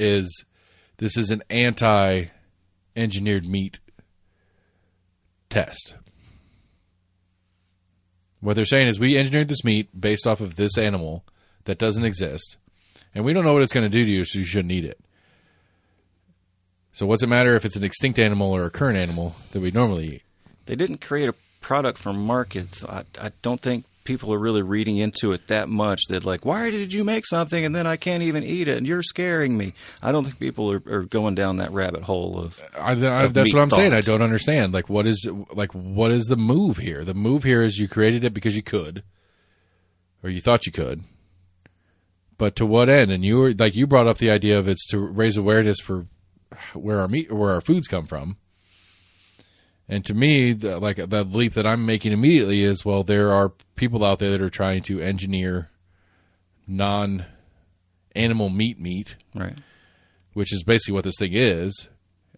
this is an anti-engineered meat test. What they're saying is we engineered this meat based off of this animal that doesn't exist, and we don't know what it's going to do to you, so you shouldn't eat it. So what's it matter if it's an extinct animal or a current animal that we normally eat? They didn't create a product for market, so I don't think people are really reading into it that much that, like, why did you make something and then I can't even eat it and you're scaring me? I don't think people are going down that rabbit hole of that's what I'm saying. I don't understand. Like, what is the move here? The move here is you created it because you could, or you thought you could. But to what end? And you brought up the idea of it's to raise awareness for where our foods come from. And to me, the leap that I'm making immediately is, well, there are people out there that are trying to engineer non-animal meat, right? Which is basically what this thing is.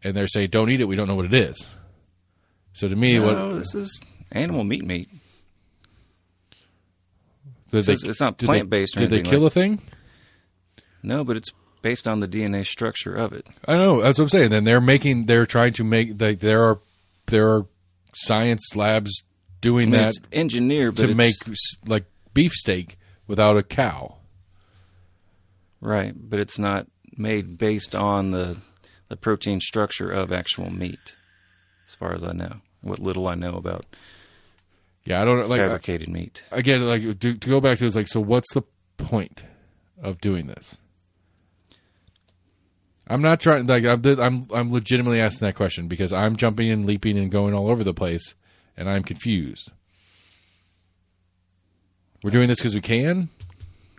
And they're saying, don't eat it. We don't know what it is. So to me, this is animal meat. It's not plant-based or anything. Did they kill a thing? No, but it's based on the DNA structure of it. I know. That's what I'm saying. Then they're trying to make, like, there are science labs doing that. It's engineered to make like beefsteak without a cow. Right, but it's not made based on the protein structure of actual meat, as far as I know. What little I know about. Yeah, I don't like fabricated meat. Again, like to go back to, it's like, so what's the point of doing this? I'm not trying. Like, I'm legitimately asking that question because I'm jumping and leaping and going all over the place, and I'm confused. We're doing this because we can.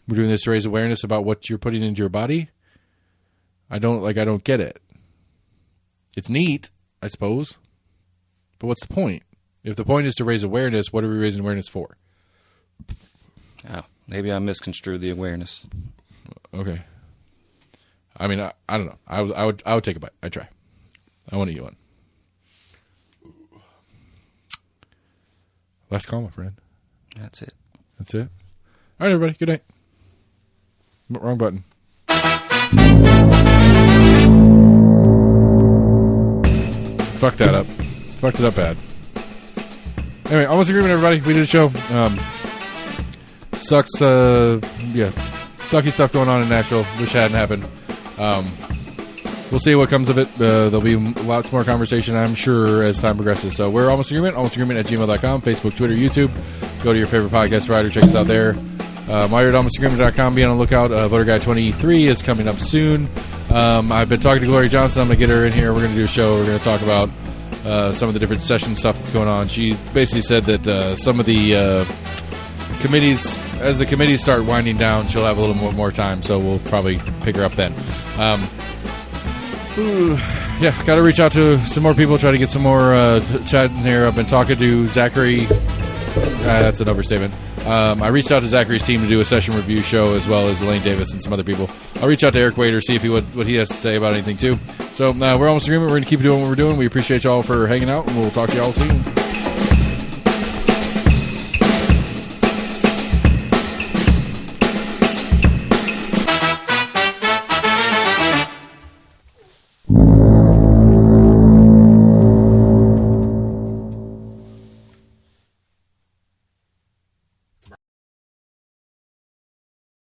We're doing this to raise awareness about what you're putting into your body. I don't get it. It's neat, I suppose, but what's the point? If the point is to raise awareness, what are we raising awareness for? Oh, maybe I misconstrued the awareness. Okay. I mean, I don't know. I would take a bite. I'd try. I want to eat one. Last call, my friend. That's it. All right, everybody. Good night. Wrong button. Fucked that up. Fucked it up bad. Anyway, almost agreement, everybody. We did a show. Sucks. Sucky stuff going on in Nashville. Wish it hadn't happened. We'll see what comes of it. There'll be lots more conversation, I'm sure, as time progresses. So we're Almost Agreement at gmail.com, Facebook, Twitter, YouTube. Go to your favorite podcast provider. Check us out there. While you're at almostagreement.com, be on the lookout. Voter Guide 23 is coming up soon. I've been talking to Gloria Johnson. I'm going to get her in here. We're going to do a show. We're going to talk about some of the different session stuff that's going on. She basically said that some of the committees, as the committees start winding down, she'll have a little more time, so we'll probably pick her up then. Got to reach out to some more people, try to get some more chat in here. I've been talking to Zachary. That's an overstatement. I reached out to Zachary's team to do a session review show, as well as Elaine Davis and some other people. I'll reach out to Eric Wader, see if what he has to say about anything, too. So we're Almost Agreement. We're going to keep doing what we're doing. We appreciate y'all for hanging out, and we'll talk to y'all soon.